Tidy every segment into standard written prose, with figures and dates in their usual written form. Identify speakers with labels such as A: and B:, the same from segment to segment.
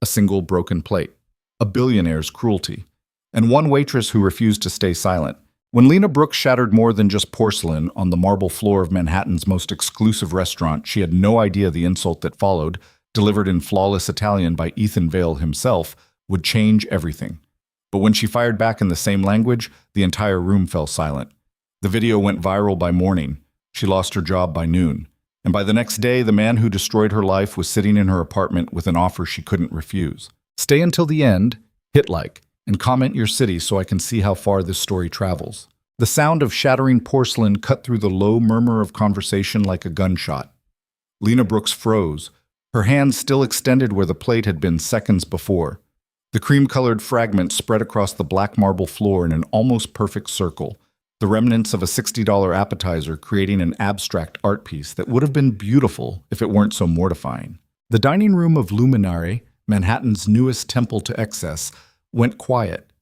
A: a single broken plate, a billionaire's cruelty, and one waitress who refused to stay silent. When Lena Brooks shattered more than just porcelain on the marble floor of Manhattan's most exclusive restaurant, she had no idea the insult that followed, delivered in flawless Italian by Ethan Vale himself, would change everything. But when she fired back in the same language, the entire room fell silent. The video went viral by morning. She lost her job by noon. And by the next day, the man who destroyed her life was sitting in her apartment with an offer she couldn't refuse. Stay until the end, hit like, and comment your city so I can see how far this story travels. The sound of shattering porcelain cut through the low murmur of conversation like a gunshot. Lena Brooks froze, her hands still extended where the plate had been seconds before. The cream-colored fragments spread across the black marble floor in an almost perfect circle, the remnants of a $60 appetizer creating an abstract art piece that would have been beautiful if it weren't so mortifying. The dining room of Luminare, Manhattan's newest temple to excess, went quiet.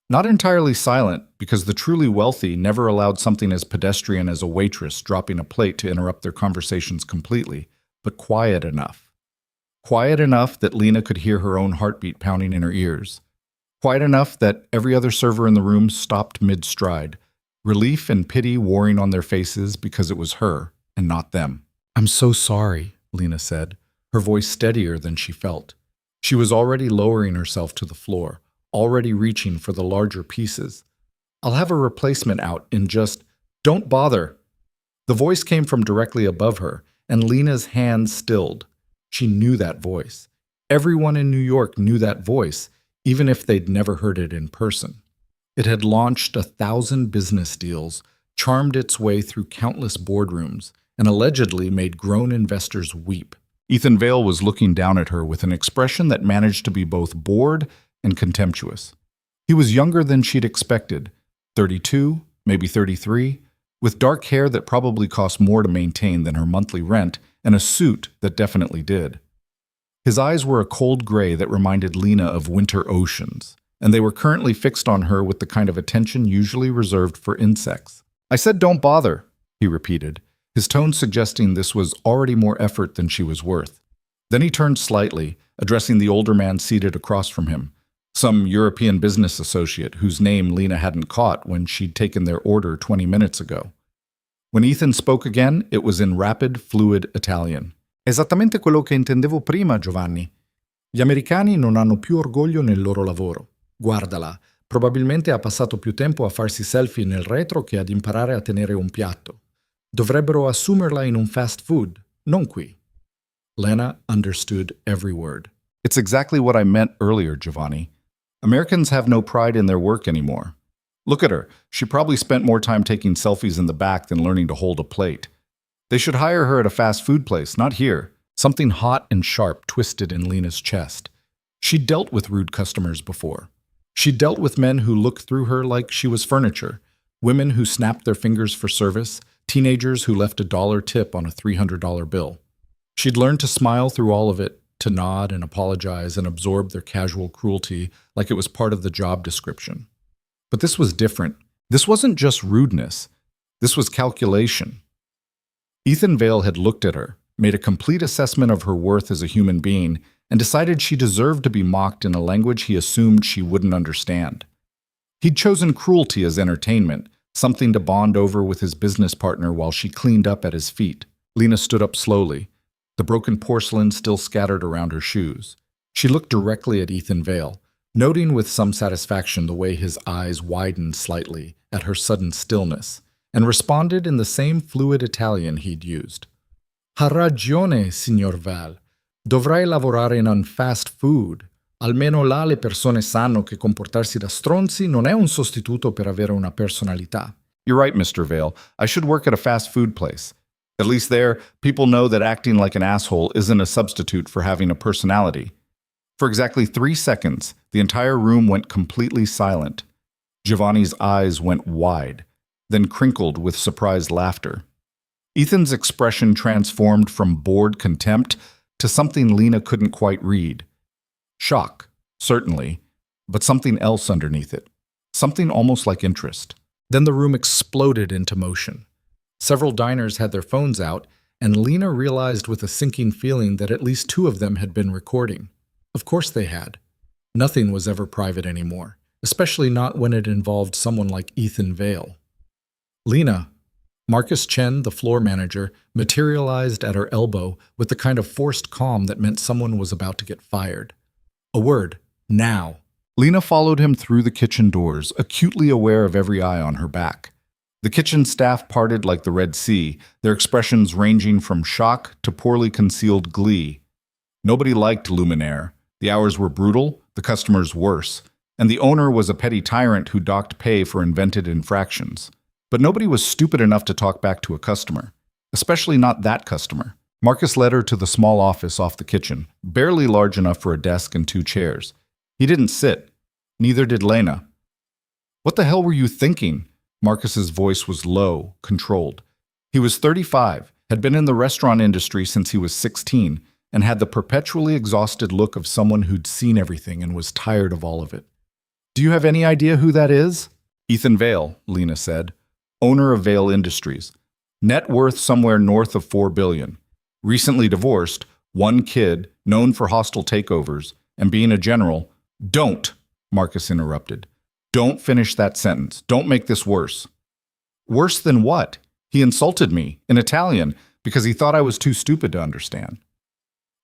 A: Not entirely silent, because the truly wealthy never allowed something as pedestrian as a waitress dropping a plate to interrupt their conversations completely, but quiet enough. Quiet enough that Lena could hear her own heartbeat pounding in her ears. Quiet enough that every other server in the room stopped mid-stride, relief and pity warring on their faces because it was her and not them. "I'm so sorry," Lena said, her voice steadier than she felt. She was already lowering herself to the floor, already reaching for the larger pieces. "I'll have a replacement out in just... Don't bother." The voice came from directly above her, and Lena's hands stilled. She knew that voice. Everyone in New York knew that voice, even if they'd never heard it in person. It had launched 1,000 business deals, charmed its way through countless boardrooms, and allegedly made grown investors weep. Ethan Vale was looking down at her with an expression that managed to be both bored and contemptuous. He was younger than she'd expected, 32, maybe 33, with dark hair that probably cost more to maintain than her monthly rent, and a suit that definitely did. His eyes were a cold gray that reminded Lena of winter oceans, and they were currently fixed on her with the kind of attention usually reserved for insects. "I said don't bother," he repeated, his tone suggesting this was already more effort than she was worth. Then he turned slightly, addressing the older man seated across from him, some European business associate whose name Lena hadn't caught when she'd taken their order 20 minutes ago. When Ethan spoke again, it was in rapid, fluid Italian. "Esattamente quello che intendevo prima, Giovanni. Gli americani non hanno più orgoglio nel loro lavoro. Guardala, probabilmente ha passato più tempo a farsi selfie nel retro che ad imparare a tenere un piatto. Dovrebbero assumerla in un fast food, non qui." Lena understood every word. "It's exactly what I meant earlier, Giovanni. Americans have no pride in their work anymore. Look at her. She probably spent more time taking selfies in the back than learning to hold a plate. They should hire her at a fast food place, not here." Something hot and sharp twisted in Lena's chest. She'd dealt with rude customers before. She'd dealt with men who looked through her like she was furniture, women who snapped their fingers for service, teenagers who left a $1 tip on a $300 bill. She'd learned to smile through all of it, to nod and apologize and absorb their casual cruelty like it was part of the job description. But this was different. This wasn't just rudeness. This was calculation. Ethan Vale had looked at her, made a complete assessment of her worth as a human being, and decided she deserved to be mocked in a language he assumed she wouldn't understand. He'd chosen cruelty as entertainment, something to bond over with his business partner while she cleaned up at his feet. Lena stood up slowly, the broken porcelain still scattered around her shoes. She looked directly at Ethan Vale, noting with some satisfaction the way his eyes widened slightly at her sudden stillness, and responded in the same fluid Italian he'd used. "Ha ragione, signor Vale. Dovrai lavorare in un fast food. Almeno là le persone sanno che comportarsi da stronzi non è un sostituto per avere una personalità." "You're right, Mr. Vale. I should work at a fast food place. At least there, people know that acting like an asshole isn't a substitute for having a personality." For exactly 3 seconds, the entire room went completely silent. Giovanni's eyes went wide, then crinkled with surprised laughter. Ethan's expression transformed from bored contempt to something Lena couldn't quite read. Shock, certainly, but something else underneath it. Something almost like interest. Then the room exploded into motion. Several diners had their phones out, and Lena realized with a sinking feeling that at least 2 of them had been recording.
B: Of course they had. Nothing was ever private anymore, especially not when it involved someone like Ethan Vale. Lena, Marcus Chen, the floor manager, materialized at her elbow with the kind of forced calm that meant someone was about to get fired. A word, now.
A: Lena followed him through the kitchen doors, acutely aware of every eye on her back. The kitchen staff parted like the Red Sea, their expressions ranging from shock to poorly concealed glee. Nobody liked Luminaire. The hours were brutal, the customers worse, and the owner was a petty tyrant who docked pay for invented infractions. But nobody was stupid enough to talk back to a customer, especially not that customer. Marcus led her to the small office off the kitchen, barely large enough for a desk and 2 chairs. He didn't sit. Neither did Lena. "What the hell were you thinking?" Marcus's voice was low, controlled. He was 35, had been in the restaurant industry since he was 16, and had the perpetually exhausted look of someone who'd seen everything and was tired of all of it. "Do you have any idea who that is?" "Ethan Vale," Lena said. "Owner of Vale Industries. Net worth somewhere north of $4 billion. Recently divorced, 1 kid, known for hostile takeovers, and being a general." "Don't," Marcus interrupted. "Don't finish that sentence. Don't make this worse." "Worse than what? He insulted me, in Italian, because he thought I was too stupid to understand."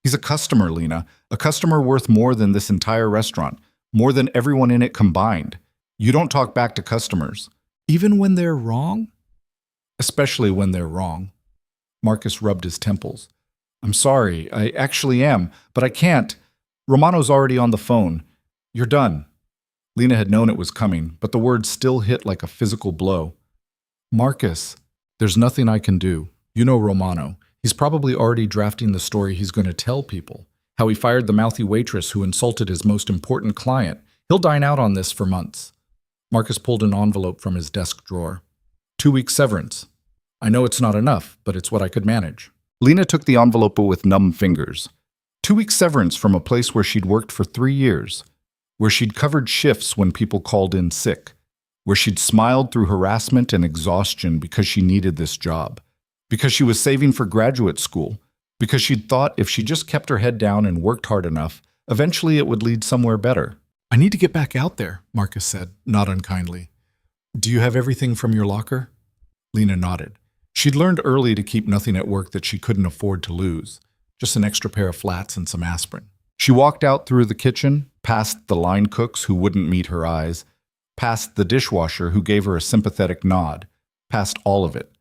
A: "He's a customer, Lena. A customer worth more than this entire restaurant, more than everyone in it combined. You don't talk back to customers." "Even when they're wrong?" "Especially when they're wrong." Marcus rubbed his temples. "I'm sorry, I actually am, but I can't. Romano's already on the phone. You're done." Lena had known it was coming, but the words still hit like a physical blow. "Marcus, there's nothing I can do. You know Romano. He's probably already drafting the story he's going to tell people. How he fired the mouthy waitress who insulted his most important client. He'll dine out on this for months." Marcus pulled an envelope from his desk drawer. 2 week severance. I know it's not enough, but it's what I could manage." Lena took the envelope with numb fingers. 2 week severance from a place where she'd worked for 3 years, where she'd covered shifts when people called in sick, where she'd smiled through harassment and exhaustion because she needed this job, because she was saving for graduate school, because she'd thought if she just kept her head down and worked hard enough, eventually it would lead somewhere better. "I need to get back out there," Marcus said, not unkindly. "Do you have everything from your locker?" Lena nodded. She'd learned early to keep nothing at work that she couldn't afford to lose, just an extra pair of flats and some aspirin. She walked out through the kitchen, past the line cooks who wouldn't meet her eyes, past the dishwasher who gave her a sympathetic nod, past all of it.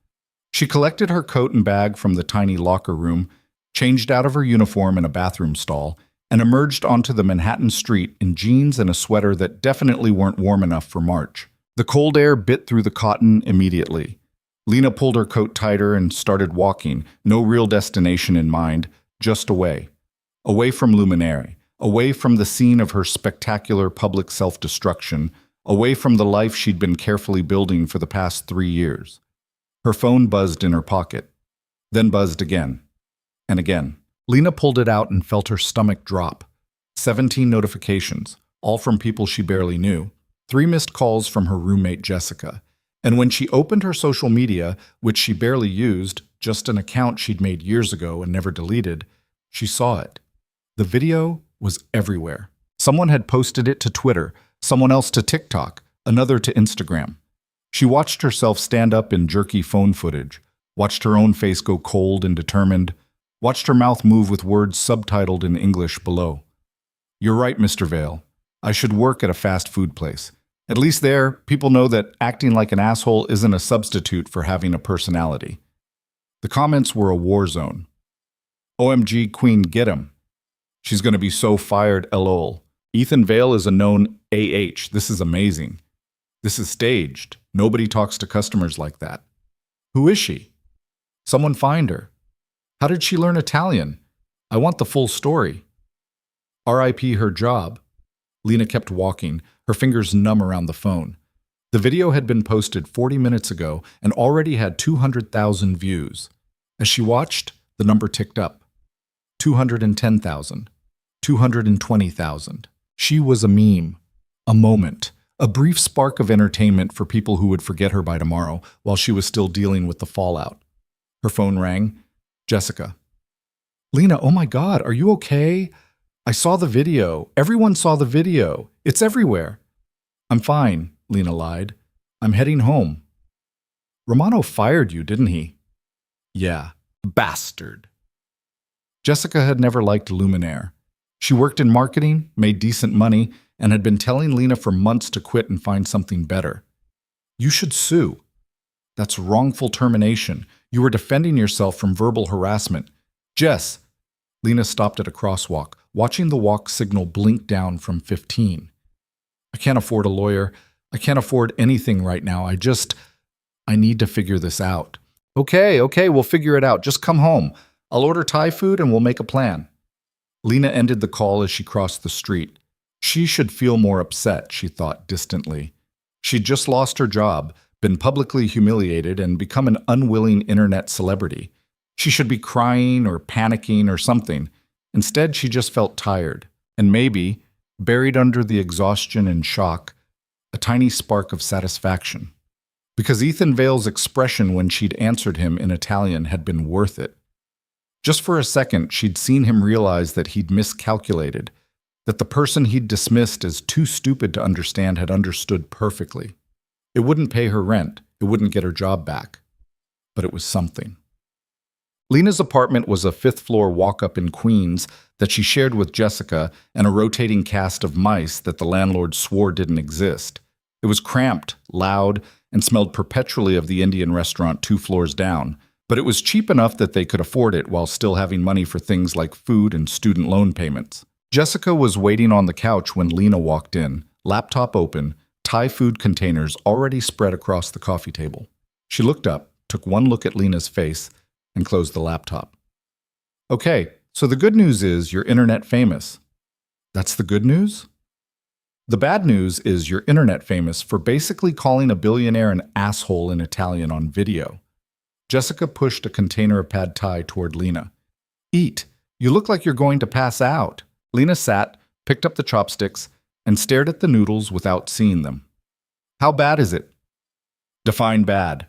A: She collected her coat and bag from the tiny locker room, changed out of her uniform in a bathroom stall, and emerged onto the Manhattan street in jeans and a sweater that definitely weren't warm enough for March. The cold air bit through the cotton immediately. Lena pulled her coat tighter and started walking, no real destination in mind, just away. Away from Luminaire, away from the scene of her spectacular public self-destruction, away from the life she'd been carefully building for the past 3 years. Her phone buzzed in her pocket, then buzzed again, and again. Lena pulled it out and felt her stomach drop. 17 notifications, all from people she barely knew. 3 missed calls from her roommate Jessica. And when she opened her social media, which she barely used, just an account she'd made years ago and never deleted, she saw it. The video was everywhere. Someone had posted it to Twitter, someone else to TikTok, another to Instagram. She watched herself stand up in jerky phone footage, watched her own face go cold and determined, watched her mouth move with words subtitled in English below. "You're right, Mr. Vale. I should work at a fast food place. At least there, people know that acting like an asshole isn't a substitute for having a personality." The comments were a war zone. "OMG, Queen, get him. She's going to be so fired, lol. Ethan Vale is a known AH. This is amazing. This is staged. Nobody talks to customers like that. Who is she? Someone find her. How did she learn Italian? I want the full story. RIP her job." Lena kept walking, her fingers numb around the phone. The video had been posted 40 minutes ago and already had 200,000 views. As she watched, the number ticked up. 210,000. 220,000. She was a meme. A moment. A brief spark of entertainment for people who would forget her by tomorrow while she was still dealing with the fallout. Her phone rang. Jessica. "Lena, oh my God, are you okay?" I saw the video. Everyone saw the video. It's everywhere. I'm fine, Lena lied. I'm heading home. Romano fired you, didn't he? Yeah, bastard. Jessica had never liked Luminaire. She worked in marketing, made decent money, and had been telling Lena for months to quit and find something better. You should sue. That's wrongful termination. You were defending yourself from verbal harassment. Jess. Lena stopped at a crosswalk, watching the walk signal blink down from 15. I can't afford a lawyer. I can't afford anything right now. I need to figure this out. Okay, we'll figure it out. Just come home. I'll order Thai food and we'll make a plan. Lena ended the call as she crossed the street. She should feel more upset, she thought distantly. She'd just lost her job, been publicly humiliated, and become an unwilling internet celebrity. She should be crying or panicking or something. Instead, she just felt tired. And maybe, buried under the exhaustion and shock, a tiny spark of satisfaction. Because Ethan Vale's expression when she'd answered him in Italian had been worth it. Just for a second, she'd seen him realize that he'd miscalculated, that the person he'd dismissed as too stupid to understand had understood perfectly. It wouldn't pay her rent, it wouldn't get her job back, but it was something. Lena's apartment was a fifth-floor walk-up in Queens that she shared with Jessica and a rotating cast of mice that the landlord swore didn't exist. It was cramped, loud, and smelled perpetually of the Indian restaurant 2 floors down, but it was cheap enough that they could afford it while still having money for things like food and student loan payments. Jessica was waiting on the couch when Lena walked in, laptop open, Thai food containers already spread across the coffee table. She looked up, took one look at Lena's face, and closed the laptop. Okay, so the good news is you're internet famous. That's the good news? The bad news is you're internet famous for basically calling a billionaire an asshole in Italian on video. Jessica pushed a container of pad thai toward Lena. Eat. You look like you're going to pass out. Lena sat, picked up the chopsticks, and stared at the noodles without seeing them. How bad is it? Define bad.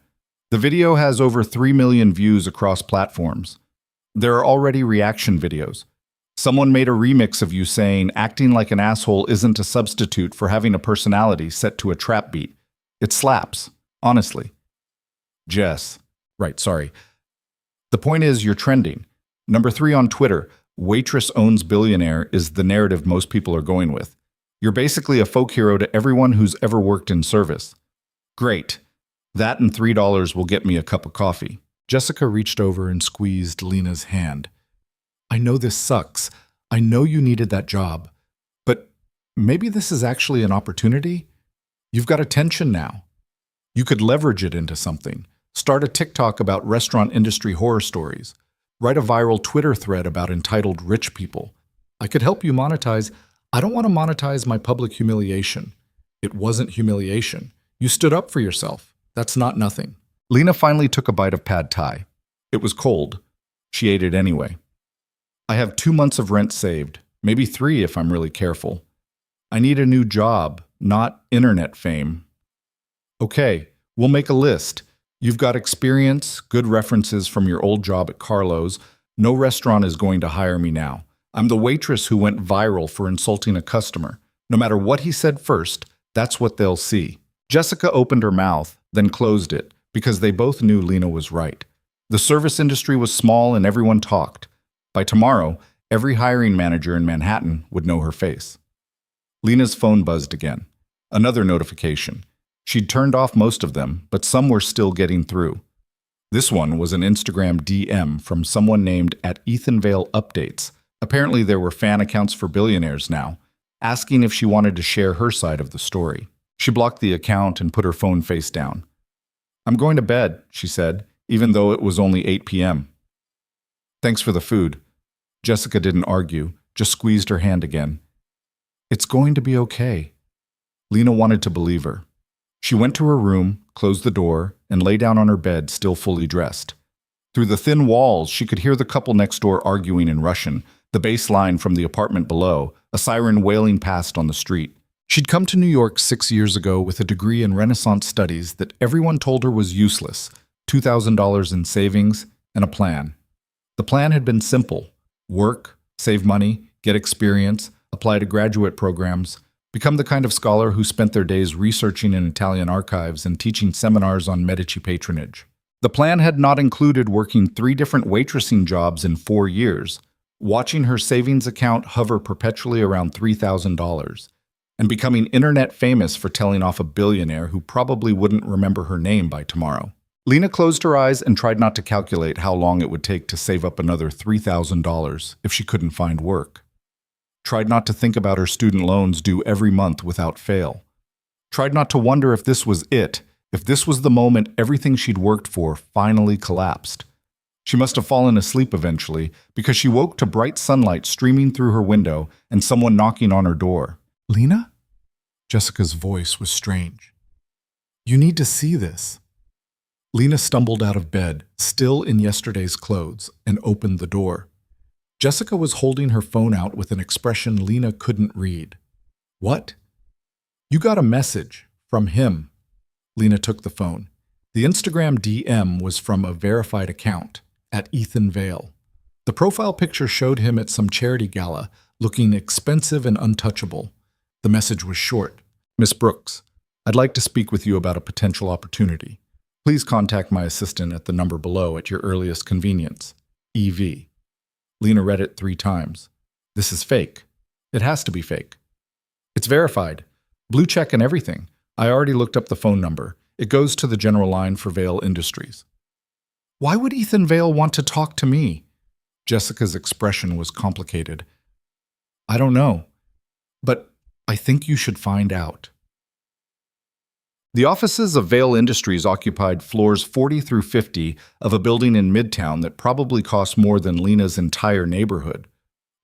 A: The video has over 3 million views across platforms. There are already reaction videos. Someone made a remix of you saying acting like an asshole isn't a substitute for having a personality set to a trap beat. It slaps, honestly. Jess. Right, sorry. The point is you're trending. Number 3 on Twitter, Waitress owns Billionaire is the narrative most people are going with. You're basically a folk hero to everyone who's ever worked in service. Great. That and $3 will get me a cup of coffee. Jessica reached over and squeezed Lena's hand. I know this sucks. I know you needed that job. But maybe this is actually an opportunity? You've got attention now. You could leverage it into something. Start a TikTok about restaurant industry horror stories. Write a viral Twitter thread about entitled rich people. I could help you monetize. I don't want to monetize my public humiliation. It wasn't humiliation. You stood up for yourself. That's not nothing. Lena finally took a bite of pad thai. It was cold. She ate it anyway. I have 2 months of rent saved, maybe 3 if I'm really careful. I need a new job, not internet fame. Okay, we'll make a list. You've got experience, good references from your old job at Carlo's. No restaurant is going to hire me now. I'm the waitress who went viral for insulting a customer. No matter what he said first, that's what they'll see. Jessica opened her mouth, then closed it, because they both knew Lena was right. The service industry was small and everyone talked. By tomorrow, every hiring manager in Manhattan would know her face. Lena's phone buzzed again. Another notification. She'd turned off most of them, but some were still getting through. This one was an Instagram DM from someone named @EthanVale_Updates. Apparently there were fan accounts for billionaires now, asking if she wanted to share her side of the story. She blocked the account and put her phone face down. I'm going to bed, she said, even though it was only 8 p.m. Thanks for the food. Jessica didn't argue, just squeezed her hand again. It's going to be okay. Lena wanted to believe her. She went to her room, closed the door, and lay down on her bed, still fully dressed. Through the thin walls, she could hear the couple next door arguing in Russian, the bass line from the apartment below, a siren wailing past on the street. She'd come to New York 6 years ago with a degree in Renaissance studies that everyone told her was useless, $2,000 in savings, and a plan. The plan had been simple. Work, save money, get experience, apply to graduate programs, become the kind of scholar who spent their days researching in Italian archives and teaching seminars on Medici patronage. The plan had not included working 3 different waitressing jobs in 4 years, watching her savings account hover perpetually around $3,000, and becoming internet famous for telling off a billionaire who probably wouldn't remember her name by tomorrow. Lena closed her eyes and tried not to calculate how long it would take to save up another $3,000 if she couldn't find work. Tried not to think about her student loans due every month without fail. Tried not to wonder if this was it, if this was the moment everything she'd worked for finally collapsed. She must have fallen asleep eventually because she woke to bright sunlight streaming through her window and someone knocking on her door. "Lena?" Jessica's voice was strange. "You need to see this." Lena stumbled out of bed, still in yesterday's clothes, and opened the door. Jessica was holding her phone out with an expression Lena couldn't read. "What?" "You got a message. From him." Lena took the phone. The Instagram DM was from a verified account, at Ethan Vale. The profile picture showed him at some charity gala, looking expensive and untouchable. The message was short. "Miss Brooks, I'd like to speak with you about a potential opportunity. Please contact my assistant at the number below at your earliest convenience. EV." Lena read it 3 times. "This is fake. It has to be fake." "It's verified. Blue check and everything. I already looked up the phone number. It goes to the general line for Vale Industries." "Why would Ethan Vale want to talk to me?" Jessica's expression was complicated. "I don't know. But I think you should find out." The offices of Vale Industries occupied floors 40 through 50 of a building in Midtown that probably cost more than Lena's entire neighborhood.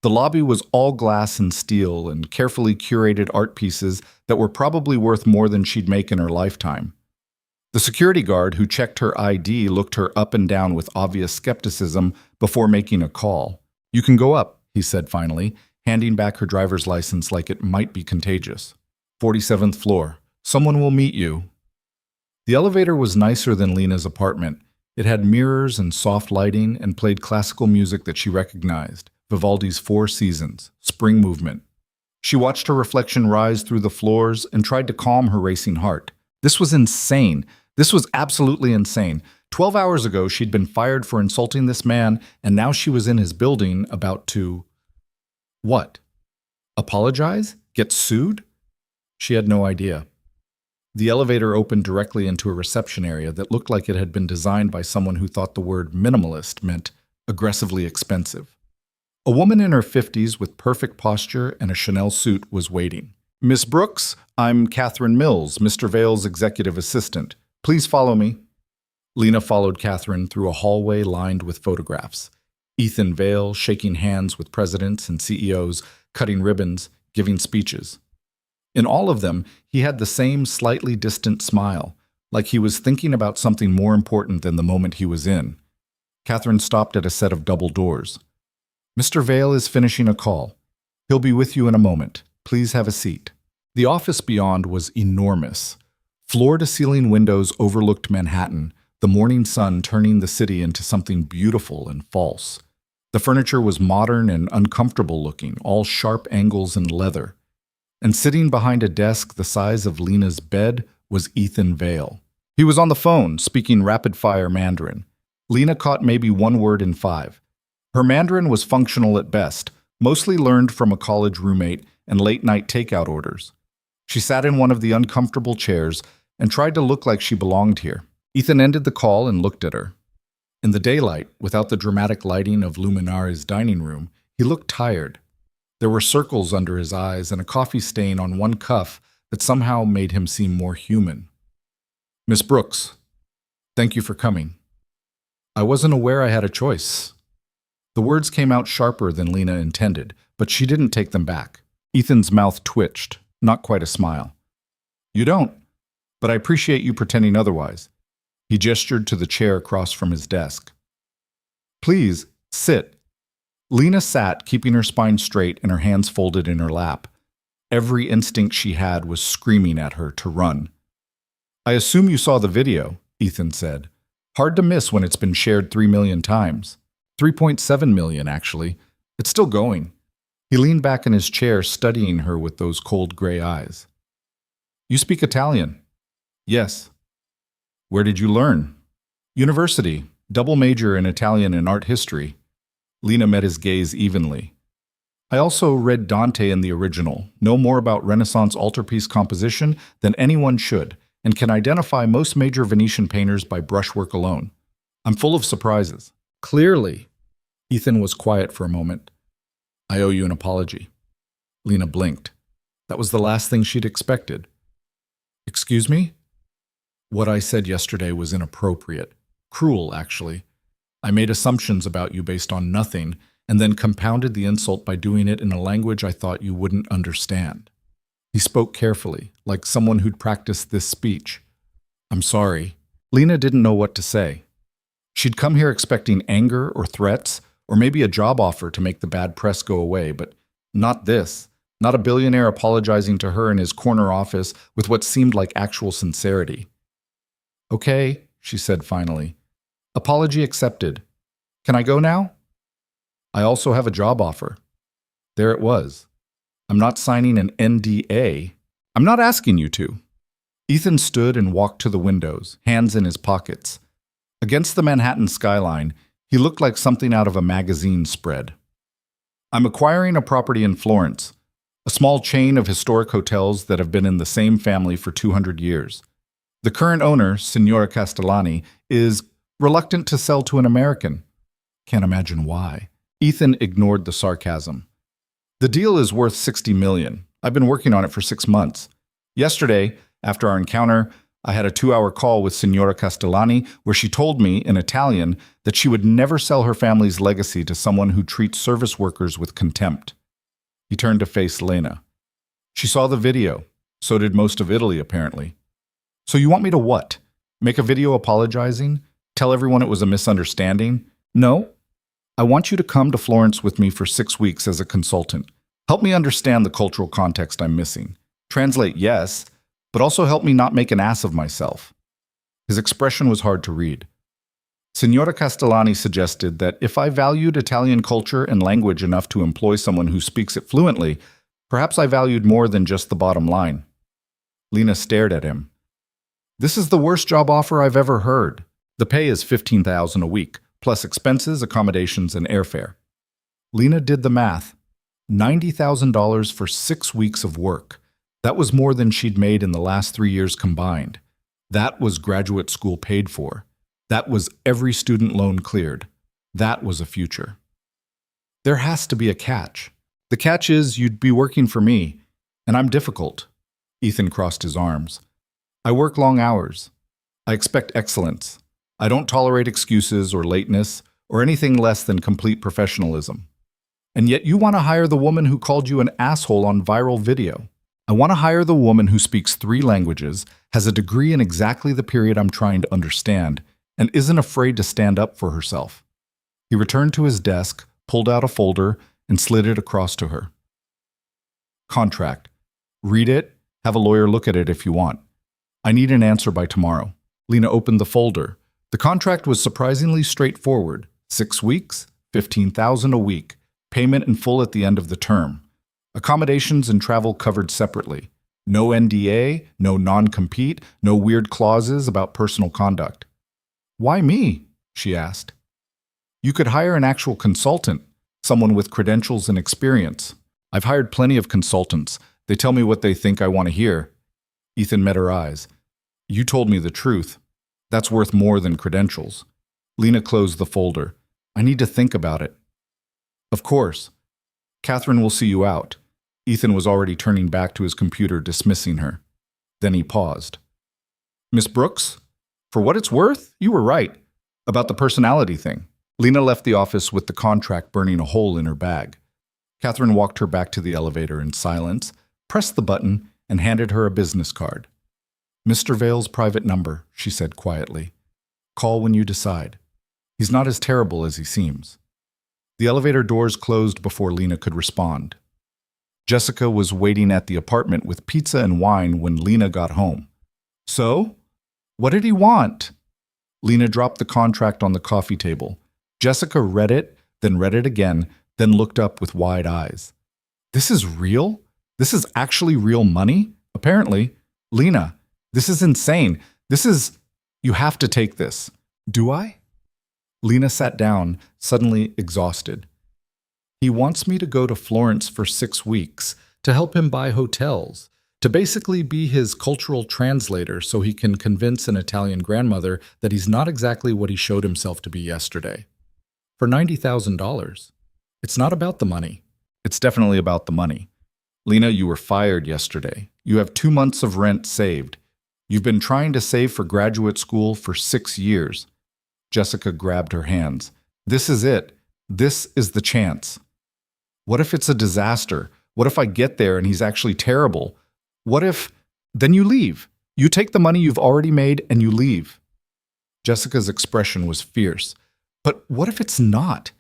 A: The lobby was all glass and steel and carefully curated art pieces that were probably worth more than she'd make in her lifetime. The security guard who checked her ID looked her up and down with obvious skepticism before making a call. "You can go up," he said finally, handing back her driver's license like it might be contagious. 47th floor. Someone will meet you." The elevator was nicer than Lena's apartment. It had mirrors and soft lighting and played classical music that she recognized, Vivaldi's 4 Seasons, Spring Movement. She watched her reflection rise through the floors and tried to calm her racing heart. This was insane. This was absolutely insane. 12 hours ago, she'd been fired for insulting this man, and now she was in his building about to... what? Apologize? Get sued? She had no idea. The elevator opened directly into a reception area that looked like it had been designed by someone who thought the word minimalist meant aggressively expensive. A woman in her 50s with perfect posture and a Chanel suit was waiting. "Miss Brooks, I'm Catherine Mills, Mr. Vale's executive assistant. Please follow me." Lena followed Catherine through a hallway lined with photographs. Ethan Vale shaking hands with presidents and CEOs, cutting ribbons, giving speeches. In all of them, he had the same slightly distant smile, like he was thinking about something more important than the moment he was in. Catherine stopped at a set of double doors. "Mr. Vale is finishing a call. He'll be with you in a moment. Please have a seat." The office beyond was enormous. Floor-to-ceiling windows overlooked Manhattan, the morning sun turning the city into something beautiful and false. The furniture was modern and uncomfortable looking, all sharp angles and leather. And sitting behind a desk the size of Lena's bed was Ethan Vale. He was on the phone, speaking rapid-fire Mandarin. Lena caught maybe 1 word in 5. Her Mandarin was functional at best, mostly learned from a college roommate and late-night takeout orders. She sat in one of the uncomfortable chairs and tried to look like she belonged here. Ethan ended the call and looked at her. In the daylight, without the dramatic lighting of Luminare's dining room, he looked tired. There were circles under his eyes and a coffee stain on one cuff that somehow made him seem more human. "Miss Brooks, thank you for coming. I wasn't aware I had a choice." The words came out sharper than Lena intended, but she didn't take them back. Ethan's mouth twitched, not quite a smile. "You don't, but I appreciate you pretending otherwise." He gestured to the chair across from his desk. "Please, sit." Lena sat, keeping her spine straight and her hands folded in her lap. Every instinct she had was screaming at her to run. "I assume you saw the video," Ethan said. "Hard to miss when it's been shared 3 million times. 3.7 million, actually. It's still going." He leaned back in his chair, studying her with those cold gray eyes. You speak Italian? Yes. Where did you learn? University, double major in Italian and art history. Lena met his gaze evenly. I also read Dante in the original, know more about Renaissance altarpiece composition than anyone should, and can identify most major Venetian painters by brushwork alone. I'm full of surprises.
B: Clearly. Ethan was quiet for a moment.
A: I owe you an apology.
B: Lena blinked. That was the last thing she'd expected. Excuse me? What I said yesterday was inappropriate. Cruel, actually. I made assumptions about you based on nothing, and then compounded the insult by doing it in a language I thought you wouldn't understand. He spoke carefully, like someone who'd practiced this speech. I'm sorry. Lena didn't know what to say. She'd come here expecting anger or threats, or maybe a job offer to make the bad press go away, but not this. Not a billionaire apologizing to her in his corner office with what seemed like actual sincerity. Okay, she said finally. Apology accepted. Can I go now? I also have a job offer. There it was. I'm not signing an NDA. I'm not asking you to. Ethan stood and walked to the windows, hands in his pockets. Against the Manhattan skyline, he looked like something out of a magazine spread. I'm acquiring a property in Florence, a small chain of historic hotels that have been in the same family for 200 years. The current owner, Signora Castellani, is reluctant to sell to an American. Can't imagine why. Ethan ignored the sarcasm. The deal is worth $60 million. I've been working on it for 6 months. Yesterday, after our encounter, I had a 2-hour call with Signora Castellani where she told me, in Italian, that she would never sell her family's legacy to someone who treats service workers with contempt. He turned to face Lena. She saw the video. So did most of Italy, apparently. So you want me to what? Make a video apologizing? Tell everyone it was a misunderstanding? No. I want you to come to Florence with me for 6 weeks as a consultant. Help me understand the cultural context I'm missing. Translate, yes, but also help me not make an ass of myself. His expression was hard to read. Signora Castellani suggested that if I valued Italian culture and language enough to employ someone who speaks it fluently, perhaps I valued more than just the bottom line. Lena stared at him. This is the worst job offer I've ever heard. The pay is $15,000 a week, plus expenses, accommodations, and airfare. Lena did the math. $90,000 for 6 weeks of work. That was more than she'd made in the last 3 years combined. That was graduate school paid for. That was every student loan cleared. That was a future. There has to be a catch. The catch is you'd be working for me, and I'm difficult. Ethan crossed his arms. I work long hours. I expect excellence. I don't tolerate excuses or lateness or anything less than complete professionalism. And yet you want to hire the woman who called you an asshole on viral video. I want to hire the woman who speaks 3 languages, has a degree in exactly the period I'm trying to understand, and isn't afraid to stand up for herself. He returned to his desk, pulled out a folder, and slid it across to her. Contract. Read it, have a lawyer look at it if you want. I need an answer by tomorrow. Lena opened the folder. The contract was surprisingly straightforward. 6 weeks, $15,000 a week, payment in full at the end of the term. Accommodations and travel covered separately. No NDA, no non-compete, no weird clauses about personal conduct. Why me? She asked. You could hire an actual consultant, someone with credentials and experience. I've hired plenty of consultants. They tell me what they think I want to hear. Ethan met her eyes. You told me the truth. That's worth more than credentials. Lena closed the folder. I need to think about it. Of course. Catherine will see you out. Ethan was already turning back to his computer, dismissing her. Then he paused. Miss Brooks? For what it's worth, you were right. About the personality thing. Lena left the office with the contract burning a hole in her bag. Catherine walked her back to the elevator in silence, pressed the button, and handed her a business card. Mr. Vale's private number, she said quietly. Call when you decide. He's not as terrible as he seems. The elevator doors closed before Lena could respond. Jessica was waiting at the apartment with pizza and wine when Lena got home. So? What did he want? Lena dropped the contract on the coffee table. Jessica read it, then read it again, then looked up with wide eyes.
A: This is real? This is actually real money? Apparently. Lena, this is insane. You have to take this. Do I? Lena sat down, suddenly exhausted. He wants me to go to Florence for 6 weeks to help him buy hotels, to basically be his cultural translator so he can convince an Italian grandmother that he's not exactly what he showed himself to be yesterday. For $90,000. It's not about the money. It's definitely about the money. Lena, you were fired yesterday. You have 2 months of rent saved. You've been trying to save for graduate school for 6 years. Jessica grabbed her hands. This is it. This is the chance. What if it's a disaster? What if I get there and he's actually terrible? What if... Then you leave. You take the money you've already made and you leave. Jessica's expression was fierce. But what if it's not?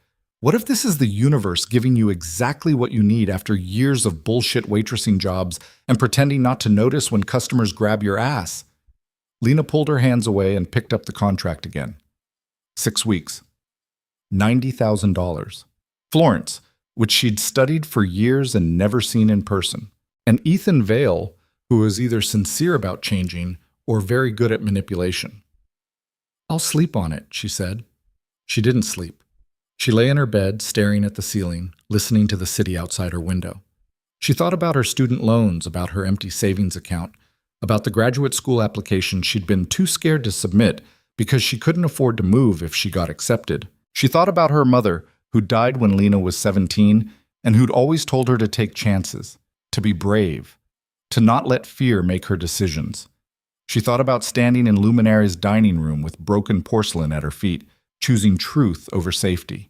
A: What if this is the universe giving you exactly what you need after years of bullshit waitressing jobs and pretending not to notice when customers grab your ass? Lena pulled her hands away and picked up the contract again. 6 weeks. $90,000. Florence, which she'd studied for years and never seen in person. And Ethan Vale, who was either sincere about changing or very good at manipulation. I'll sleep on it, she said. She didn't sleep. She lay in her bed, staring at the ceiling, listening to the city outside her window. She thought about her student loans, about her empty savings account, about the graduate school application she'd been too scared to submit because she couldn't afford to move if she got accepted. She thought about her mother, who died when Lena was 17, and who'd always told her to take chances, to be brave, to not let fear make her decisions. She thought about standing in Luminaire's dining room with broken porcelain at her feet, choosing truth over safety.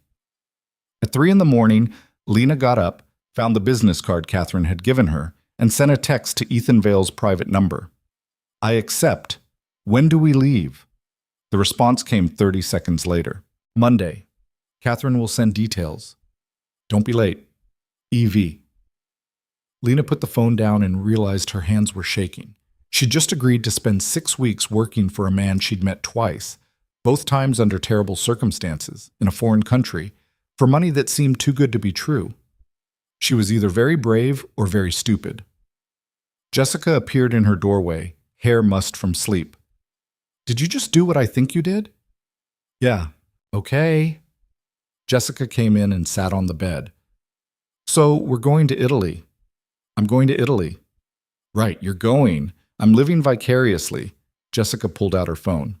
A: At 3 a.m, Lena got up, found the business card Catherine had given her, and sent a text to Ethan Vale's private number. I accept. When do we leave? The response came 30 seconds later. Monday. Catherine will send details. Don't be late. EV. Lena put the phone down and realized her hands were shaking. She'd just agreed to spend 6 weeks working for a man she'd met twice, both times under terrible circumstances, in a foreign country, for money that seemed too good to be true. She was either very brave or very stupid. Jessica appeared in her doorway, hair mussed from sleep. Did you just do what I think you did? Yeah. Okay. Jessica came in and sat on the bed. So we're going to Italy. I'm going to Italy. Right, you're going. I'm living vicariously. Jessica pulled out her phone.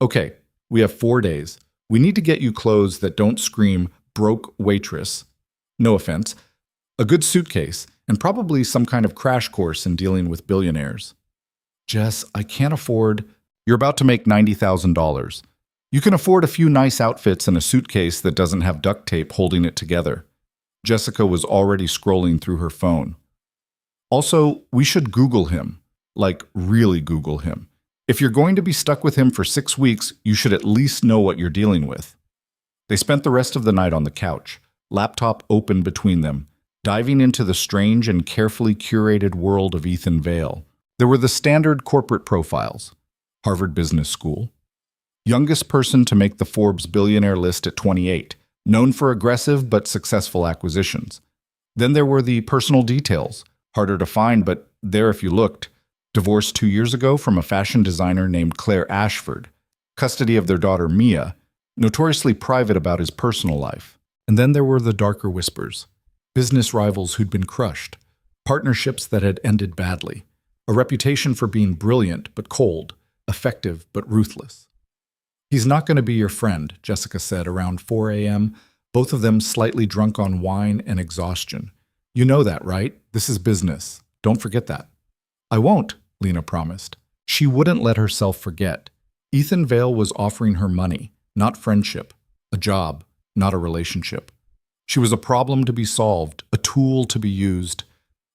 A: Okay, we have 4 days. We need to get you clothes that don't scream broke waitress. No offense. A good suitcase, and probably some kind of crash course in dealing with billionaires. Jess, I can't afford... You're about to make $90,000. You can afford a few nice outfits and a suitcase that doesn't have duct tape holding it together. Jessica was already scrolling through her phone. Also, we should Google him. Like, really Google him. If you're going to be stuck with him for 6 weeks, you should at least know what you're dealing with. They spent the rest of the night on the couch, laptop open between them, diving into the strange and carefully curated world of Ethan Vale. There were the standard corporate profiles. Harvard Business School. Youngest person to make the Forbes billionaire list at 28, known for aggressive but successful acquisitions. Then there were the personal details, harder to find, but there if you looked. Divorced 2 years ago from a fashion designer named Claire Ashford. Custody of their daughter Mia, notoriously private about his personal life. And then there were the darker whispers. Business rivals who'd been crushed. Partnerships that had ended badly. A reputation for being brilliant but cold. Effective but ruthless. He's not going to be your friend, Jessica said around 4 a.m., both of them slightly drunk on wine and exhaustion. You know that, right? This is business. Don't forget that. I won't, Lena promised. She wouldn't let herself forget. Ethan Vale was offering her money, not friendship, a job, not a relationship. She was a problem to be solved, a tool to be used.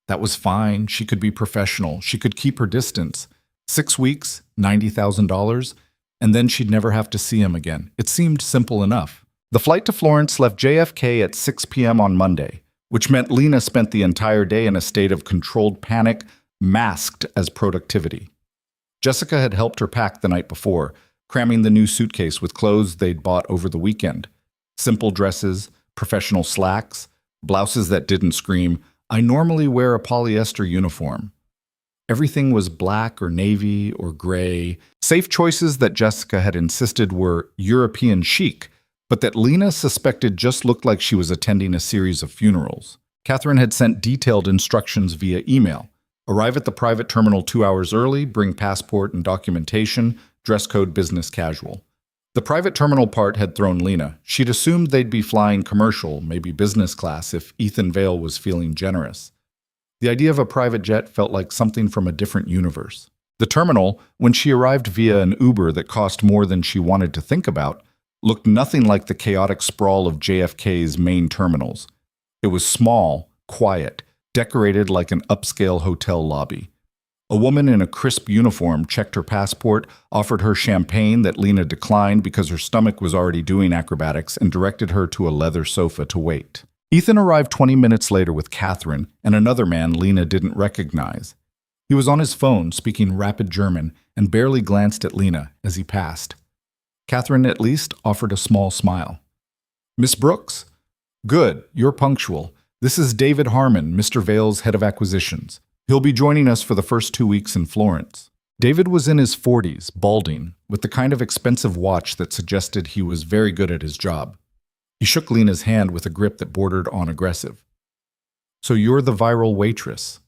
A: That was fine. She could be professional. She could keep her distance. 6 weeks, $90,000, and then she'd never have to see him again. It seemed simple enough. The flight to Florence left JFK at 6 p.m. on Monday, which meant Lena spent the entire day in a state of controlled panic, masked as productivity. Jessica had helped her pack the night before, cramming the new suitcase with clothes they'd bought over the weekend. Simple dresses, professional slacks, blouses that didn't scream, I normally wear a polyester uniform. Everything was black or navy or gray. Safe choices that Jessica had insisted were European chic, but that Lena suspected just looked like she was attending a series of funerals. Catherine had sent detailed instructions via email. Arrive at the private terminal 2 hours early, bring passport and documentation, dress code business casual. The private terminal part had thrown Lena. She'd assumed they'd be flying commercial, maybe business class, if Ethan Vale was feeling generous. The idea of a private jet felt like something from a different universe. The terminal, when she arrived via an Uber that cost more than she wanted to think about, looked nothing like the chaotic sprawl of JFK's main terminals. It was small, quiet, decorated like an upscale hotel lobby. A woman in a crisp uniform checked her passport, offered her champagne that Lena declined because her stomach was already doing acrobatics, and directed her to a leather sofa to wait. Ethan arrived 20 minutes later with Catherine and another man Lena didn't recognize. He was on his phone, speaking rapid German, and barely glanced at Lena as he passed. Catherine at least offered a small smile. "Miss Brooks? Good, you're punctual. This is David Harmon, Mr. Vale's head of acquisitions. He'll be joining us for the first 2 weeks in Florence." David was in his 40s, balding, with the kind of expensive watch that suggested he was very good at his job. He shook Lena's hand with a grip that bordered on aggressive. "So you're the viral waitress.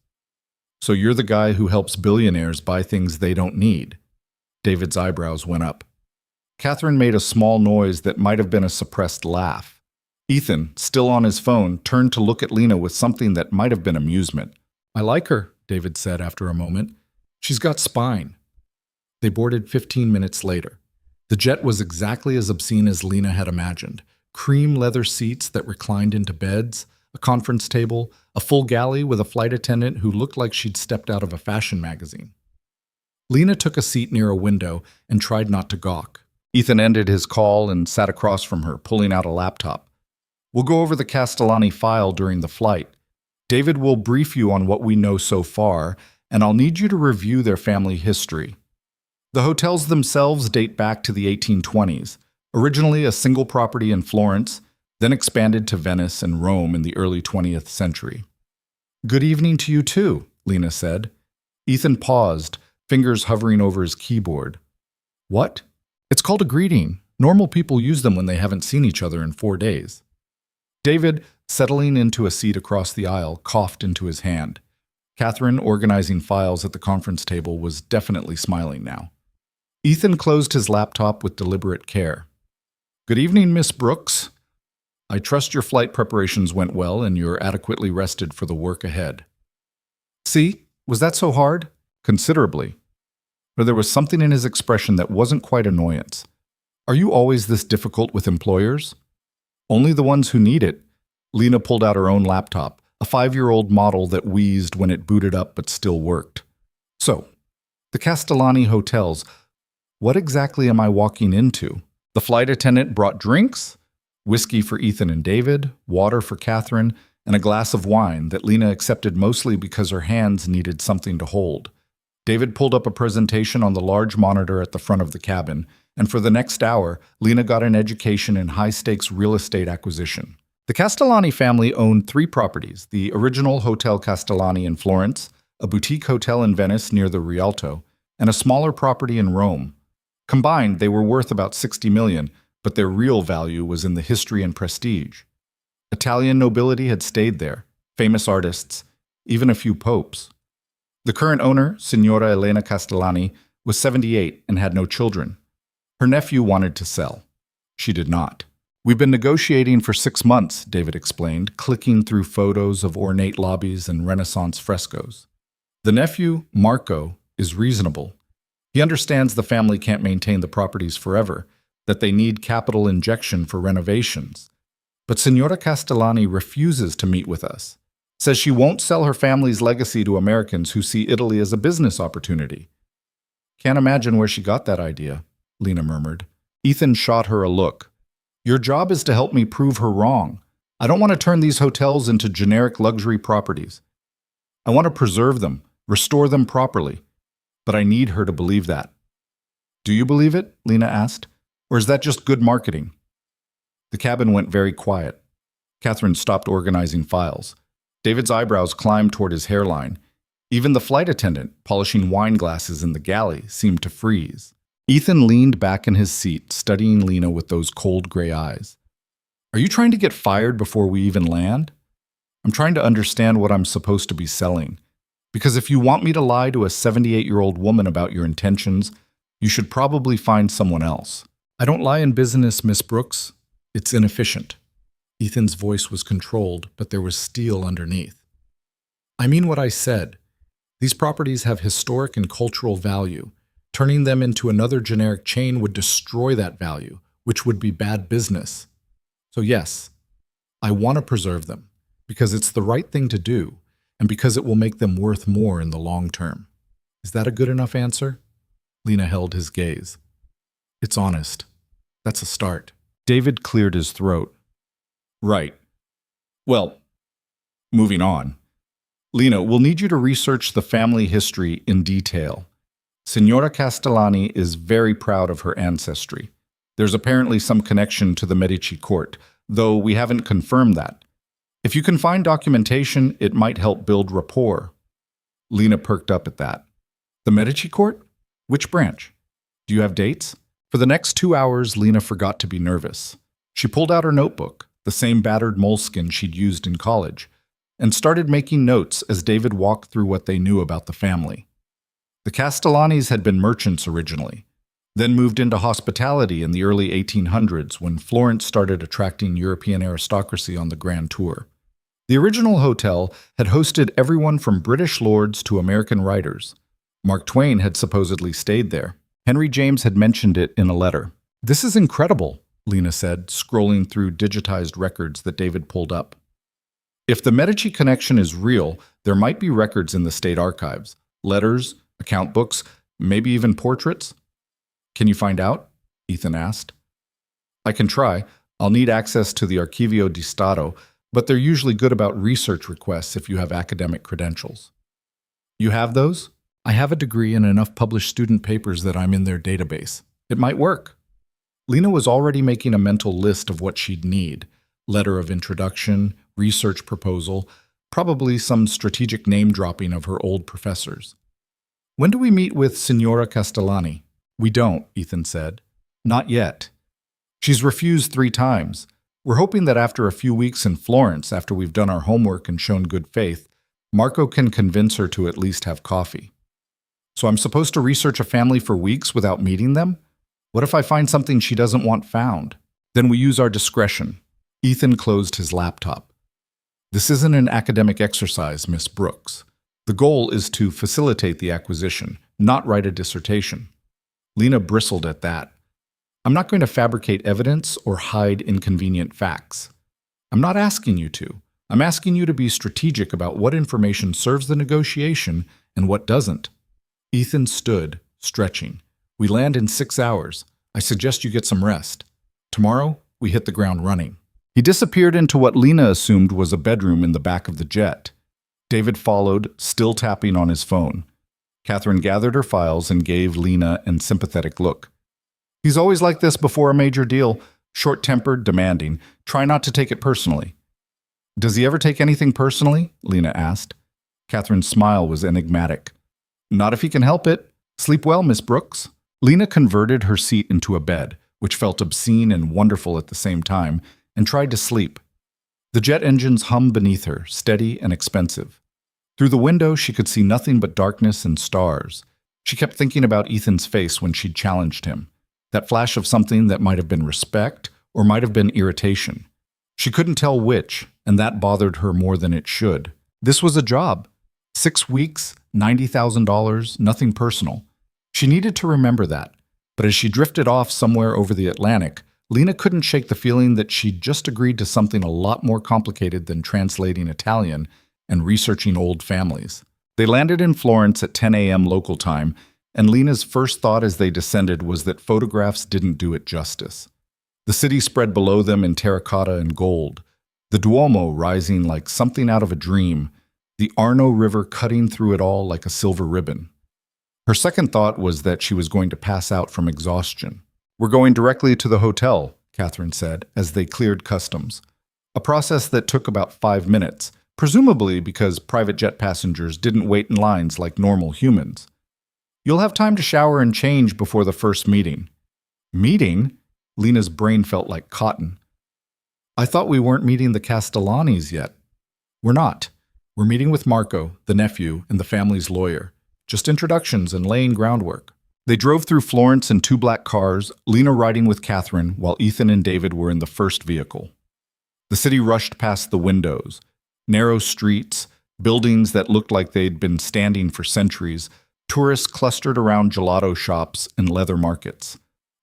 A: So you're the guy who helps billionaires buy things they don't need." David's eyebrows went up. Catherine made a small noise that might have been a suppressed laugh. Ethan, still on his phone, turned to look at Lena with something that might have been amusement. "I like her," David said after a moment. "She's got spine." They boarded 15 minutes later. The jet was exactly as obscene as Lena had imagined. Cream leather seats that reclined into beds, a conference table, a full galley with a flight attendant who looked like she'd stepped out of a fashion magazine. Lena took a seat near a window and tried not to gawk. Ethan ended his call and sat across from her, pulling out a laptop. "We'll go over the Castellani file during the flight. David will brief you on what we know so far, and I'll need you to review their family history. The hotels themselves date back to the 1820s, originally a single property in Florence, then expanded to Venice and Rome in the early 20th century." "Good evening to you too," Lena said. Ethan paused, fingers hovering over his keyboard. "What?" "It's called a greeting. Normal people use them when they haven't seen each other in 4 days." David, settling into a seat across the aisle, coughed into his hand. Catherine, organizing files at the conference table, was definitely smiling now. Ethan closed his laptop with deliberate care. "Good evening, Miss Brooks. I trust your flight preparations went well and you're adequately rested for the work ahead." "See, was that so hard?" "Considerably." But there was something in his expression that wasn't quite annoyance. "Are you always this difficult with employers?" "Only the ones who need it." Lena pulled out her own laptop, a 5-year-old model that wheezed when it booted up but still worked. "So, the Castellani hotels, what exactly am I walking into?" The flight attendant brought drinks, whiskey for Ethan and David, water for Catherine, and a glass of wine that Lena accepted mostly because her hands needed something to hold. David pulled up a presentation on the large monitor at the front of the cabin, and for the next hour, Lena got an education in high-stakes real estate acquisition. The Castellani family owned 3 properties: the original Hotel Castellani in Florence, a boutique hotel in Venice near the Rialto, and a smaller property in Rome. Combined, they were worth about $60 million, but their real value was in the history and prestige. Italian nobility had stayed there, famous artists, even a few popes. The current owner, Signora Elena Castellani, was 78 and had no children. Her nephew wanted to sell. She did not. "We've been negotiating for 6 months," David explained, clicking through photos of ornate lobbies and Renaissance frescoes. "The nephew, Marco, is reasonable. He understands the family can't maintain the properties forever, that they need capital injection for renovations. But Signora Castellani refuses to meet with us. Says she won't sell her family's legacy to Americans who see Italy as a business opportunity." "Can't imagine where she got that idea," Lena murmured. Ethan shot her a look. "Your job is to help me prove her wrong. I don't want to turn these hotels into generic luxury properties. I want to preserve them, restore them properly. But I need her to believe that." "Do you believe it?" Lena asked. "Or is that just good marketing?" The cabin went very quiet. Catherine stopped organizing files. David's eyebrows climbed toward his hairline. Even the flight attendant, polishing wine glasses in the galley, seemed to freeze. Ethan leaned back in his seat, studying Lena with those cold gray eyes. Are you trying to get fired before we even land? I'm trying to understand what I'm supposed to be selling. Because if you want me to lie to a 78-year-old woman about your intentions, you should probably find someone else. I don't lie in business, Miss Brooks. It's inefficient. Ethan's voice was controlled, but there was steel underneath. I mean what I said. These properties have historic and cultural value. Turning them into another generic chain would destroy that value, which would be bad business. So yes, I want to preserve them, because it's the right thing to do, and because it will make them worth more in the long term. Is that a good enough answer? Lena held his gaze. It's honest. That's a start. David cleared his throat. Right. Well, moving on. Lena, we'll need you to research the family history in detail. Signora Castellani is very proud of her ancestry. There's apparently some connection to the Medici court, though we haven't confirmed that. If you can find documentation, it might help build rapport. Lena perked up at that. The Medici court? Which branch? Do you have dates? For the next 2 hours, Lena forgot to be nervous. She pulled out her notebook, the same battered moleskin she'd used in college, and started making notes as David walked through what they knew about the family. The Castellanis had been merchants originally, then moved into hospitality in the early 1800s when Florence started attracting European aristocracy on the Grand Tour. The original hotel had hosted everyone from British lords to American writers. Mark Twain had supposedly stayed there. Henry James had mentioned it in a letter. This is incredible, Lena said, scrolling through digitized records that David pulled up. If the Medici connection is real, there might be records in the state archives, letters, account books, maybe even portraits. Can you find out? Ethan asked. I can try. I'll need access to the Archivio di Stato, but they're usually good about research requests if you have academic credentials. You have those? I have a degree and enough published student papers that I'm in their database. It might work. Lena was already making a mental list of what she'd need. Letter of introduction, research proposal, probably some strategic name-dropping of her old professors. When do we meet with Signora Castellani? We don't, Ethan said. Not yet. She's refused 3 times. We're hoping that after a few weeks in Florence, after we've done our homework and shown good faith, Marco can convince her to at least have coffee. So I'm supposed to research a family for weeks without meeting them? What if I find something she doesn't want found? Then we use our discretion. Ethan closed his laptop. This isn't an academic exercise, Miss Brooks. The goal is to facilitate the acquisition, not write a dissertation. Lena bristled at that. I'm not going to fabricate evidence or hide inconvenient facts. I'm not asking you to. I'm asking you to be strategic about what information serves the negotiation and what doesn't. Ethan stood, stretching. We land in 6 hours. I suggest you get some rest. Tomorrow, we hit the ground running. He disappeared into what Lena assumed was a bedroom in the back of the jet. David followed, still tapping on his phone. Catherine gathered her files and gave Lena an sympathetic look. He's always like this before a major deal, short-tempered, demanding. Try not to take it personally. Does he ever take anything personally? Lena asked. Catherine's smile was enigmatic. Not if he can help it. Sleep well, Miss Brooks. Lena converted her seat into a bed, which felt obscene and wonderful at the same time, and tried to sleep. The jet engines hummed beneath her, steady and expensive. Through the window, she could see nothing but darkness and stars. She kept thinking about Ethan's face when she'd challenged him. That flash of something that might have been respect or might have been irritation. She couldn't tell which, and that bothered her more than it should. This was a job. 6 weeks, $90,000, nothing personal. She needed to remember that. But as she drifted off somewhere over the Atlantic, Lena couldn't shake the feeling that she'd just agreed to something a lot more complicated than translating Italian and researching old families. They landed in Florence at 10 a.m. local time, and Lena's first thought as they descended was that photographs didn't do it justice. The city spread below them in terracotta and gold, the Duomo rising like something out of a dream, the Arno River cutting through it all like a silver ribbon. Her second thought was that she was going to pass out from exhaustion. We're going directly to the hotel, Catherine said, as they cleared customs. A process that took about 5 minutes, presumably because private jet passengers didn't wait in lines like normal humans. You'll have time to shower and change before the first meeting. Meeting? Lena's brain felt like cotton. I thought we weren't meeting the Castellanis yet. We're not. We're meeting with Marco, the nephew, and the family's lawyer. Just introductions and laying groundwork. They drove through Florence in 2 black cars, Lena riding with Catherine, while Ethan and David were in the first vehicle. The city rushed past the windows. Narrow streets, buildings that looked like they'd been standing for centuries, tourists clustered around gelato shops and leather markets.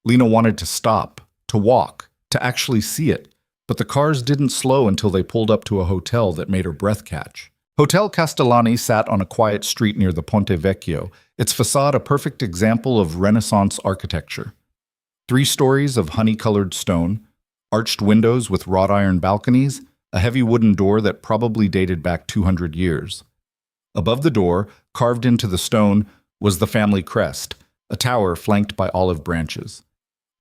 A: Lena wanted to stop, to walk, to actually see it, but the cars didn't slow until they pulled up to a hotel that made her breath catch. Hotel Castellani sat on a quiet street near the Ponte Vecchio, its facade a perfect example of Renaissance architecture. 3 stories of honey-colored stone, arched windows with wrought iron balconies, a heavy wooden door that probably dated back 200 years. Above the door, carved into the stone, was the family crest, a tower flanked by olive branches.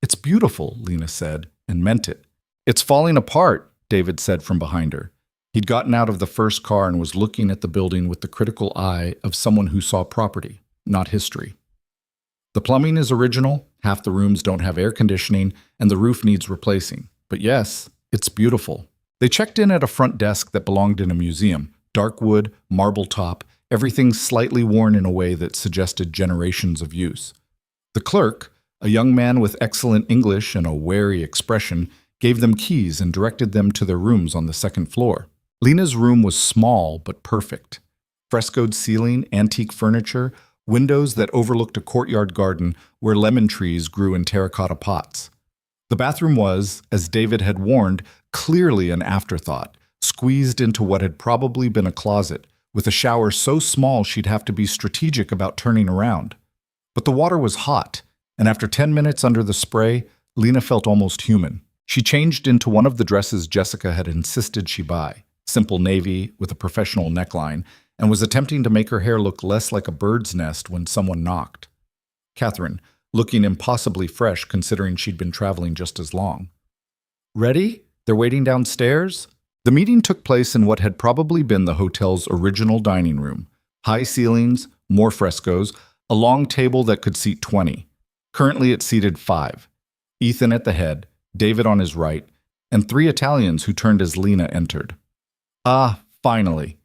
A: It's beautiful, Lena said, and meant it. It's falling apart, David said from behind her. He'd gotten out of the first car and was looking at the building with the critical eye of someone who saw property, not history. The plumbing is original, half the rooms don't have air conditioning, and the roof needs replacing. But yes, it's beautiful. They checked in at a front desk that belonged in a museum. Dark wood, marble top, everything slightly worn in a way that suggested generations of use. The clerk, a young man with excellent English and a wary expression, gave them keys and directed them to their rooms on the 2nd floor. Lena's room was small but perfect. Frescoed ceiling, antique furniture, windows that overlooked a courtyard garden where lemon trees grew in terracotta pots. The bathroom was, as David had warned, clearly an afterthought, squeezed into what had probably been a closet, with a shower so small she'd have to be strategic about turning around. But the water was hot, and after 10 minutes under the spray, Lena felt almost human. She changed into one of the dresses Jessica had insisted she buy, simple navy with a professional neckline, and was attempting to make her hair look less like a bird's nest when someone knocked. Catherine, looking impossibly fresh considering she'd been traveling just as long. Ready? They're waiting downstairs? The meeting took place in what had probably been the hotel's original dining room. High ceilings, more frescoes, a long table that could seat 20. Currently it seated 5. Ethan at the head, David on his right, and 3 Italians who turned as Lena entered. Ah, finally.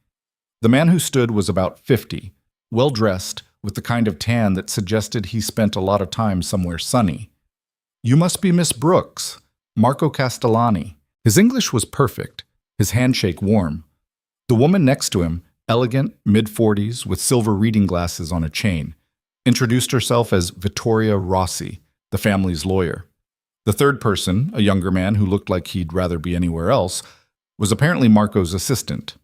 A: The man who stood was about 50, well-dressed, with the kind of tan that suggested he spent a lot of time somewhere sunny. You must be Miss Brooks, Marco Castellani. His English was perfect, his handshake warm. The woman next to him, elegant, mid-40s, with silver reading glasses on a chain, introduced herself as Vittoria Rossi, the family's lawyer. The third person, a younger man who looked like he'd rather be anywhere else, was apparently Marco's assistant.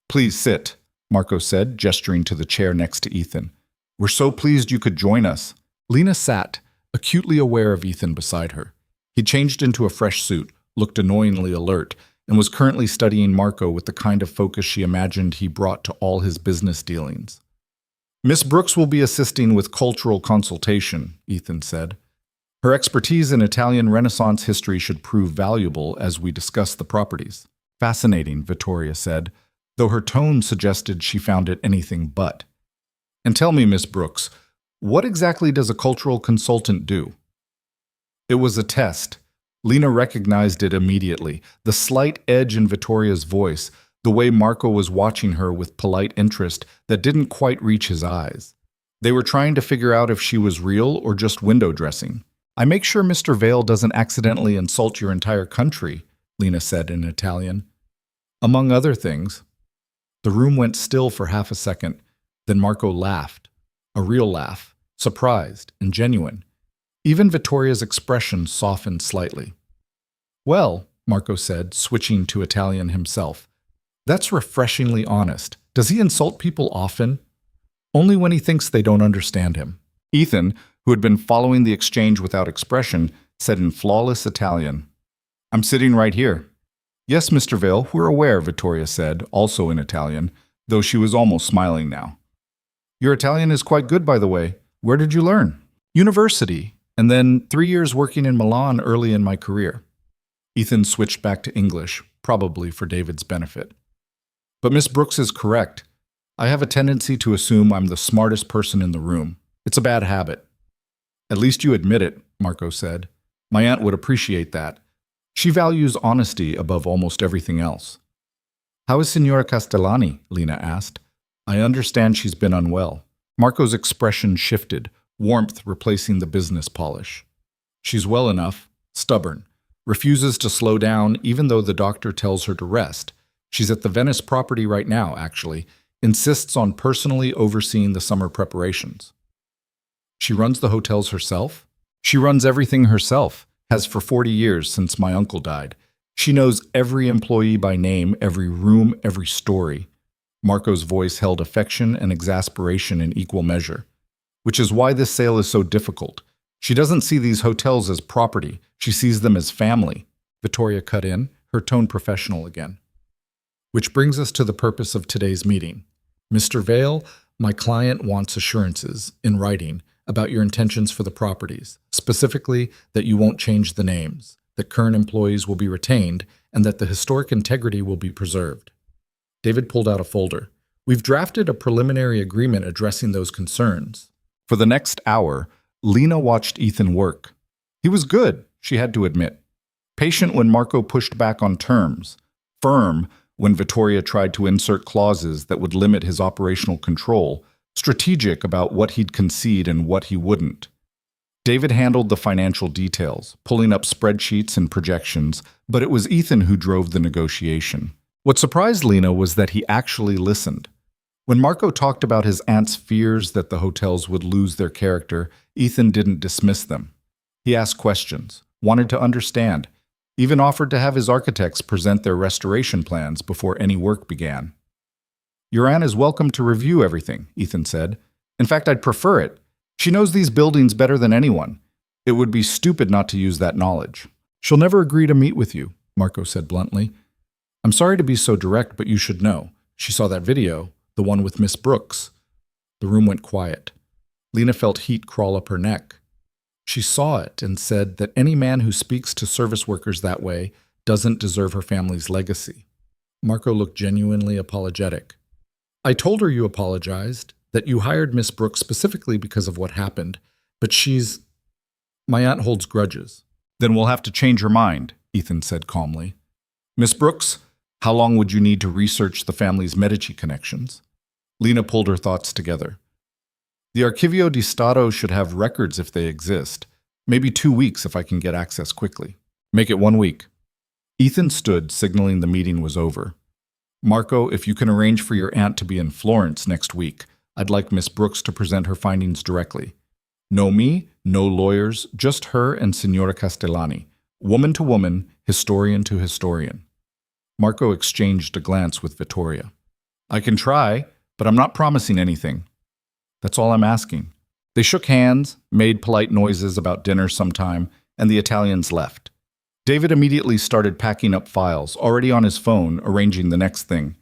A: Please sit, Marco said, gesturing to the chair next to Ethan. We're so pleased you could join us. Lena sat, acutely aware of Ethan beside her. He changed into a fresh suit, looked annoyingly alert, and was currently studying Marco with the kind of focus she imagined he brought to all his business dealings. Miss Brooks will be assisting with cultural consultation, Ethan said. Her expertise in Italian Renaissance history should prove valuable as we discuss the properties. Fascinating, Vittoria said, though her tone suggested she found it anything but. And tell me, Miss Brooks, what exactly does a cultural consultant do? It was a test. Lena recognized it immediately, the slight edge in Vittoria's voice, the way Marco was watching her with polite interest that didn't quite reach his eyes. They were trying to figure out if she was real or just window dressing. I make sure Mr. Vale doesn't accidentally insult your entire country, Lena said in Italian. Among other things. The room went still for half a second. Then Marco laughed, a real laugh, surprised and genuine. Even Vittoria's expression softened slightly. Well, Marco said, switching to Italian himself, that's refreshingly honest. Does he insult people often? Only when he thinks they don't understand him. Ethan, who had been following the exchange without expression, said in flawless Italian, I'm sitting right here. Yes, Mr. Vale, we're aware, Vittoria said, also in Italian, though she was almost smiling now. Your Italian is quite good, by the way. Where did you learn? University, and then 3 years working in Milan early in my career. Ethan switched back to English, probably for David's benefit. But Miss Brooks is correct. I have a tendency to assume I'm the smartest person in the room. It's a bad habit. At least you admit it, Marco said. My aunt would appreciate that. She values honesty above almost everything else. How is Signora Castellani? Lena asked. I understand she's been unwell. Marco's expression shifted, warmth replacing the business polish. She's well enough, stubborn, refuses to slow down even though the doctor tells her to rest. She's at the Venice property right now, actually, insists on personally overseeing the summer preparations. She runs the hotels herself? She runs everything herself, has for 40 years since my uncle died. She knows every employee by name, every room, every story. Marco's voice held affection and exasperation in equal measure. Which is why this sale is so difficult. She doesn't see these hotels as property. She sees them as family. Vittoria cut in, her tone professional again. Which brings us to the purpose of today's meeting. Mr. Vale, my client wants assurances, in writing, about your intentions for the properties, specifically that you won't change the names, that current employees will be retained, and that the historic integrity will be preserved. David pulled out a folder. We've drafted a preliminary agreement addressing those concerns. For the next hour, Lena watched Ethan work. He was good, she had to admit. Patient when Marco pushed back on terms. Firm when Vittoria tried to insert clauses that would limit his operational control. Strategic about what he'd concede and what he wouldn't. David handled the financial details, pulling up spreadsheets and projections, but it was Ethan who drove the negotiation. What surprised Lena was that he actually listened. When Marco talked about his aunt's fears that the hotels would lose their character, Ethan didn't dismiss them. He asked questions, wanted to understand, even offered to have his architects present their restoration plans before any work began. Your aunt is welcome to review everything, Ethan said. In fact, I'd prefer it. She knows these buildings better than anyone. It would be stupid not to use that knowledge. She'll never agree to meet with you, Marco said bluntly. I'm sorry to be so direct, but you should know. She saw that video, the one with Miss Brooks. The room went quiet. Lena felt heat crawl up her neck. She saw it and said that any man who speaks to service workers that way doesn't deserve her family's legacy. Marco looked genuinely apologetic. I told her you apologized, that you hired Miss Brooks specifically because of what happened, but my aunt holds grudges. Then we'll have to change her mind, Ethan said calmly. Miss Brooks, how long would you need to research the family's Medici connections? Lena pulled her thoughts together. The Archivio di Stato should have records if they exist. Maybe 2 weeks if I can get access quickly. Make it 1 week. Ethan stood, signaling the meeting was over. Marco, if you can arrange for your aunt to be in Florence next week, I'd like Miss Brooks to present her findings directly. No me, no lawyers, just her and Signora Castellani. Woman to woman, historian to historian. Marco exchanged a glance with Vittoria. I can try, but I'm not promising anything. That's all I'm asking. They shook hands, made polite noises about dinner sometime, and the Italians left. David immediately started packing up files, already on his phone, arranging the next thing.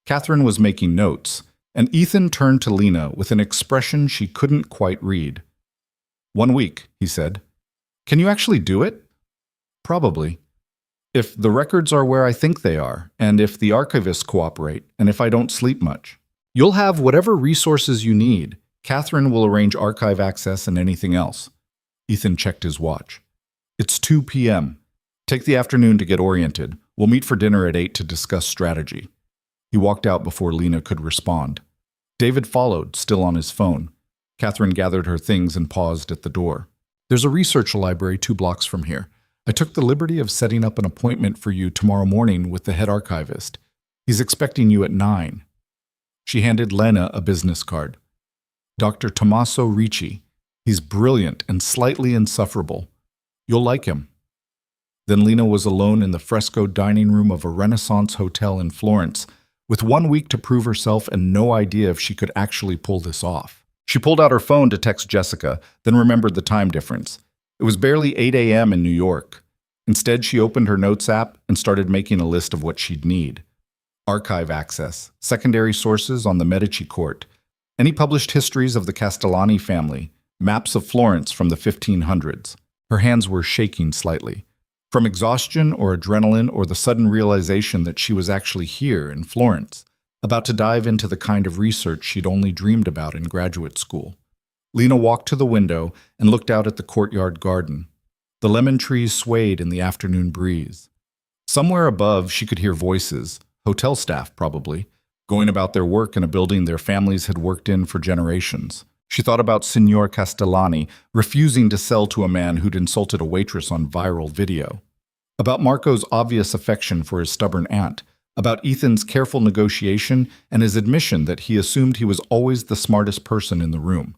A: Catherine was making notes, and Ethan turned to Lena with an expression she couldn't quite read. 1 week, he said. Can you actually do it? Probably. If the records are where I think they are, and if the archivists cooperate, and if I don't sleep much. You'll have whatever resources you need. Catherine will arrange archive access and anything else. Ethan checked his watch. It's 2 p.m. Take the afternoon to get oriented. We'll meet for dinner at 8 to discuss strategy. He walked out before Lena could respond. David followed, still on his phone. Catherine gathered her things and paused at the door. There's a research library 2 blocks from here. I took the liberty of setting up an appointment for you tomorrow morning with the head archivist. He's expecting you at 9. She handed Lena a business card. Dr. Tommaso Ricci. He's brilliant and slightly insufferable. You'll like him. Then Lena was alone in the fresco dining room of a Renaissance hotel in Florence, with 1 week to prove herself and no idea if she could actually pull this off. She pulled out her phone to text Jessica, then remembered the time difference. It was barely 8 a.m. in New York. Instead, she opened her notes app and started making a list of what she'd need. Archive access, secondary sources on the Medici court, any published histories of the Castellani family, maps of Florence from the 1500s. Her hands were shaking slightly. From exhaustion or adrenaline or the sudden realization that she was actually here in Florence, about to dive into the kind of research she'd only dreamed about in graduate school. Lena walked to the window and looked out at the courtyard garden. The lemon trees swayed in the afternoon breeze. Somewhere above, she could hear voices, hotel staff probably, going about their work in a building their families had worked in for generations. She thought about Signor Castellani refusing to sell to a man who'd insulted a waitress on viral video. About Marco's obvious affection for his stubborn aunt. About Ethan's careful negotiation and his admission that he assumed he was always the smartest person in the room.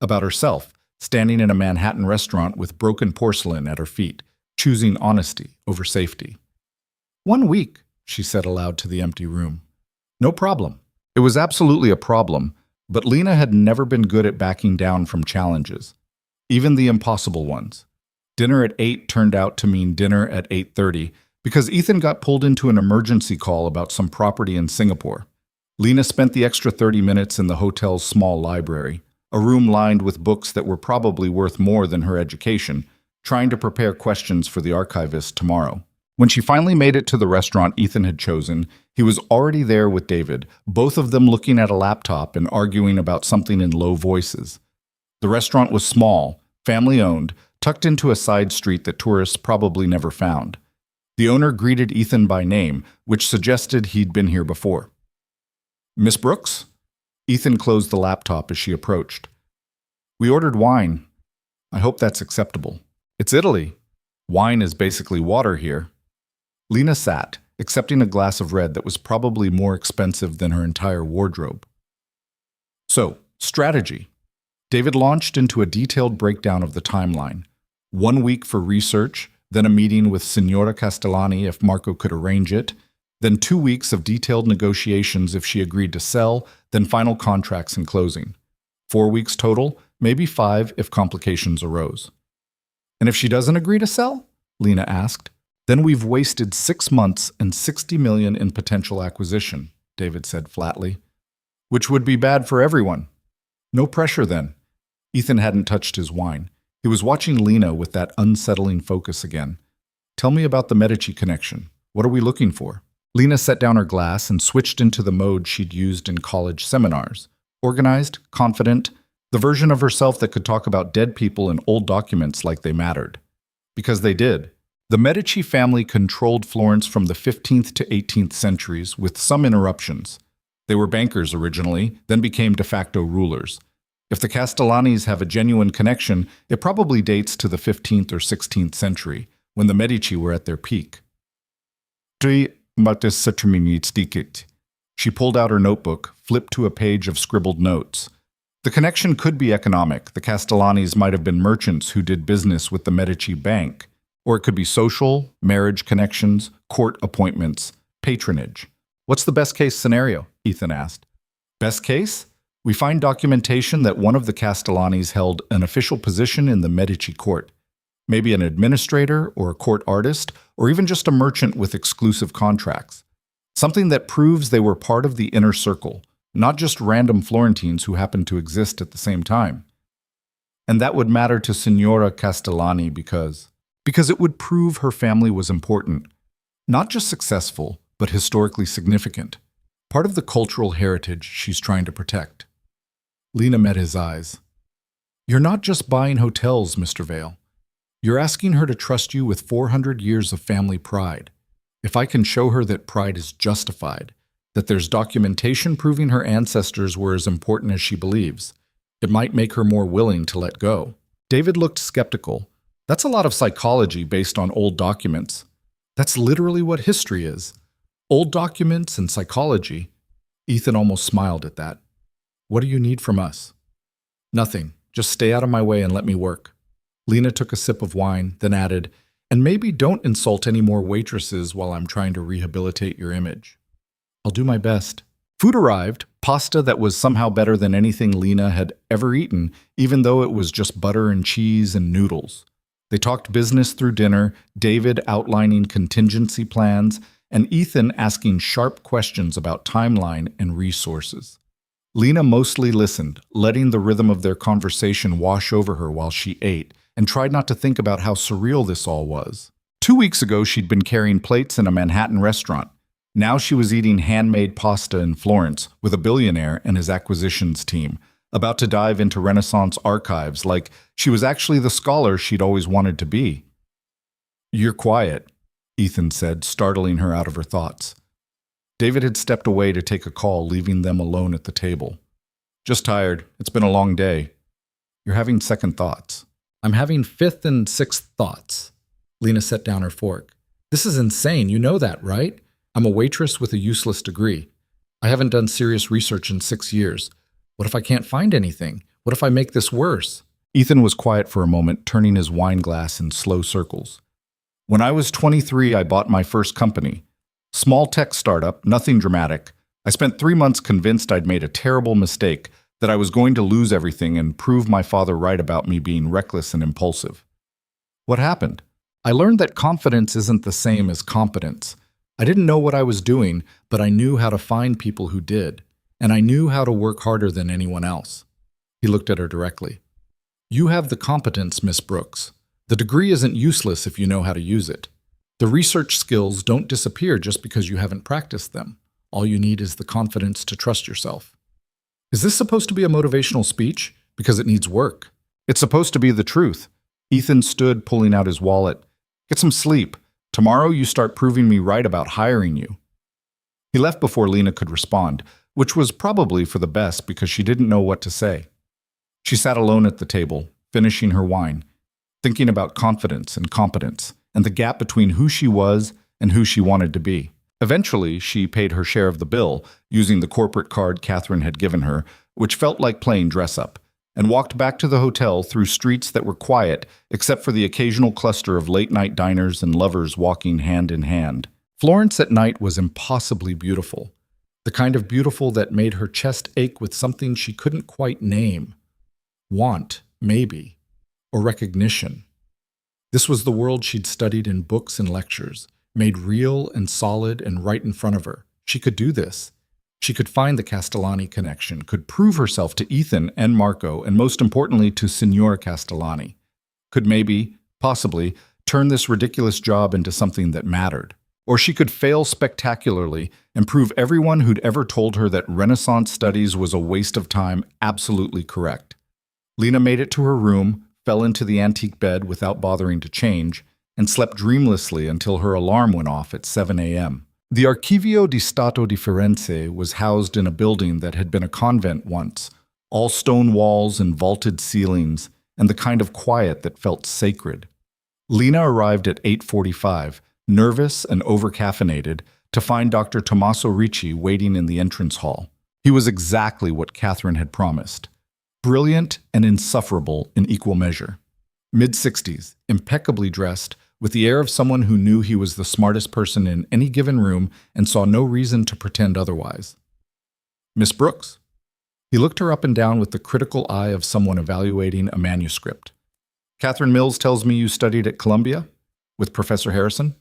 A: About herself, standing in a Manhattan restaurant with broken porcelain at her feet, choosing honesty over safety. 1 week, she said aloud to the empty room. No problem. It was absolutely a problem, but Lena had never been good at backing down from challenges, even the impossible ones. Dinner at 8 turned out to mean dinner at 8:30 because Ethan got pulled into an emergency call about some property in Singapore. Lena spent the extra 30 minutes in the hotel's small library, a room lined with books that were probably worth more than her education, trying to prepare questions for the archivist tomorrow. When she finally made it to the restaurant Ethan had chosen, he was already there with David, both of them looking at a laptop and arguing about something in low voices. The restaurant was small, family-owned, tucked into a side street that tourists probably never found. The owner greeted Ethan by name, which suggested he'd been here before. "Miss Brooks?" Ethan closed the laptop as she approached. "We ordered wine. I hope that's acceptable. It's Italy. Wine is basically water here." Lena sat, accepting a glass of red that was probably more expensive than her entire wardrobe. So, strategy. David launched into a detailed breakdown of the timeline. 1 week for research, then a meeting with Signora Castellani if Marco could arrange it, then 2 weeks of detailed negotiations if she agreed to sell, then final contracts and closing. 4 weeks total, maybe 5 if complications arose. "And if she doesn't agree to sell?" Lena asked. "Then we've wasted 6 months and $60 million in potential acquisition," David said flatly. "Which would be bad for everyone." "No pressure then." Ethan hadn't touched his wine. He was watching Lena with that unsettling focus again. "Tell me about the Medici connection. What are we looking for?" Lena set down her glass and switched into the mode she'd used in college seminars. Organized, confident, the version of herself that could talk about dead people and old documents like they mattered. Because they did. The Medici family controlled Florence from the 15th to 18th centuries, with some interruptions. They were bankers originally, then became de facto rulers. If the Castellanis have a genuine connection, it probably dates to the 15th or 16th century, when the Medici were at their peak. She pulled out her notebook, flipped to a page of scribbled notes. The connection could be economic. The Castellanis might have been merchants who did business with the Medici Bank. Or it could be social, marriage connections, court appointments, patronage. "What's the best case scenario?" Ethan asked. "Best case? We find documentation that one of the Castellanis held an official position in the Medici court. Maybe an administrator or a court artist, or even just a merchant with exclusive contracts. Something that proves they were part of the inner circle, not just random Florentines who happened to exist at the same time. And that would matter to Signora Castellani because it would prove her family was important, not just successful, but historically significant, part of the cultural heritage she's trying to protect." Lena met his eyes. "You're not just buying hotels, Mr. Vale. You're asking her to trust you with 400 years of family pride. If I can show her that pride is justified, that there's documentation proving her ancestors were as important as she believes, it might make her more willing to let go." David looked skeptical. "That's a lot of psychology based on old documents." "That's literally what history is. Old documents and psychology." Ethan almost smiled at that. "What do you need from us?" "Nothing. Just stay out of my way and let me work." Lena took a sip of wine, then added, "And maybe don't insult any more waitresses while I'm trying to rehabilitate your image." "I'll do my best." Food arrived, pasta that was somehow better than anything Lena had ever eaten, even though it was just butter and cheese and noodles. They talked business through dinner, David outlining contingency plans, and Ethan asking sharp questions about timeline and resources. Lena mostly listened, letting the rhythm of their conversation wash over her while she ate, and tried not to think about how surreal this all was. 2 weeks ago, she'd been carrying plates in a Manhattan restaurant. Now she was eating handmade pasta in Florence with a billionaire and his acquisitions team, about to dive into Renaissance archives like she was actually the scholar she'd always wanted to be. "You're quiet," Ethan said, startling her out of her thoughts. David had stepped away to take a call, leaving them alone at the table. "Just tired. It's been a long day." "You're having second thoughts."
B: "I'm having fifth and sixth thoughts." Lena set down her fork. "This is insane. You know that, right? I'm a waitress with a useless degree. I haven't done serious research in 6 years. What if I can't find anything? What if I make this worse?"
A: Ethan was quiet for a moment, turning his wine glass in slow circles. "When I was 23, I bought my first company. Small tech startup, nothing dramatic. I spent 3 months convinced I'd made a terrible mistake, that I was going to lose everything and prove my father right about me being reckless and impulsive. What happened? I learned that confidence isn't the same as competence. I didn't know what I was doing, but I knew how to find people who did, and I knew how to work harder than anyone else." He looked at her directly. "You have the competence, Miss Brooks. The degree isn't useless if you know how to use it. The research skills don't disappear just because you haven't practiced them. All you need is the confidence to trust yourself." "Is this supposed to be a motivational speech? Because it needs work." "It's supposed to be the truth." Ethan stood, pulling out his wallet. "Get some sleep. Tomorrow you start proving me right about hiring you." He left before Lena could respond, which was probably for the best because she didn't know what to say. She sat alone at the table, finishing her wine, thinking about confidence and competence, and the gap between who she was and who she wanted to be. Eventually, she paid her share of the bill, using the corporate card Catherine had given her, which felt like playing dress-up, and walked back to the hotel through streets that were quiet except for the occasional cluster of late-night diners and lovers walking hand in hand. Florence at night was impossibly beautiful, the kind of beautiful that made her chest ache with something she couldn't quite name. Want, maybe, or recognition. This was the world she'd studied in books and lectures, made real and solid and right in front of her. She could do this. She could find the Castellani connection, could prove herself to Ethan and Marco, and most importantly to Signor Castellani. Could maybe, possibly, turn this ridiculous job into something that mattered. Or she could fail spectacularly and prove everyone who'd ever told her that Renaissance studies was a waste of time absolutely correct. Lena made it to her room, fell into the antique bed without bothering to change, and slept dreamlessly until her alarm went off at 7 a.m. The Archivio di Stato di Firenze was housed in a building that had been a convent once, all stone walls and vaulted ceilings, and the kind of quiet that felt sacred. Lena arrived at 8:45, nervous and over-caffeinated, to find Dr. Tommaso Ricci waiting in the entrance hall. He was exactly what Catherine had promised. Brilliant and insufferable in equal measure. Mid-60s, impeccably dressed, with the air of someone who knew he was the smartest person in any given room and saw no reason to pretend otherwise. "Miss Brooks?" He looked her up and down with the critical eye of someone evaluating a manuscript. "Catherine Mills tells me you studied at Columbia? With Professor Harrison?"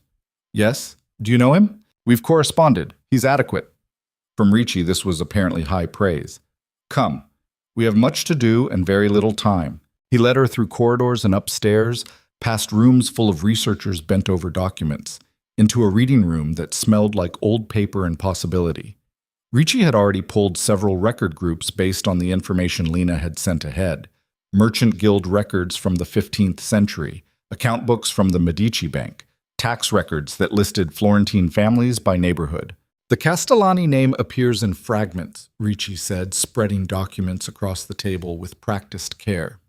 A: "Yes. Do you know him?" "We've corresponded. He's adequate." From Ricci, this was apparently high praise. "Come. We have much to do and very little time." He led her through corridors and upstairs, past rooms full of researchers bent over documents, into a reading room that smelled like old paper and possibility. Ricci had already pulled several record groups based on the information Lena had sent ahead. Merchant Guild records from the 15th century, account books from the Medici Bank, tax records that listed Florentine families by neighborhood. "The Castellani name appears in fragments," Ricci said, spreading documents across the table with practiced care.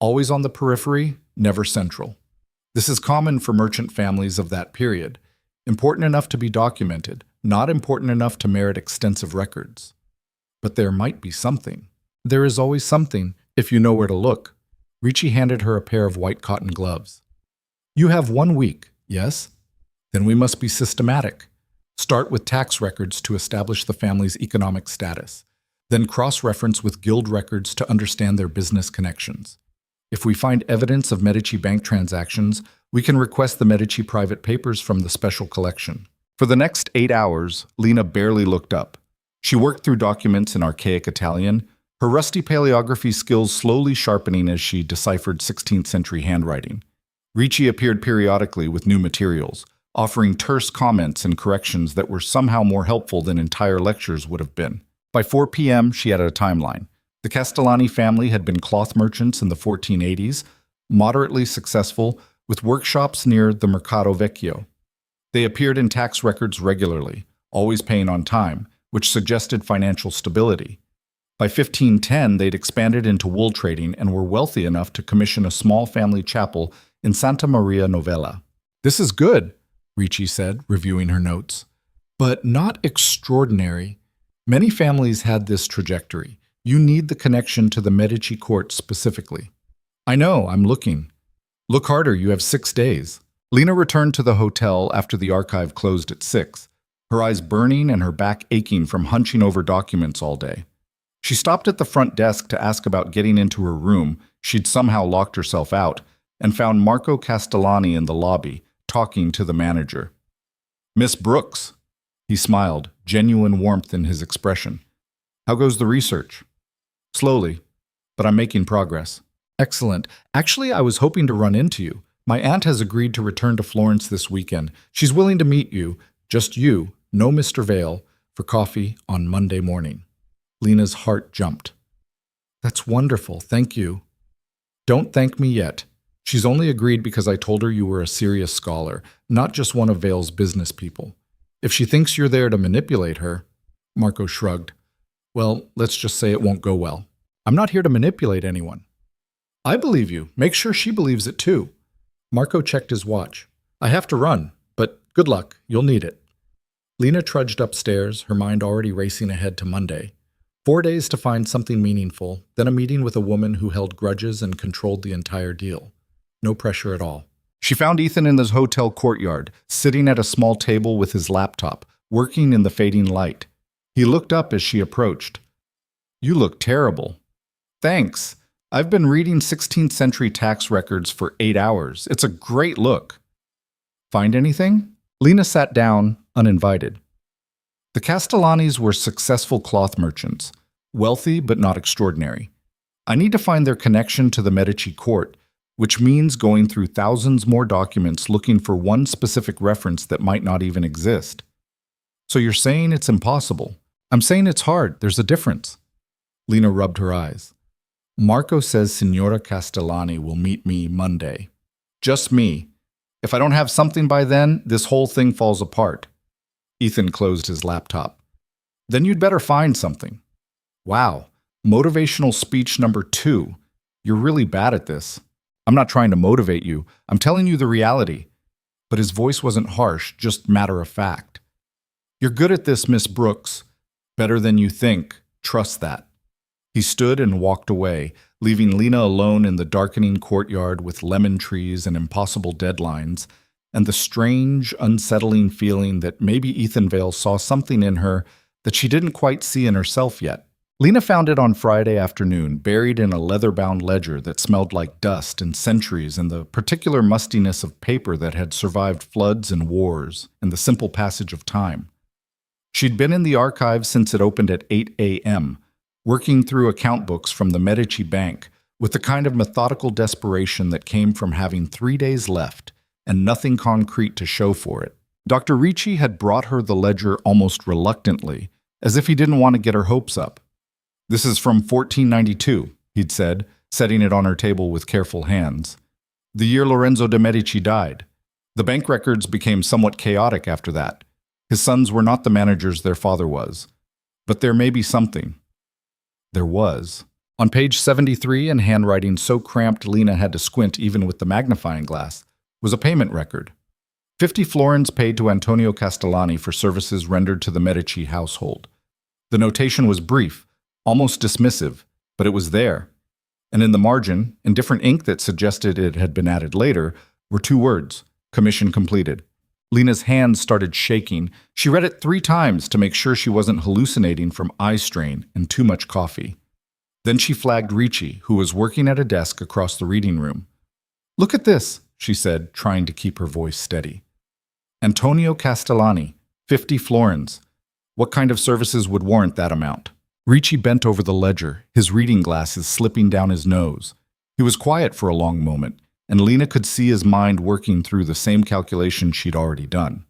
A: "Always on the periphery, never central. This is common for merchant families of that period. Important enough to be documented, not important enough to merit extensive records. But there might be something." "There is always something, if you know where to look." Ricci handed her a pair of white cotton gloves. "You have 1 week, yes? Then we must be systematic. Start with tax records to establish the family's economic status. Then cross-reference with guild records to understand their business connections. If we find evidence of Medici Bank transactions, we can request the Medici private papers from the special collection." For the next 8 hours, Lena barely looked up. She worked through documents in archaic Italian, her rusty paleography skills slowly sharpening as she deciphered 16th century handwriting. Ricci appeared periodically with new materials, offering terse comments and corrections that were somehow more helpful than entire lectures would have been. By 4 p.m., she had a timeline. The Castellani family had been cloth merchants in the 1480s, moderately successful, with workshops near the Mercato Vecchio. They appeared in tax records regularly, always paying on time, which suggested financial stability. By 1510, they'd expanded into wool trading and were wealthy enough to commission a small family chapel in Santa Maria Novella. "This is good," Ricci said, reviewing her notes. "But not extraordinary. Many families had this trajectory. You need the connection to the Medici court specifically." "I know, I'm looking." "Look harder, you have 6 days." Lena returned to the hotel after the archive closed at 6, her eyes burning and her back aching from hunching over documents all day. She stopped at the front desk to ask about getting into her room. She'd somehow locked herself out, and found Marco Castellani in the lobby, talking to the manager. "Miss Brooks." He smiled, genuine warmth in his expression. "How goes the research?" "Slowly, but I'm making progress." "Excellent. Actually, I was hoping to run into you. My aunt has agreed to return to Florence this weekend. She's willing to meet you, just you, no Mr. Vale, for coffee on Monday morning." Lena's heart jumped. "That's wonderful, thank you." "Don't thank me yet. She's only agreed because I told her you were a serious scholar, not just one of Vale's business people. If she thinks you're there to manipulate her—" Marco shrugged. "Well, let's just say it won't go well. I'm not here to manipulate anyone." "I believe you. Make sure she believes it too." Marco checked his watch. "I have to run, but good luck. You'll need it." Lena trudged upstairs, her mind already racing ahead to Monday. 4 days to find something meaningful, then a meeting with a woman who held grudges and controlled the entire deal. No pressure at all. She found Ethan in his hotel courtyard, sitting at a small table with his laptop, working in the fading light. He looked up as she approached. "You look terrible." "Thanks. I've been reading 16th century tax records for 8 hours. It's a great look." "Find anything?" Lena sat down, uninvited. The Castellanis were successful cloth merchants, wealthy but not extraordinary. I need to find their connection to the Medici court, which means going through thousands more documents looking for one specific reference that might not even exist. "So you're saying it's impossible?" "I'm saying it's hard. There's a difference." Lena rubbed her eyes. "Marco says Signora Castellani will meet me Monday. Just me. If I don't have something by then, this whole thing falls apart." Ethan closed his laptop. "Then you'd better find something." "Wow. Motivational speech number 2. You're really bad at this." "I'm not trying to motivate you. I'm telling you the reality." But his voice wasn't harsh, just matter of fact. "You're good at this, Miss Brooks. Better than you think. Trust that." He stood and walked away, leaving Lena alone in the darkening courtyard with lemon trees and impossible deadlines, and the strange, unsettling feeling that maybe Ethan Vale saw something in her that she didn't quite see in herself yet. Lena found it on Friday afternoon, buried in a leather-bound ledger that smelled like dust and centuries and the particular mustiness of paper that had survived floods and wars and the simple passage of time. She'd been in the archive since it opened at 8 a.m., working through account books from the Medici Bank with the kind of methodical desperation that came from having 3 days left and nothing concrete to show for it. Dr. Ricci had brought her the ledger almost reluctantly, as if he didn't want to get her hopes up. "This is from 1492, he'd said, setting it on her table with careful hands. "The year Lorenzo de' Medici died. The bank records became somewhat chaotic after that. His sons were not the managers their father was. But there may be something." There was. On page 73, in handwriting so cramped Lena had to squint even with the magnifying glass, was a payment record. 50 florins paid to Antonio Castellani for services rendered to the Medici household. The notation was brief, almost dismissive, but it was there. And in the margin, in different ink that suggested it had been added later, were 2 words, "Commission completed." Lena's hands started shaking. She read it 3 times to make sure she wasn't hallucinating from eye strain and too much coffee. Then she flagged Ricci, who was working at a desk across the reading room. "Look at this," she said, trying to keep her voice steady. "Antonio Castellani, 50 florins. What kind of services would warrant that amount?" Ricci bent over the ledger, his reading glasses slipping down his nose. He was quiet for a long moment, and Lena could see his mind working through the same calculation she'd already done.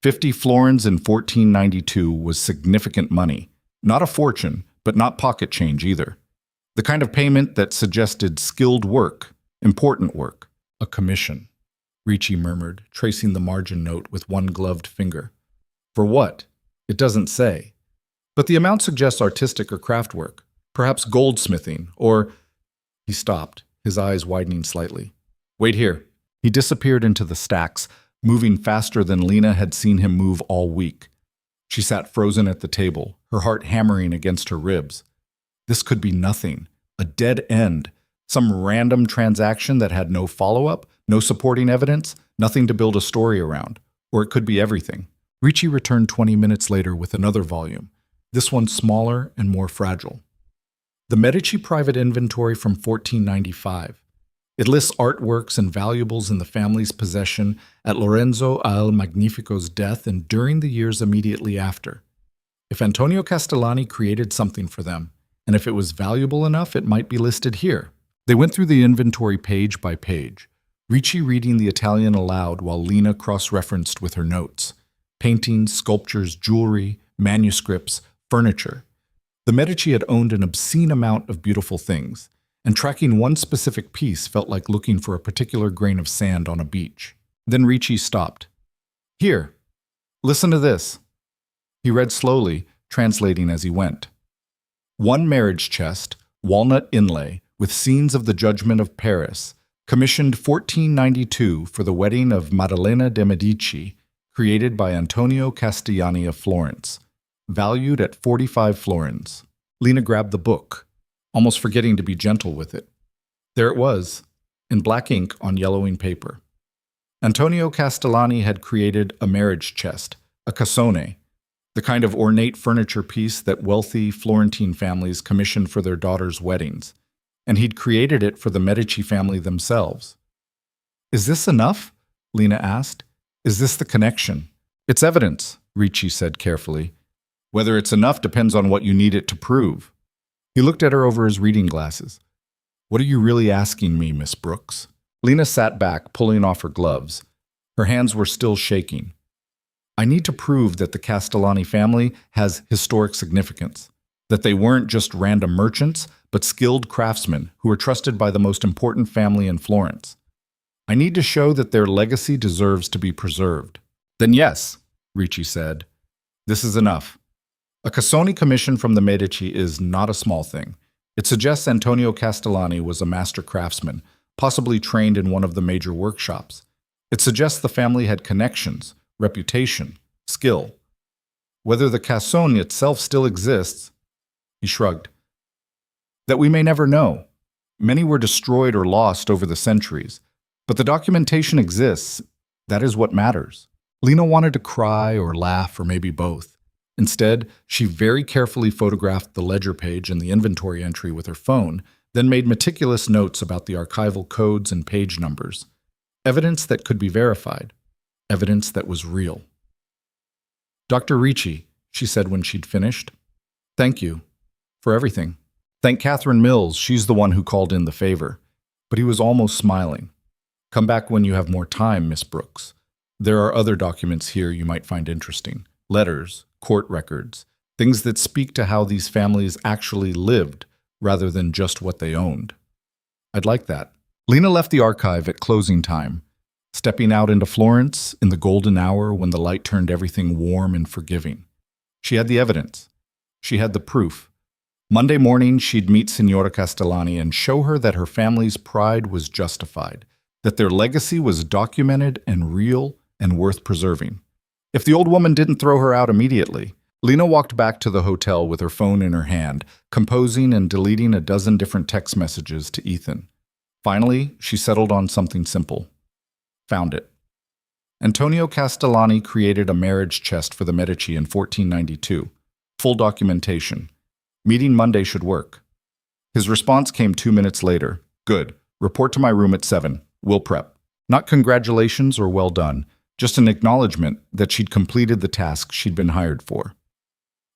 A: 50 florins in 1492 was significant money. Not a fortune, but not pocket change either. The kind of payment that suggested skilled work, important work.
B: A commission, Ricci murmured, tracing the margin note with one gloved finger.
A: For what? It doesn't say. But the amount suggests artistic or craft work, perhaps goldsmithing, or... He stopped, his eyes widening slightly. Wait here. He disappeared into the stacks, moving faster than Lena had seen him move all week. She sat frozen at the table, her heart hammering against her ribs. This could be nothing, a dead end, some random transaction that had no follow-up, no supporting evidence, nothing to build a story around. Or it could be everything. Ricci returned 20 minutes later with another volume, this one smaller and more fragile. The Medici Private Inventory from 1495. It lists artworks and valuables in the family's possession at Lorenzo il Magnifico's death and during the years immediately after. If Antonio Castellani created something for them, and if it was valuable enough, it might be listed here. They went through the inventory page by page, Ricci reading the Italian aloud while Lena cross-referenced with her notes. Paintings, sculptures, jewelry, manuscripts, furniture. The Medici had owned an obscene amount of beautiful things, and tracking one specific piece felt like looking for a particular grain of sand on a beach. Then Ricci stopped. Here, listen to this. He read slowly, translating as he went. One marriage chest, walnut inlay, with scenes of the Judgment of Paris, commissioned 1492 for the wedding of Maddalena de' Medici, created by Antonio Castellani of Florence, valued at 45 florins. Lena grabbed the book, almost forgetting to be gentle with it. There it was, in black ink on yellowing paper. Antonio Castellani had created a marriage chest, a cassone, the kind of ornate furniture piece that wealthy Florentine families commissioned for their daughters' weddings, and he'd created it for the Medici family themselves. Is this enough? Lena asked. Is this the connection? It's evidence, Ricci said carefully. Whether it's enough depends on what you need it to prove. He looked at her over his reading glasses. What are you really asking me, Miss Brooks? Lena sat back, pulling off her gloves. Her hands were still shaking. I need to prove that the Castellani family has historic significance, that they weren't just random merchants, but skilled craftsmen who were trusted by the most important family in Florence. I need to show that their legacy deserves to be preserved. Then yes, Ricci said. This is enough. A Cassoni commission from the Medici is not a small thing. It suggests Antonio Castellani was a master craftsman, possibly trained in one of the major workshops. It suggests the family had connections, reputation, skill. Whether the Cassone itself still exists, he shrugged. That we may never know. Many were destroyed or lost over the centuries, but the documentation exists. That is what matters. Lena wanted to cry or laugh or maybe both. Instead, she very carefully photographed the ledger page and the inventory entry with her phone, then made meticulous notes about the archival codes and page numbers. Evidence that could be verified. Evidence that was real. Dr. Ricci, she said when she'd finished. Thank you. For everything. Thank Catherine Mills, she's the one who called in the favor. But he was almost smiling. Come back when you have more time, Miss Brooks. There are other documents here you might find interesting. Letters, court records, things that speak to how these families actually lived rather than just what they owned. I'd like that. Lena left the archive at closing time, stepping out into Florence in the golden hour when the light turned everything warm and forgiving. She had the evidence. She had the proof. Monday morning, she'd meet Signora Castellani and show her that her family's pride was justified, that their legacy was documented and real and worth preserving. If the old woman didn't throw her out immediately, Lena walked back to the hotel with her phone in her hand, composing and deleting a dozen different text messages to Ethan. Finally, she settled on something simple. Found it. Antonio Castellani created a marriage chest for the Medici in 1492. Full documentation. Meeting Monday should work. His response came 2 minutes later. Good. Report to my room at 7. We'll prep. Not congratulations or well done. Just an acknowledgement that she'd completed the task she'd been hired for.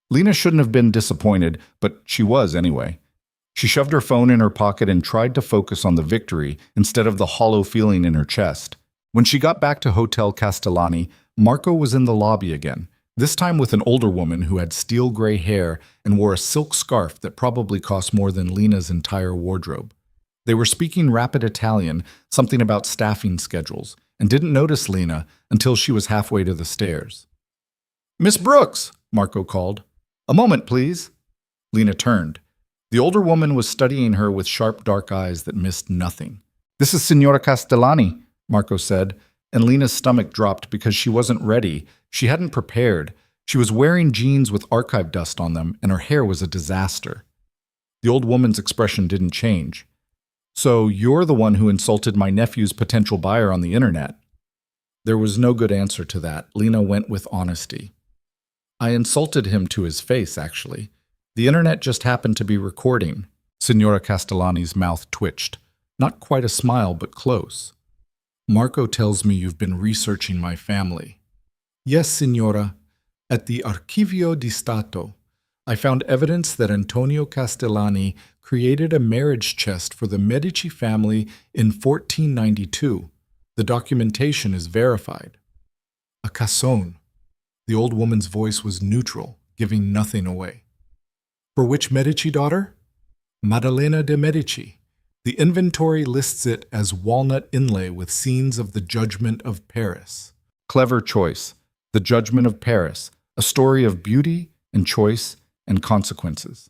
A: Lena shouldn't have been disappointed, but she was anyway. She shoved her phone in her pocket and tried to focus on the victory instead of the hollow feeling in her chest. When she got back to Hotel Castellani, Marco was in the lobby again, this time with an older woman who had steel gray hair and wore a silk scarf that probably cost more than Lena's entire wardrobe. They were speaking rapid Italian, something about staffing schedules, and didn't notice Lena until she was halfway to the stairs. "Miss Brooks!" Marco called. "A moment, please." Lena turned. The older woman was studying her with sharp dark eyes that missed nothing. "This is Signora Castellani," Marco said, and Lena's stomach dropped because she wasn't ready. She hadn't prepared. She was wearing jeans with archive dust on them, and her hair was a disaster. The old woman's expression didn't change. "So you're the one who insulted my nephew's potential buyer on the internet?" There was no good answer to that. Lena went with honesty. "I insulted him to his face, actually. The internet just happened to be recording." Signora Castellani's mouth twitched. Not quite a smile, but close. "Marco tells me you've been researching my family." "Yes, signora. At the Archivio di Stato, I found evidence that Antonio Castellani created a marriage chest for the Medici family in 1492. The documentation is verified." "A cassone." The old woman's voice was neutral, giving nothing away. "For which Medici daughter?" "Maddalena de' Medici. The inventory lists it as walnut inlay with scenes of the Judgment of Paris." Clever choice. The Judgment of Paris, a story of beauty and choice and consequences.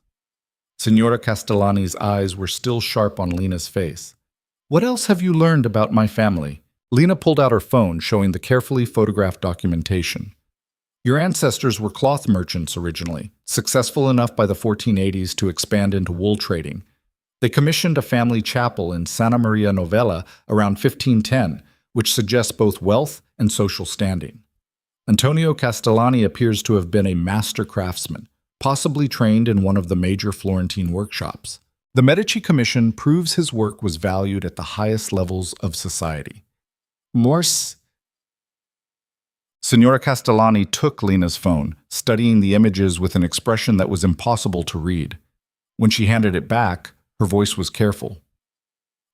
A: Signora Castellani's eyes were still sharp on Lena's face. "What else have you learned about my family?" Lena pulled out her phone, showing the carefully photographed documentation. "Your ancestors were cloth merchants originally, successful enough by the 1480s to expand into wool trading. They commissioned a family chapel in Santa Maria Novella around 1510, which suggests both wealth and social standing. Antonio Castellani appears to have been a master craftsman, possibly trained in one of the major Florentine workshops. The Medici Commission proves his work was valued at the highest levels of society." Morse. Signora Castellani took Lena's phone, studying the images with an expression that was impossible to read. When she handed it back, her voice was careful.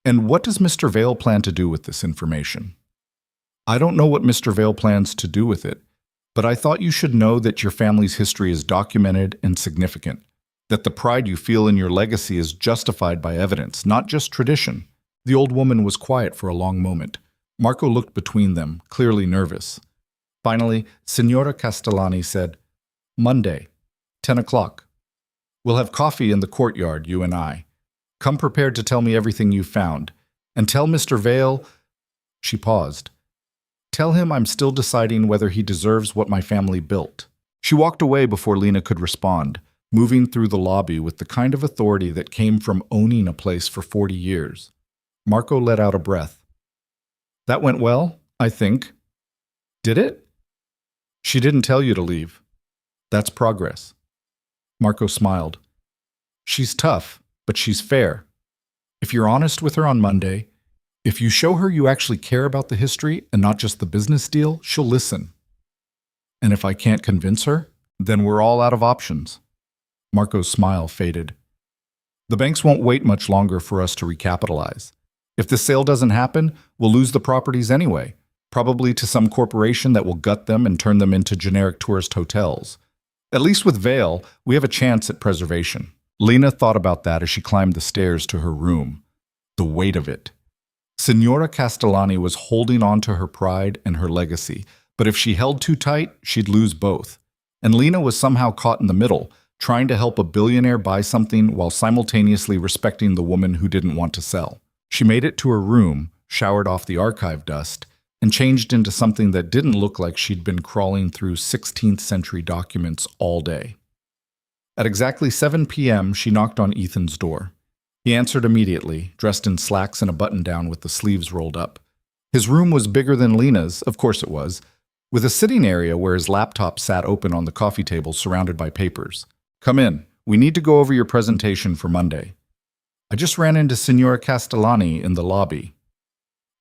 A: "And what does Mr. Vale plan to do with this information?" "I don't know what Mr. Vale plans to do with it, but I thought you should know that your family's history is documented and significant, that the pride you feel in your legacy is justified by evidence, not just tradition." The old woman was quiet for a long moment. Marco looked between them, clearly nervous. Finally, Signora Castellani said, "Monday, 10 o'clock. We'll have coffee in the courtyard, you and I. Come prepared to tell me everything you found. And tell Mr. Vale—" She paused. "Tell him I'm still deciding whether he deserves what my family built." She walked away before Lena could respond, moving through the lobby with the kind of authority that came from owning a place for 40 years. Marco let out a breath. "That went well, I think." "Did it?" "She didn't tell you to leave. That's progress." Marco smiled. "She's tough, but she's fair. If you're honest with her on Monday, if you show her you actually care about the history and not just the business deal, she'll listen. And if I can't convince her, then we're all out of options." Marco's smile faded. "The banks won't wait much longer for us to recapitalize. If the sale doesn't happen, we'll lose the properties anyway, probably to some corporation that will gut them and turn them into generic tourist hotels. At least with Vale, we have a chance at preservation." Lena thought about that as she climbed the stairs to her room. The weight of it. Signora Castellani was holding on to her pride and her legacy, but if she held too tight, she'd lose both. And Lena was somehow caught in the middle, trying to help a billionaire buy something while simultaneously respecting the woman who didn't want to sell. She made it to her room, showered off the archive dust, and changed into something that didn't look like she'd been crawling through 16th century documents all day. At exactly 7 p.m., she knocked on Ethan's door. He answered immediately, dressed in slacks and a button-down with the sleeves rolled up. His room was bigger than Lena's, of course it was, with a sitting area where his laptop sat open on the coffee table surrounded by papers. "Come in. We need to go over your presentation for Monday." "I just ran into Signora Castellani in the lobby."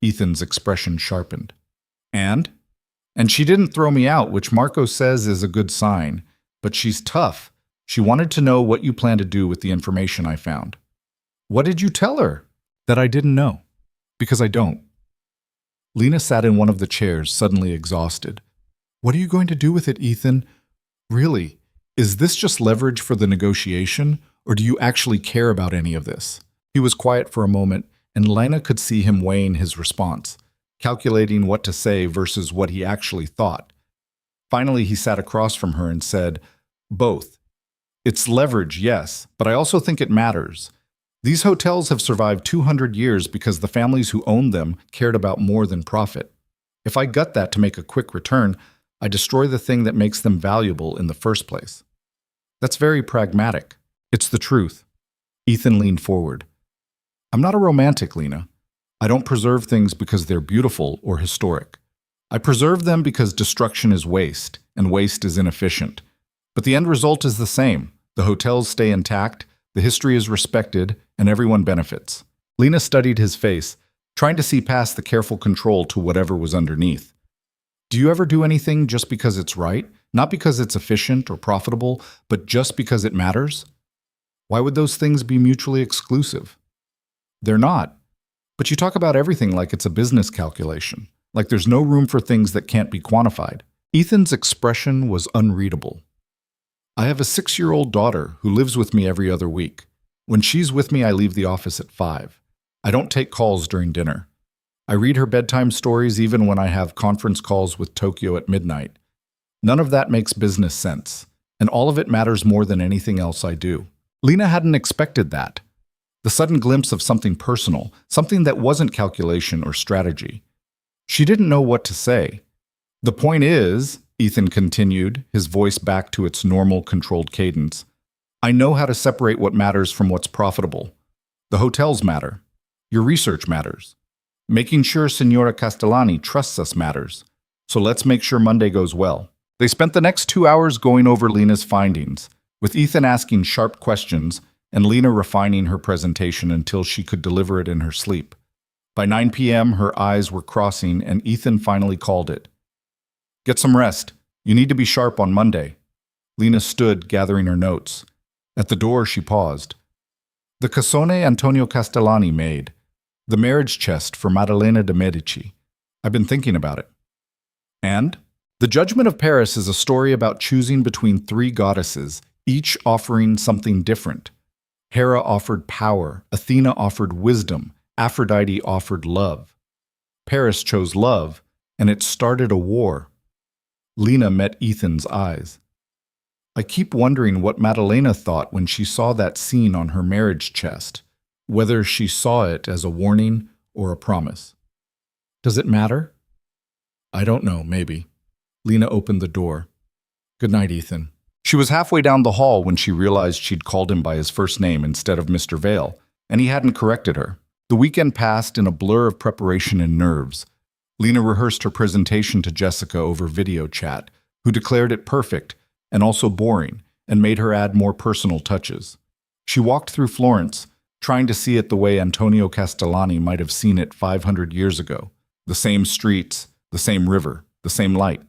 A: Ethan's expression sharpened. "And? And she didn't throw me out, which Marco says is a good sign. But she's tough. She wanted to know what you plan to do with the information I found." What did you tell her? That I didn't know. Because I don't. Lena sat in one of the chairs, suddenly exhausted. What are you going to do with it, Ethan? Really? Is this just leverage for the negotiation, or do you actually care about any of this? He was quiet for a moment, and Lena could see him weighing his response, calculating what to say versus what he actually thought. Finally, he sat across from her and said, "Both. It's leverage, yes, but I also think it matters. These hotels have survived 200 years because the families who owned them cared about more than profit. If I gut that to make a quick return, I destroy the thing that makes them valuable in the first place." That's very pragmatic. It's the truth. Ethan leaned forward. I'm not a romantic, Lena. I don't preserve things because they're beautiful or historic. I preserve them because destruction is waste, and waste is inefficient. But the end result is the same. The hotels stay intact, the history is respected, and everyone benefits. Lena studied his face, trying to see past the careful control to whatever was underneath. Do you ever do anything just because it's right? Not because it's efficient or profitable, but just because it matters? Why would those things be mutually exclusive? They're not. But you talk about everything like it's a business calculation, like there's no room for things that can't be quantified. Ethan's expression was unreadable. I have a 6-year-old daughter who lives with me every other week. When she's with me, I leave the office at 5. I don't take calls during dinner. I read her bedtime stories even when I have conference calls with Tokyo at midnight. None of that makes business sense, and all of it matters more than anything else I do. Lena hadn't expected that. The sudden glimpse of something personal, something that wasn't calculation or strategy. She didn't know what to say. The point is, Ethan continued, his voice back to its normal, controlled cadence, I know how to separate what matters from what's profitable. The hotels matter. Your research matters. Making sure Signora Castellani trusts us matters. So let's make sure Monday goes well. They spent the next 2 hours going over Lena's findings, with Ethan asking sharp questions and Lena refining her presentation until she could deliver it in her sleep. By 9 p.m., her eyes were crossing and Ethan finally called it. Get some rest. You need to be sharp on Monday. Lena stood, gathering her notes. At the door, she paused. The cassone Antonio Castellani made. The marriage chest for Maddalena de' Medici. I've been thinking about it. And? The Judgment of Paris is a story about choosing between 3 goddesses, each offering something different. Hera offered power, Athena offered wisdom, Aphrodite offered love. Paris chose love, and it started a war. Lena met Ethan's eyes. I keep wondering what Maddalena thought when she saw that scene on her marriage chest, whether she saw it as a warning or a promise. Does it matter? I don't know, maybe. Lena opened the door. Good night, Ethan. She was halfway down the hall when she realized she'd called him by his first name instead of Mr. Vale, and he hadn't corrected her. The weekend passed in a blur of preparation and nerves. Lena rehearsed her presentation to Jessica over video chat, who declared it perfect and also boring, and made her add more personal touches. She walked through Florence, trying to see it the way Antonio Castellani might have seen it 500 years ago. The same streets, the same river, the same light.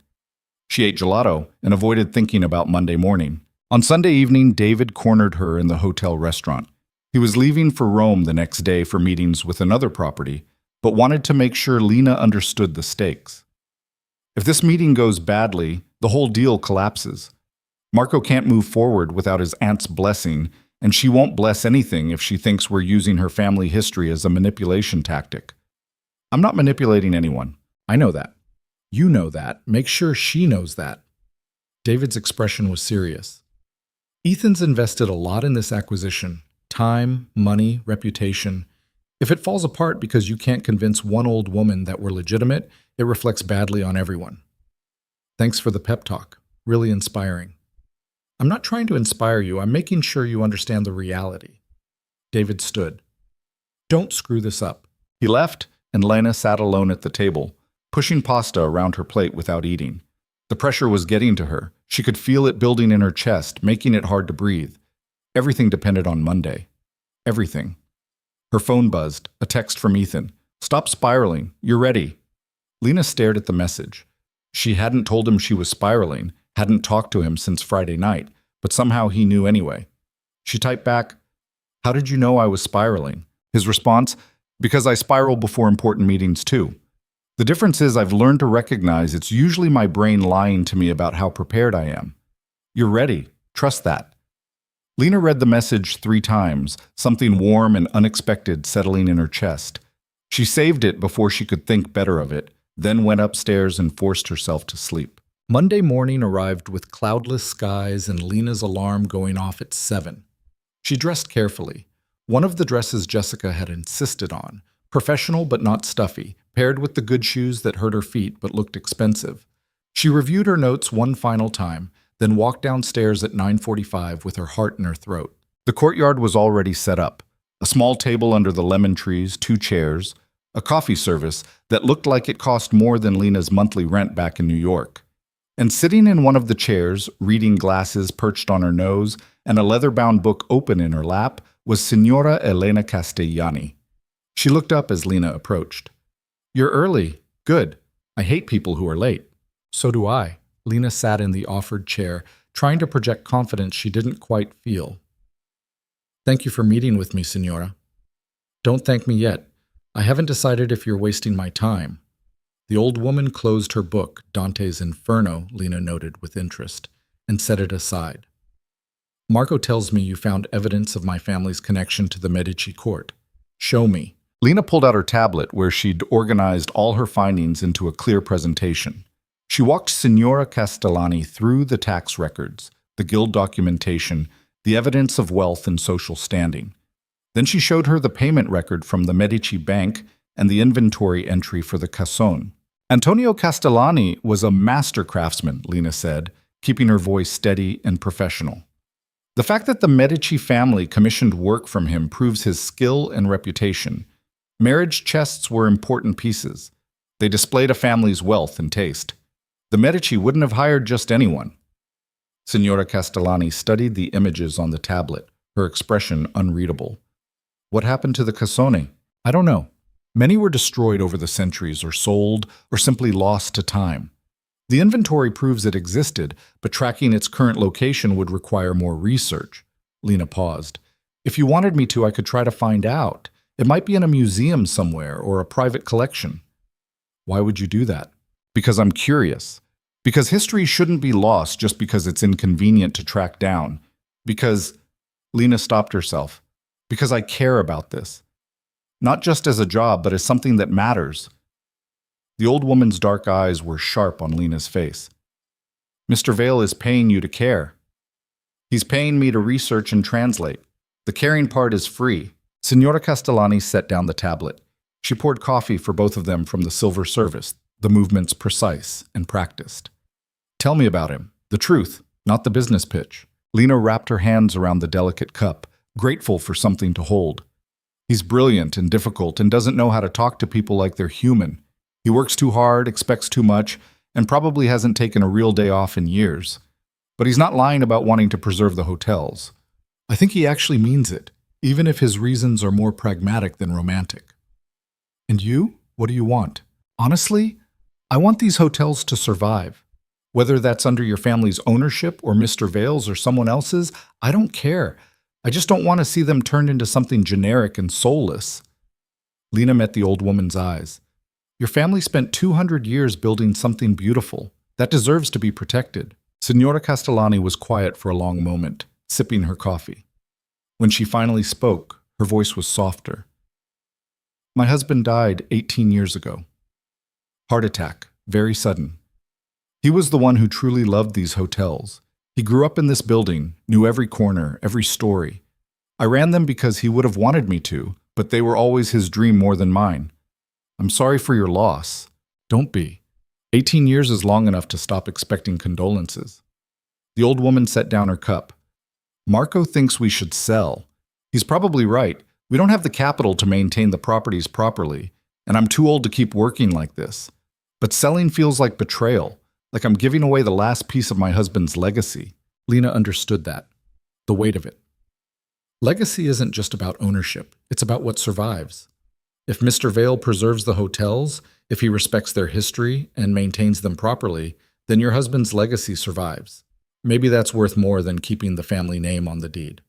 A: She ate gelato and avoided thinking about Monday morning. On Sunday evening, David cornered her in the hotel restaurant. He was leaving for Rome the next day for meetings with another property, but wanted to make sure Lena understood the stakes. If this meeting goes badly, the whole deal collapses. Marco can't move forward without his aunt's blessing, and she won't bless anything if she thinks we're using her family history as a manipulation tactic. I'm not manipulating anyone. I know that. You know that. Make sure she knows that. David's expression was serious. Ethan's invested a lot in this acquisition. Time, money, reputation. If it falls apart because you can't convince one old woman that we're legitimate, it reflects badly on everyone. Thanks for the pep talk. Really inspiring. I'm not trying to inspire you. I'm making sure you understand the reality. David stood. Don't screw this up. He left, and Lena sat alone at the table, pushing pasta around her plate without eating. The pressure was getting to her. She could feel it building in her chest, making it hard to breathe. Everything depended on Monday. Everything. Her phone buzzed, a text from Ethan. Stop spiraling. You're ready. Lena stared at the message. She hadn't told him she was spiraling, hadn't talked to him since Friday night, but somehow he knew anyway. She typed back, How did you know I was spiraling? His response, because I spiral before important meetings too. The difference is I've learned to recognize it's usually my brain lying to me about how prepared I am. You're ready. Trust that. Lena read the message 3 times, something warm and unexpected settling in her chest. She saved it before she could think better of it, then went upstairs and forced herself to sleep. Monday morning arrived with cloudless skies and Lena's alarm going off at 7. She dressed carefully. One of the dresses Jessica had insisted on, professional but not stuffy, paired with the good shoes that hurt her feet but looked expensive. She reviewed her notes one final time, then walked downstairs at 9:45 with her heart in her throat. The courtyard was already set up. A small table under the lemon trees, 2 chairs, a coffee service that looked like it cost more than Lena's monthly rent back in New York. And sitting in one of the chairs, reading glasses perched on her nose and a leather-bound book open in her lap, was Signora Elena Castellani. She looked up as Lena approached. "You're early. Good. I hate people who are late." "So do I." Lena sat in the offered chair, trying to project confidence she didn't quite feel. "Thank you for meeting with me, Signora." "Don't thank me yet. I haven't decided if you're wasting my time." The old woman closed her book, Dante's Inferno, Lena noted with interest, and set it aside. "Marco tells me you found evidence of my family's connection to the Medici court. Show me." Lena pulled out her tablet where she'd organized all her findings into a clear presentation. She walked Signora Castellani through the tax records, the guild documentation, the evidence of wealth and social standing. Then she showed her the payment record from the Medici bank and the inventory entry for the Casson. Antonio Castellani was a master craftsman, Lena said, keeping her voice steady and professional. The fact that the Medici family commissioned work from him proves his skill and reputation. Marriage chests were important pieces. They displayed a family's wealth and taste. The Medici wouldn't have hired just anyone. Signora Castellani studied the images on the tablet, her expression unreadable. "What happened to the Cassone?" "I don't know. Many were destroyed over the centuries or sold or simply lost to time. The inventory proves it existed, but tracking its current location would require more research." Lena paused. "If you wanted me to, I could try to find out. It might be in a museum somewhere or a private collection." "Why would you do that?" "Because I'm curious. Because history shouldn't be lost just because it's inconvenient to track down. Because—" Lena stopped herself. "Because I care about this. Not just as a job, but as something that matters." The old woman's dark eyes were sharp on Lena's face. "Mr. Vale is paying you to care. He's paying me to research and translate. The caring part is free." Signora Castellani set down the tablet. She poured coffee for both of them from the silver service, the movements precise and practiced. "Tell me about him. The truth, not the business pitch." Lena wrapped her hands around the delicate cup, grateful for something to hold. "He's brilliant and difficult and doesn't know how to talk to people like they're human. He works too hard, expects too much, and probably hasn't taken a real day off in years. But he's not lying about wanting to preserve the hotels. I think he actually means it, even if his reasons are more pragmatic than romantic." "And you? What do you want?" "Honestly, I want these hotels to survive. Whether that's under your family's ownership or Mr. Vale's or someone else's, I don't care. I just don't want to see them turned into something generic and soulless." Lena met the old woman's eyes. "Your family spent 200 years building something beautiful. That deserves to be protected." Signora Castellani was quiet for a long moment, sipping her coffee. When she finally spoke, her voice was softer. "My husband died 18 years ago. Heart attack, very sudden. He was the one who truly loved these hotels. He grew up in this building, knew every corner, every story. I ran them because he would have wanted me to, but they were always his dream more than mine. I'm sorry for your loss." "Don't be. 18 years is long enough to stop expecting condolences." The old woman set down her cup. "Marco thinks we should sell. He's probably right. We don't have the capital to maintain the properties properly, and I'm too old to keep working like this. But selling feels like betrayal, like I'm giving away the last piece of my husband's legacy." Lena understood that, the weight of it. Legacy isn't just about ownership, it's about what survives. If Mr. Vale preserves the hotels, if he respects their history and maintains them properly, then your husband's legacy survives. Maybe that's worth more than keeping the family name on the deed.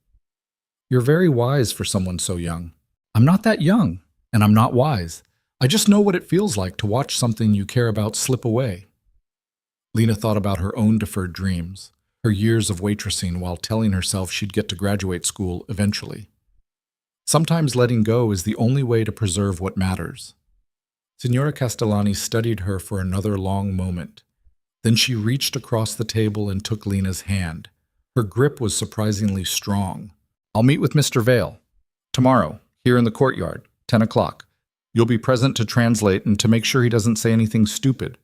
B: You're very wise for someone so young. I'm not that young, and I'm not wise. I just know what it feels like to watch something you care about slip away. Lena thought about her own deferred dreams, her years of waitressing while telling herself she'd get to graduate school eventually. Sometimes letting go is the only way to preserve what matters. Signora Castellani studied her for another long moment. Then she reached across the table and took Lena's hand. Her grip was surprisingly strong. I'll meet with Mr. Vale. Tomorrow, here in the courtyard, 10 o'clock. You'll be present to translate and to make sure he doesn't say anything stupid.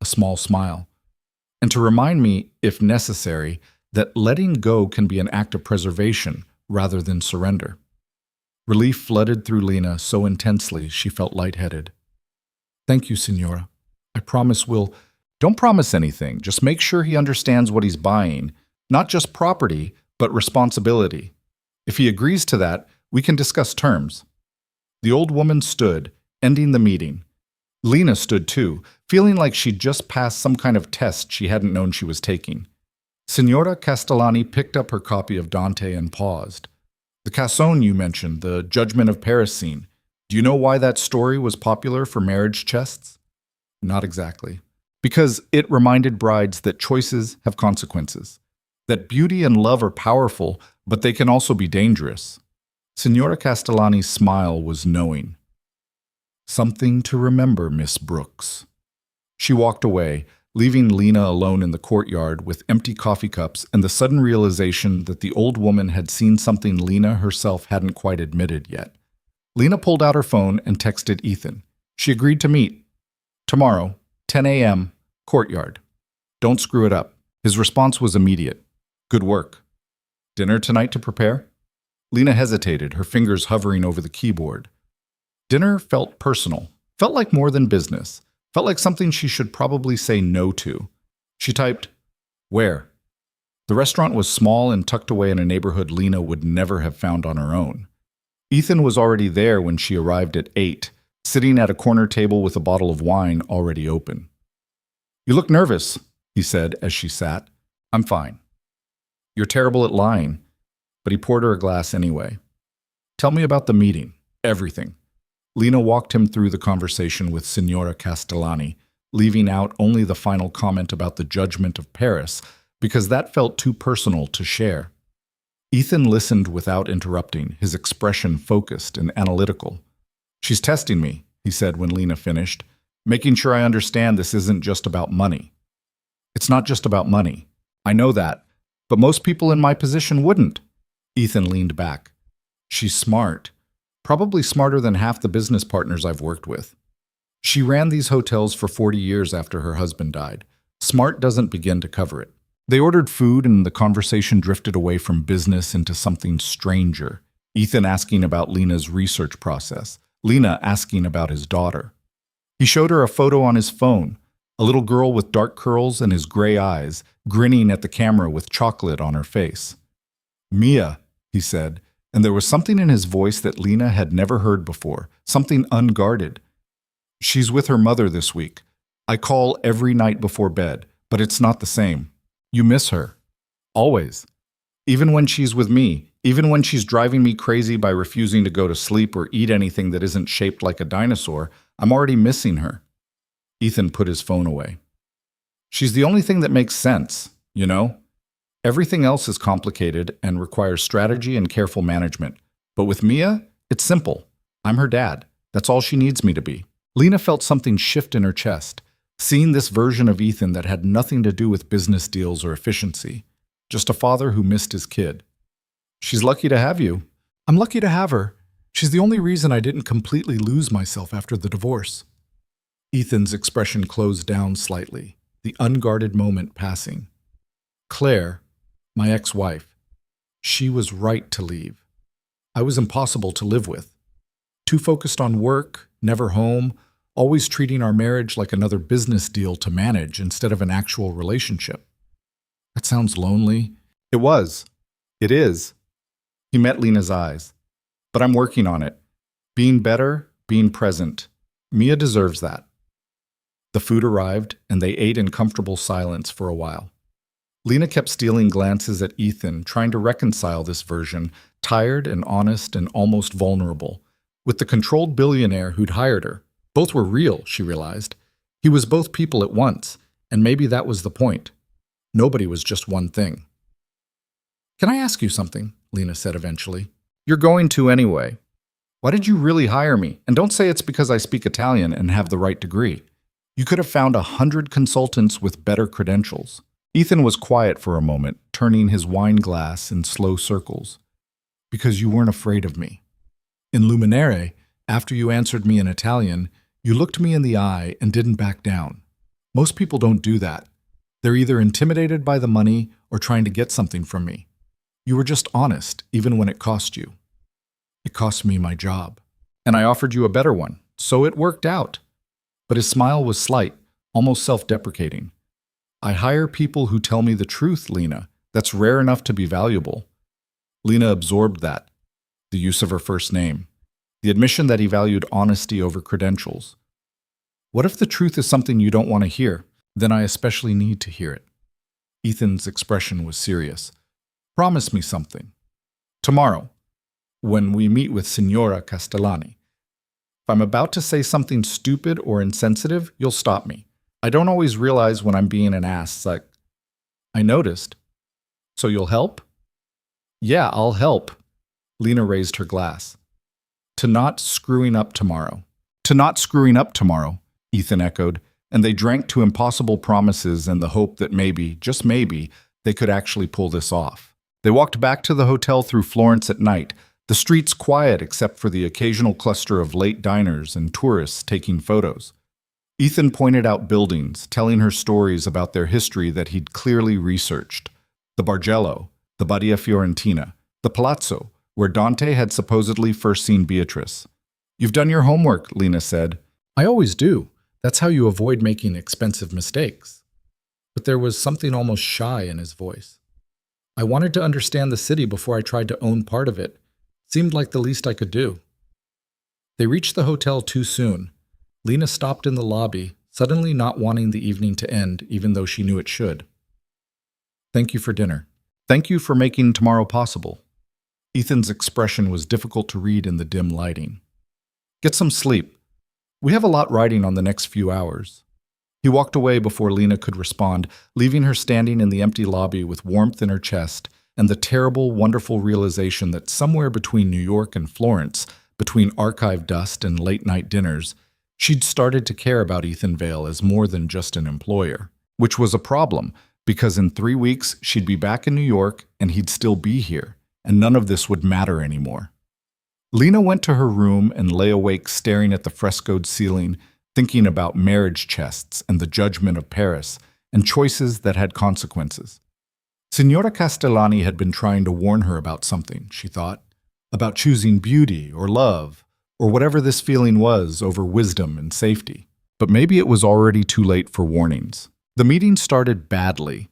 B: A small smile. And to remind me, if necessary, that letting go can be an act of preservation rather than surrender. Relief flooded through Lena so intensely she felt lightheaded. Thank you, Signora. I promise we'll... Don't promise anything. Just make sure he understands what he's buying. Not just property, but responsibility. If he agrees to that, we can discuss terms. The old woman stood, ending the meeting. Lena stood too, feeling like she'd just passed some kind of test she hadn't known she was taking. Signora Castellani picked up her copy of Dante and paused. The Cassone you mentioned, the Judgment of Paris scene. Do you know why that story was popular for marriage chests? Not exactly. Because it reminded brides that choices have consequences. That beauty and love are powerful, but they can also be dangerous. Signora Castellani's smile was knowing. Something to remember, Miss Brooks. She walked away, leaving Lena alone in the courtyard with empty coffee cups and the sudden realization that the old woman had seen something Lena herself hadn't quite admitted yet. Lena pulled out her phone and texted Ethan. She agreed to meet. Tomorrow, 10 a.m., courtyard. Don't screw it up. His response was immediate. Good work. Dinner tonight to prepare? Lena hesitated, her fingers hovering over the keyboard. Dinner felt personal, felt like more than business, felt like something she should probably say no to. She typed, "Where?" The restaurant was small and tucked away in a neighborhood Lena would never have found on her own. Ethan was already there when she arrived at 8, sitting at a corner table with a bottle of wine already open. "You look nervous," he said as she sat. "I'm fine." "You're terrible at lying." But he poured her a glass anyway. "Tell me about the meeting. Everything." Lena walked him through the conversation with Signora Castellani, leaving out only the final comment about the Judgment of Paris, because that felt too personal to share. Ethan listened without interrupting, his expression focused and analytical. "She's testing me," he said when Lena finished, "making sure I understand this isn't just about money." "It's not just about money. I know that, but most people in my position wouldn't." Ethan leaned back. "She's smart. Probably smarter than half the business partners I've worked with. She ran these hotels for 40 years after her husband died. Smart doesn't begin to cover it." They ordered food and the conversation drifted away from business into something stranger. Ethan asking about Lena's research process, Lena asking about his daughter. He showed her a photo on his phone, a little girl with dark curls and his gray eyes, grinning at the camera with chocolate on her face. "Mia," he said, and there was something in his voice that Lena had never heard before, something unguarded. "She's with her mother this week. I call every night before bed, but it's not the same. You miss her. Always. Even when she's with me, even when she's driving me crazy by refusing to go to sleep or eat anything that isn't shaped like a dinosaur, I'm already missing her." Ethan put his phone away. "She's the only thing that makes sense, you know? Everything else is complicated and requires strategy and careful management. But with Mia, it's simple. I'm her dad. That's all she needs me to be." Lena felt something shift in her chest, seeing this version of Ethan that had nothing to do with business deals or efficiency. Just a father who missed his kid. "She's lucky to have you." "I'm lucky to have her. She's the only reason I didn't completely lose myself after the divorce." Ethan's expression closed down slightly, the unguarded moment passing. "Claire, my ex-wife, she was right to leave. I was impossible to live with. Too focused on work, never home, always treating our marriage like another business deal to manage instead of an actual relationship. That sounds lonely." "It was. It is." He met Lena's eyes. "But I'm working on it. Being better, being present. Mia deserves that." The food arrived, and they ate in comfortable silence for a while.
A: Lena kept stealing glances at Ethan, trying to reconcile this version, tired and honest and almost vulnerable, with the controlled billionaire who'd hired her. Both were real, she realized. He was both people at once, and maybe that was the point. Nobody was just one thing. "Can I ask you something?" Lena said eventually. "You're going to anyway. Why did you really hire me? And don't say it's because I speak Italian and have the right degree. You could have found 100 consultants with better credentials." Ethan was quiet for a moment, turning his wine glass in slow circles. "Because you weren't afraid of me. In Luminare, after you answered me in Italian, you looked me in the eye and didn't back down. Most people don't do that. They're either intimidated by the money or trying to get something from me. You were just honest, even when it cost you. It cost me my job. And I offered you a better one, so it worked out." But his smile was slight, almost self-deprecating. "I hire people who tell me the truth, Lena. That's rare enough to be valuable." Lena absorbed that, the use of her first name, the admission that he valued honesty over credentials. "What if the truth is something you don't want to hear? Then I especially need to hear it." Ethan's expression was serious. "Promise me something. Tomorrow, when we meet with Signora Castellani. If I'm about to say something stupid or insensitive, you'll stop me. I don't always realize when I'm being an ass, like, I noticed. So you'll help?" "Yeah, I'll help." Lena raised her glass. "To not screwing up tomorrow." "To not screwing up tomorrow," Ethan echoed, and they drank to impossible promises and the hope that maybe, just maybe, they could actually pull this off. They walked back to the hotel through Florence at night, the streets quiet except for the occasional cluster of late diners and tourists taking photos. Ethan pointed out buildings, telling her stories about their history that he'd clearly researched. The Bargello, the Badia Fiorentina, the Palazzo, where Dante had supposedly first seen Beatrice. "You've done your homework," Lena said. "I always do. That's how you avoid making expensive mistakes." But there was something almost shy in his voice. "I wanted to understand the city before I tried to own part of it. Seemed like the least I could do." They reached the hotel too soon. Lena stopped in the lobby, suddenly not wanting the evening to end, even though she knew it should. "Thank you for dinner. Thank you for making tomorrow possible." Ethan's expression was difficult to read in the dim lighting. "Get some sleep. We have a lot riding on the next few hours." He walked away before Lena could respond, leaving her standing in the empty lobby with warmth in her chest and the terrible, wonderful realization that somewhere between New York and Florence, between archive dust and late-night dinners, she'd started to care about Ethan Vale as more than just an employer, which was a problem, because in 3 weeks she'd be back in New York and he'd still be here, and none of this would matter anymore. Lena went to her room and lay awake staring at the frescoed ceiling, thinking about marriage chests and the judgment of Paris, and choices that had consequences. Signora Castellani had been trying to warn her about something, she thought, about choosing beauty or love, or whatever this feeling was over wisdom and safety. But maybe it was already too late for warnings. The meeting started badly.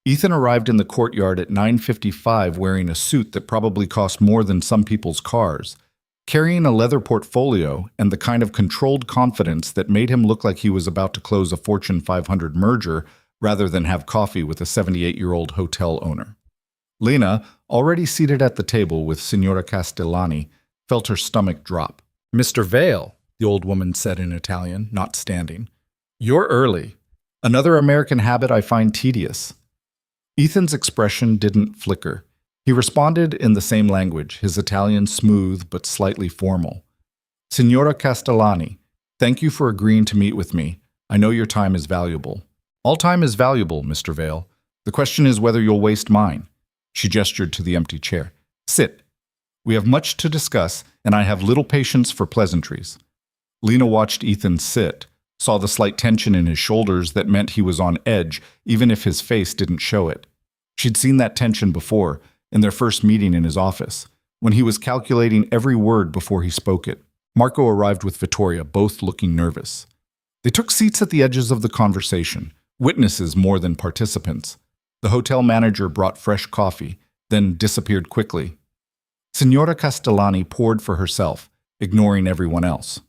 A: Ethan arrived in the courtyard at 9:55 wearing a suit that probably cost more than some people's cars, carrying a leather portfolio and the kind of controlled confidence that made him look like he was about to close a Fortune 500 merger rather than have coffee with a 78-year-old hotel owner. Lena, already seated at the table with Signora Castellani, felt her stomach drop. "Mr. Vale," the old woman said in Italian, not standing. "You're early. Another American habit I find tedious." Ethan's expression didn't flicker. He responded in the same language, his Italian smooth but slightly formal. "Signora Castellani, thank you for agreeing to meet with me. I know your time is valuable." "All time is valuable, Mr. Vale. The question is whether you'll waste mine." She gestured to the empty chair. "Sit. We have much to discuss, and I have little patience for pleasantries." Lena watched Ethan sit, saw the slight tension in his shoulders that meant he was on edge, even if his face didn't show it. She'd seen that tension before, in their first meeting in his office, when he was calculating every word before he spoke it. Marco arrived with Vittoria, both looking nervous. They took seats at the edges of the conversation, witnesses more than participants. The hotel manager brought fresh coffee, then disappeared quickly. Signora Castellani poured for herself, ignoring everyone else.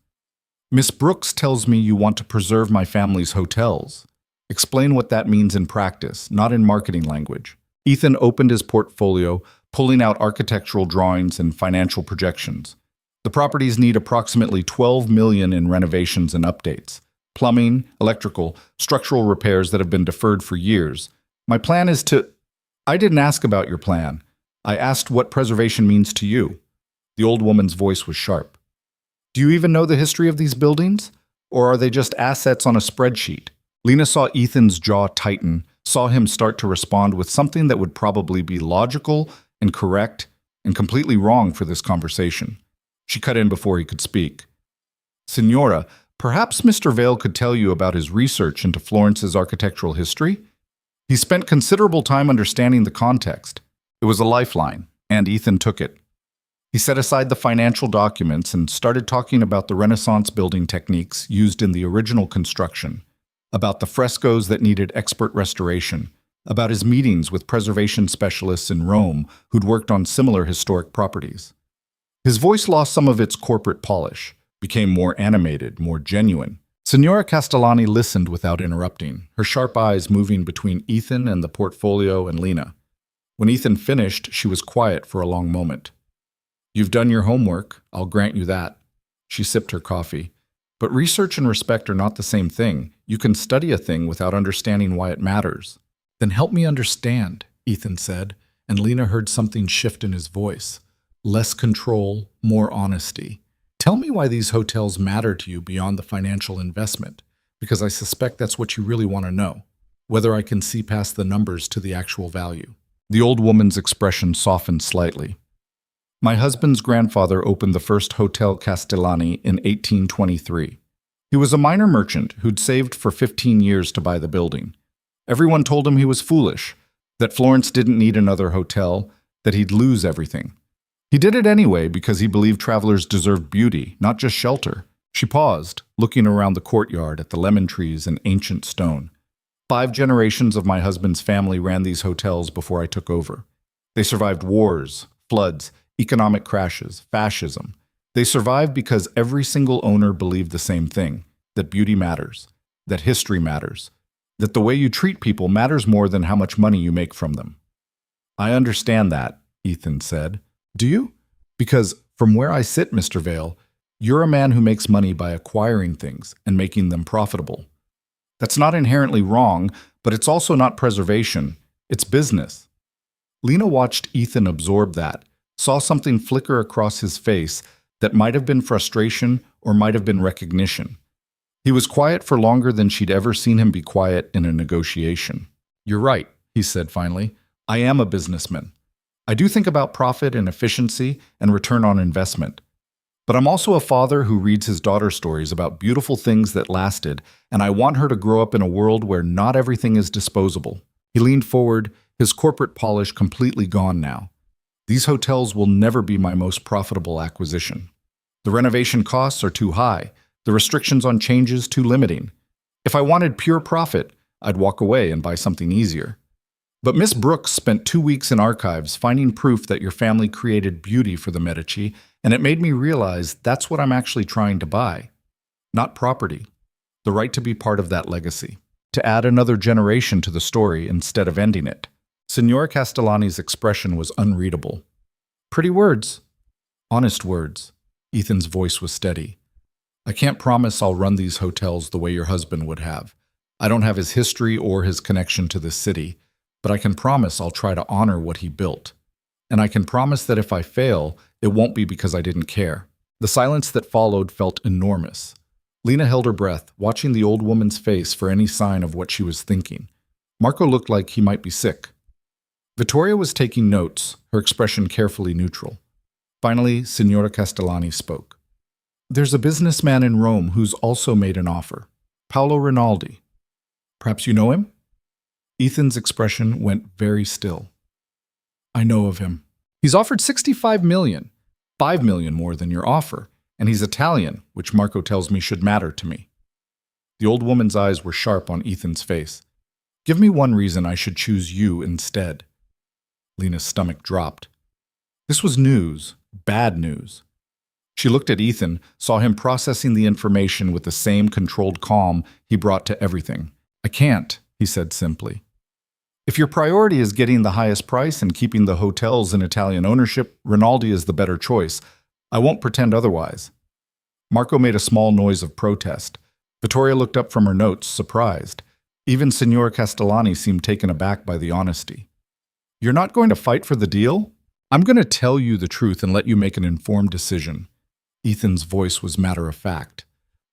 A: "Miss Brooks tells me you want to preserve my family's hotels." Explain what that means in practice, not in marketing language. Ethan opened his portfolio, pulling out architectural drawings and financial projections. The properties need approximately $12 million in renovations and updates. Plumbing, electrical, structural repairs that have been deferred for years. My plan is to... I didn't ask about your plan. I asked what preservation means to you. The old woman's voice was sharp. Do you even know the history of these buildings? Or are they just assets on a spreadsheet? Lena saw Ethan's jaw tighten, saw him start to respond with something that would probably be logical and correct and completely wrong for this conversation. She cut in before he could speak. Signora, perhaps Mr. Vale could tell you about his research into Florence's architectural history? He spent considerable time understanding the context. It was a lifeline, and Ethan took it. He set aside the financial documents and started talking about the Renaissance building techniques used in the original construction, about the frescoes that needed expert restoration, about his meetings with preservation specialists in Rome who'd worked on similar historic properties. His voice lost some of its corporate polish, became more animated, more genuine. Signora Castellani listened without interrupting, her sharp eyes moving between Ethan and the portfolio and Lena. When Ethan finished, she was quiet for a long moment. You've done your homework, I'll grant you that. She sipped her coffee. But research and respect are not the same thing. You can study a thing without understanding why it matters. Then help me understand, Ethan said, and Lena heard something shift in his voice. Less control, more honesty. Tell me why these hotels matter to you beyond the financial investment, because I suspect that's what you really want to know, whether I can see past the numbers to the actual value. The old woman's expression softened slightly. My husband's grandfather opened the first Hotel Castellani in 1823. He was a minor merchant who'd saved for 15 years to buy the building. Everyone told him he was foolish, that Florence didn't need another hotel, that he'd lose everything. He did it anyway because he believed travelers deserved beauty, not just shelter. She paused, looking around the courtyard at the lemon trees and ancient stone. 5 generations of my husband's family ran these hotels before I took over. They survived wars, floods, economic crashes, fascism. They survived because every single owner believed the same thing, that beauty matters, that history matters, that the way you treat people matters more than how much money you make from them. I understand that, Ethan said. Do you? Because from where I sit, Mr. Vale, you're a man who makes money by acquiring things and making them profitable. That's not inherently wrong, but it's also not preservation. It's business. Lena watched Ethan absorb that, saw something flicker across his face that might have been frustration or might have been recognition. He was quiet for longer than she'd ever seen him be quiet in a negotiation. You're right, he said finally. I am a businessman. I do think about profit and efficiency and return on investment. But I'm also a father who reads his daughter stories about beautiful things that lasted, and I want her to grow up in a world where not everything is disposable. He leaned forward, his corporate polish completely gone now. These hotels will never be my most profitable acquisition. The renovation costs are too high, the restrictions on changes too limiting. If I wanted pure profit, I'd walk away and buy something easier. But Miss Brooks spent 2 weeks in archives finding proof that your family created beauty for the Medici, and it made me realize that's what I'm actually trying to buy. Not property, the right to be part of that legacy, to add another generation to the story instead of ending it. Signora Castellani's expression was unreadable. Pretty words. Honest words. Ethan's voice was steady. I can't promise I'll run these hotels the way your husband would have. I don't have his history or his connection to this city, but I can promise I'll try to honor what he built. And I can promise that if I fail, it won't be because I didn't care. The silence that followed felt enormous. Lena held her breath, watching the old woman's face for any sign of what she was thinking. Marco looked like he might be sick. Vittoria was taking notes, her expression carefully neutral. Finally, Signora Castellani spoke. There's a businessman in Rome who's also made an offer. Paolo Rinaldi. Perhaps you know him? Ethan's expression went very still. I know of him. He's offered $65 million, $5 million more than your offer, and he's Italian, which Marco tells me should matter to me. The old woman's eyes were sharp on Ethan's face. Give me one reason I should choose you instead. Lena's stomach dropped. This was news, bad news. She looked at Ethan, saw him processing the information with the same controlled calm he brought to everything. I can't, he said simply. If your priority is getting the highest price and keeping the hotels in Italian ownership, Rinaldi is the better choice. I won't pretend otherwise. Marco made a small noise of protest. Vittoria looked up from her notes, surprised. Even Signor Castellani seemed taken aback by the honesty. You're not going to fight for the deal? I'm going to tell you the truth and let you make an informed decision. Ethan's voice was matter-of-fact.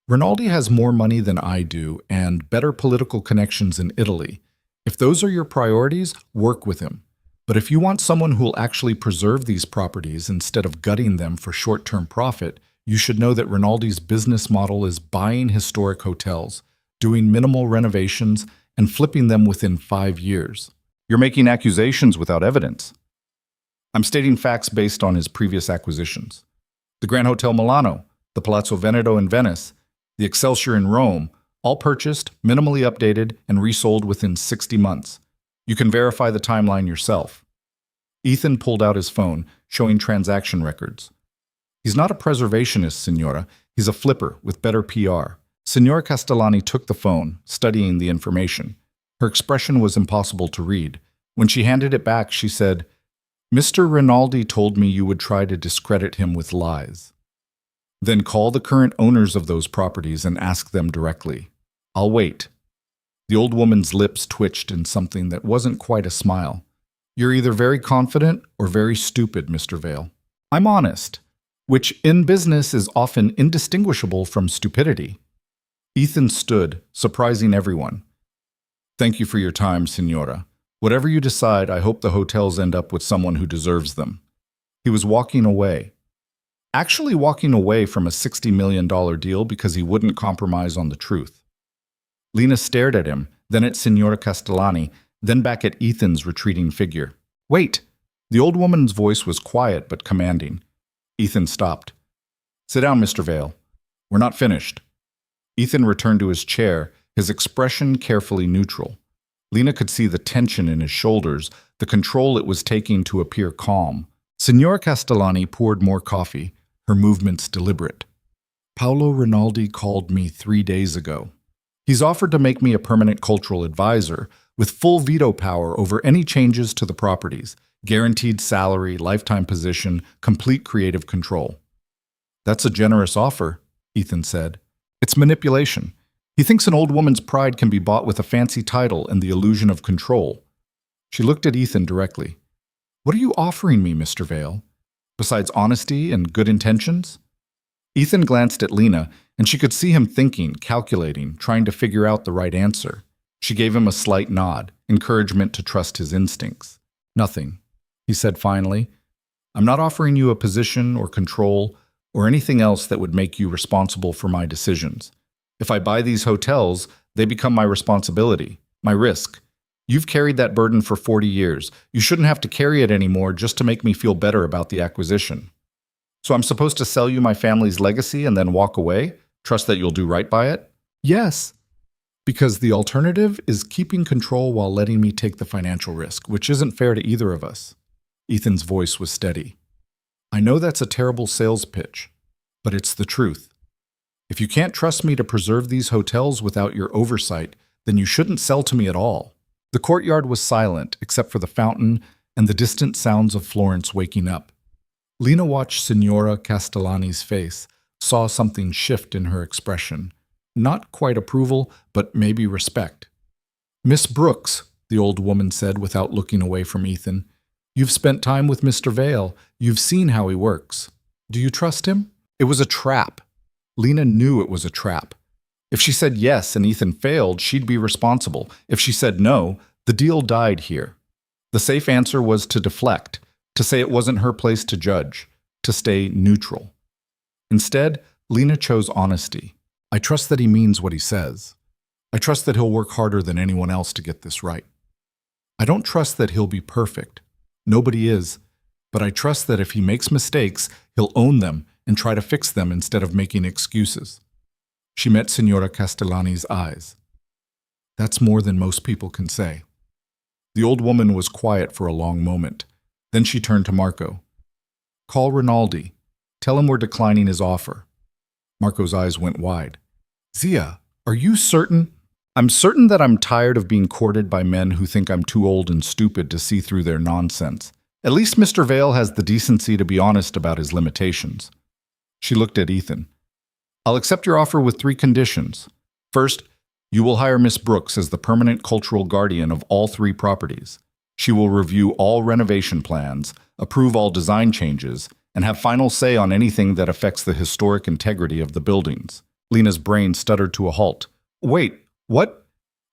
A: Rinaldi has more money than I do and better political connections in Italy. If those are your priorities, work with him. But if you want someone who will actually preserve these properties instead of gutting them for short-term profit, you should know that Rinaldi's business model is buying historic hotels, doing minimal renovations, and flipping them within 5 years. You're making accusations without evidence. I'm stating facts based on his previous acquisitions. The Grand Hotel Milano, the Palazzo Veneto in Venice, the Excelsior in Rome, all purchased, minimally updated, and resold within 60 months. You can verify the timeline yourself. Ethan pulled out his phone, showing transaction records. He's not a preservationist, Signora. He's a flipper with better PR. Signora Castellani took the phone, studying the information. Her expression was impossible to read. When she handed it back, she said, Mr. Rinaldi told me you would try to discredit him with lies. Then call the current owners of those properties and ask them directly. I'll wait. The old woman's lips twitched in something that wasn't quite a smile. You're either very confident or very stupid, Mr. Vale. I'm honest, which in business is often indistinguishable from stupidity. Ethan stood, surprising everyone. Thank you for your time, Signora. Whatever you decide, I hope the hotels end up with someone who deserves them. He was walking away. Actually walking away from a $60 million deal because he wouldn't compromise on the truth. Lena stared at him, then at Signora Castellani, then back at Ethan's retreating figure. Wait! The old woman's voice was quiet but commanding. Ethan stopped. Sit down, Mr. Vale. We're not finished. Ethan returned to his chair, his expression carefully neutral. Lena could see the tension in his shoulders, the control it was taking to appear calm. Signora Castellani poured more coffee, her movements deliberate. Paolo Rinaldi called me 3 days ago. He's offered to make me a permanent cultural advisor with full veto power over any changes to the properties, guaranteed salary, lifetime position, complete creative control. That's a generous offer, Ethan said. It's manipulation. He thinks an old woman's pride can be bought with a fancy title and the illusion of control. She looked at Ethan directly. What are you offering me, Mr. Vale? Besides honesty and good intentions? Ethan glanced at Lena, and she could see him thinking, calculating, trying to figure out the right answer. She gave him a slight nod, encouragement to trust his instincts. Nothing, he said finally. I'm not offering you a position or control or anything else that would make you responsible for my decisions. If I buy these hotels, they become my responsibility, my risk. You've carried that burden for 40 years. You shouldn't have to carry it anymore just to make me feel better about the acquisition. So I'm supposed to sell you my family's legacy and then walk away? Trust that you'll do right by it? Yes. Because the alternative is keeping control while letting me take the financial risk, which isn't fair to either of us. Ethan's voice was steady. I know that's a terrible sales pitch, but it's the truth. If you can't trust me to preserve these hotels without your oversight, then you shouldn't sell to me at all. The courtyard was silent, except for the fountain and the distant sounds of Florence waking up. Lena watched Signora Castellani's face, saw something shift in her expression. Not quite approval, but maybe respect. Miss Brooks, the old woman said without looking away from Ethan, you've spent time with Mr. Vale. You've seen how he works. Do you trust him? It was a trap. Lena knew it was a trap. If she said yes and Ethan failed, she'd be responsible. If she said no, the deal died here. The safe answer was to deflect, to say it wasn't her place to judge, to stay neutral. Instead, Lena chose honesty. I trust that he means what he says. I trust that he'll work harder than anyone else to get this right. I don't trust that he'll be perfect. Nobody is. But I trust that if he makes mistakes, he'll own them and try to fix them instead of making excuses. She met Signora Castellani's eyes. That's more than most people can say. The old woman was quiet for a long moment. Then she turned to Marco. Call Rinaldi. Tell him we're declining his offer. Marco's eyes went wide. Zia, are you certain? I'm certain that I'm tired of being courted by men who think I'm too old and stupid to see through their nonsense. At least Mr. Vale has the decency to be honest about his limitations. She looked at Ethan. I'll accept your offer with 3 conditions. First, you will hire Miss Brooks as the permanent cultural guardian of all 3 properties. She will review all renovation plans, approve all design changes, and have final say on anything that affects the historic integrity of the buildings. Lena's brain stuttered to a halt. Wait, what?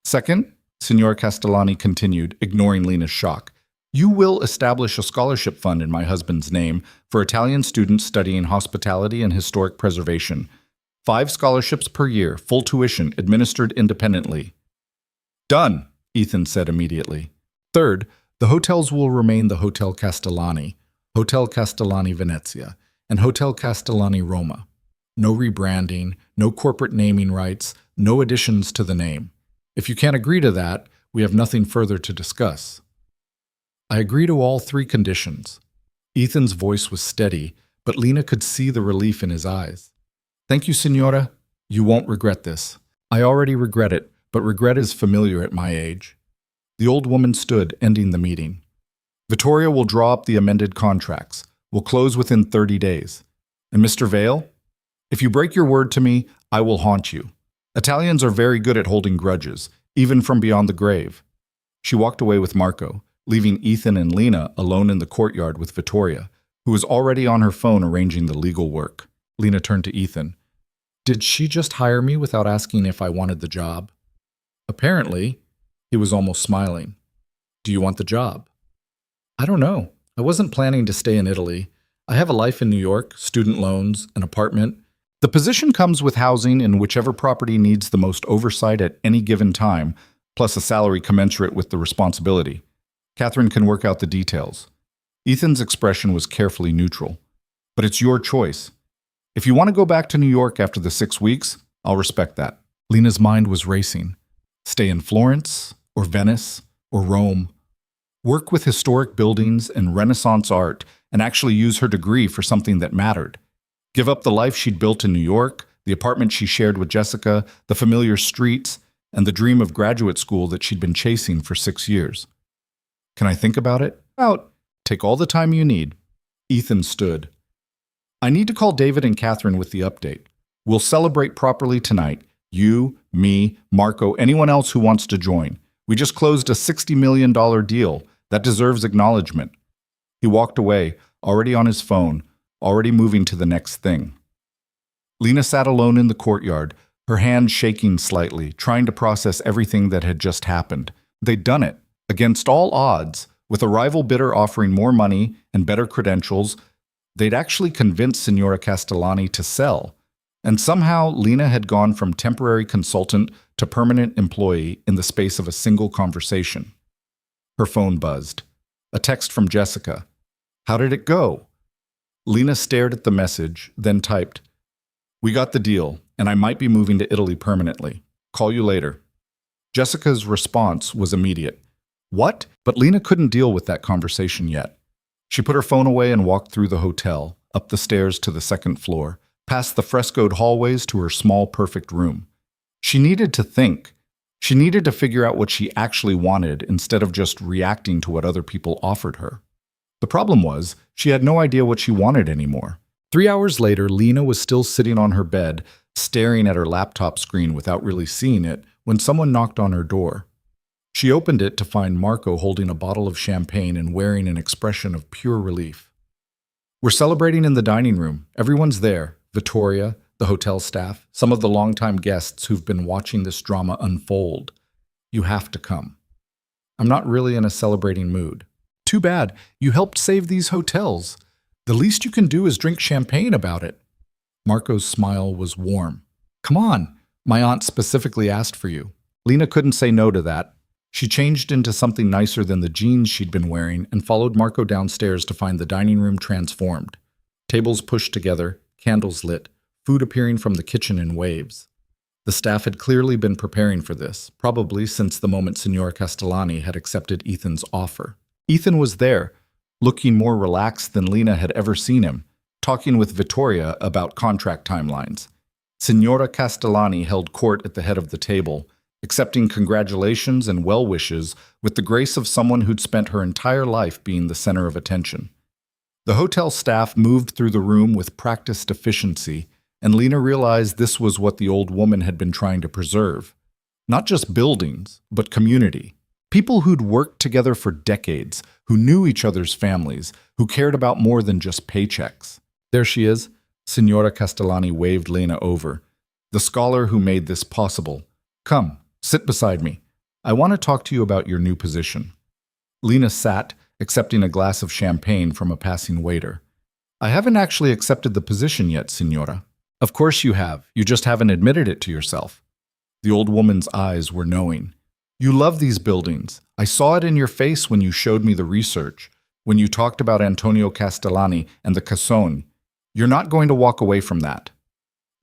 A: Second, Signor Castellani continued, ignoring Lena's shock. You will establish a scholarship fund in my husband's name for Italian students studying hospitality and historic preservation. 5 scholarships per year, full tuition, administered independently. Done, Ethan said immediately. Third, the hotels will remain the Hotel Castellani, Hotel Castellani Venezia, and Hotel Castellani Roma. No rebranding, no corporate naming rights, no additions to the name. If you can't agree to that, we have nothing further to discuss. I agree to all 3 conditions. Ethan's voice was steady, but Lena could see the relief in his eyes. Thank you, Signora. You won't regret this. I already regret it, but regret is familiar at my age. The old woman stood, ending the meeting. Vittoria will draw up the amended contracts. We'll close within 30 days. And Mr. Vale? If you break your word to me, I will haunt you. Italians are very good at holding grudges, even from beyond the grave. She walked away with Marco, leaving Ethan and Lena alone in the courtyard with Vittoria, who was already on her phone arranging the legal work. Lena turned to Ethan. Did she just hire me without asking if I wanted the job? Apparently. He was almost smiling. Do you want the job? I don't know. I wasn't planning to stay in Italy. I have a life in New York, student loans, an apartment. The position comes with housing in whichever property needs the most oversight at any given time, plus a salary commensurate with the responsibility. Catherine can work out the details. Ethan's expression was carefully neutral. But it's your choice. If you want to go back to New York after the 6 weeks, I'll respect that. Lena's mind was racing. Stay in Florence, or Venice, or Rome. Work with historic buildings and Renaissance art and actually use her degree for something that mattered. Give up the life she'd built in New York, the apartment she shared with Jessica, the familiar streets, and the dream of graduate school that she'd been chasing for 6 years. Can I think about it? Take all the time you need. Ethan stood. I need to call David and Catherine with the update. We'll celebrate properly tonight. You, me, Marco, anyone else who wants to join. We just closed a $60 million deal. That deserves acknowledgement. He walked away, already on his phone, already moving to the next thing. Lena sat alone in the courtyard, her hand shaking slightly, trying to process everything that had just happened. They'd done it, against all odds, with a rival bidder offering more money and better credentials. They'd actually convinced Signora Castellani to sell. And somehow Lena had gone from temporary consultant to permanent employee in the space of a single conversation. Her phone buzzed. A text from Jessica. How did it go? Lena stared at the message, then typed, We got the deal, and I might be moving to Italy permanently. Call you later. Jessica's response was immediate. What? But Lena couldn't deal with that conversation yet. She put her phone away and walked through the hotel, up the stairs to the 2nd floor, past the frescoed hallways to her small, perfect room. She needed to think. She needed to figure out what she actually wanted instead of just reacting to what other people offered her. The problem was, she had no idea what she wanted anymore. 3 hours later, Lena was still sitting on her bed, staring at her laptop screen without really seeing it, when someone knocked on her door. She opened it to find Marco holding a bottle of champagne and wearing an expression of pure relief. We're celebrating in the dining room. Everyone's there. Vittoria, the hotel staff, some of the longtime guests who've been watching this drama unfold. You have to come. I'm not really in a celebrating mood. Too bad. You helped save these hotels. The least you can do is drink champagne about it. Marco's smile was warm. Come on. My aunt specifically asked for you. Lena couldn't say no to that. She changed into something nicer than the jeans she'd been wearing and followed Marco downstairs to find the dining room transformed. Tables pushed together, candles lit, food appearing from the kitchen in waves. The staff had clearly been preparing for this, probably since the moment Signor Castellani had accepted Ethan's offer. Ethan was there, looking more relaxed than Lena had ever seen him, talking with Vittoria about contract timelines. Signora Castellani held court at the head of the table, accepting congratulations and well wishes with the grace of someone who'd spent her entire life being the center of attention. The hotel staff moved through the room with practiced efficiency, and Lena realized this was what the old woman had been trying to preserve. Not just buildings, but community. People who'd worked together for decades, who knew each other's families, who cared about more than just paychecks. There she is. Signora Castellani waved Lena over. The scholar who made this possible. Come, sit beside me. I want to talk to you about your new position. Lena sat, accepting a glass of champagne from a passing waiter. I haven't actually accepted the position yet, Signora. Of course you have. You just haven't admitted it to yourself. The old woman's eyes were knowing. You love these buildings. I saw it in your face when you showed me the research, when you talked about Antonio Castellani and the Casone. You're not going to walk away from that.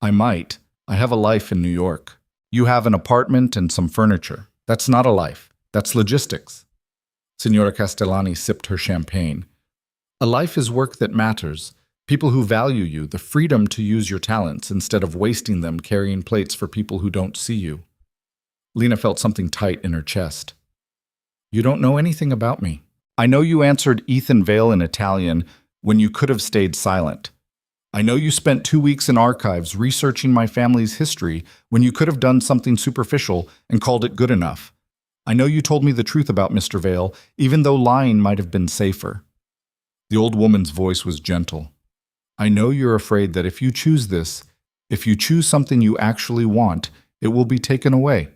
A: I might. I have a life in New York. You have an apartment and some furniture. That's not a life. That's logistics. Signora Castellani sipped her champagne. A life is work that matters. People who value you, the freedom to use your talents instead of wasting them carrying plates for people who don't see you. Lena felt something tight in her chest. You don't know anything about me. I know you answered Ethan Vale in Italian when you could have stayed silent. I know you spent 2 weeks in archives researching my family's history when you could have done something superficial and called it good enough. I know you told me the truth about Mr. Vale, even though lying might have been safer. The old woman's voice was gentle. I know you're afraid that if you choose this, if you choose something you actually want, it will be taken away.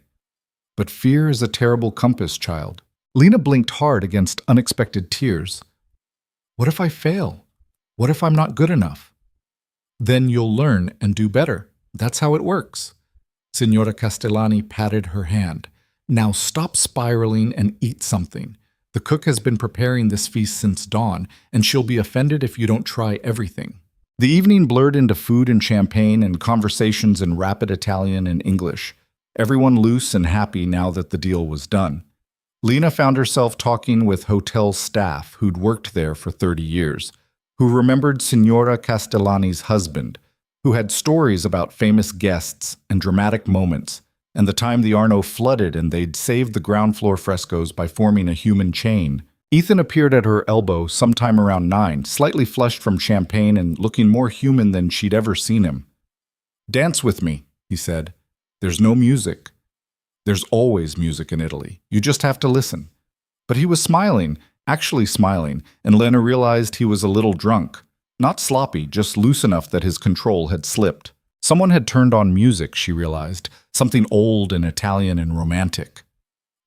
A: But fear is a terrible compass, child. Lena blinked hard against unexpected tears. What if I fail? What if I'm not good enough? Then you'll learn and do better. That's how it works. Signora Castellani patted her hand. Now stop spiraling and eat something. The cook has been preparing this feast since dawn, and she'll be offended if you don't try everything. The evening blurred into food and champagne and conversations in rapid Italian and English. Everyone loose and happy now that the deal was done. Lena found herself talking with hotel staff who'd worked there for 30 years, who remembered Signora Castellani's husband, who had stories about famous guests and dramatic moments, and the time the Arno flooded and they'd saved the ground floor frescoes by forming a human chain. Ethan appeared at her elbow sometime around 9, slightly flushed from champagne and looking more human than she'd ever seen him. Dance with me, he said. There's no music. There's always music in Italy. You just have to listen. But he was smiling, actually smiling, and Lena realized he was a little drunk. Not sloppy, just loose enough that his control had slipped. Someone had turned on music, she realized, something old and Italian and romantic.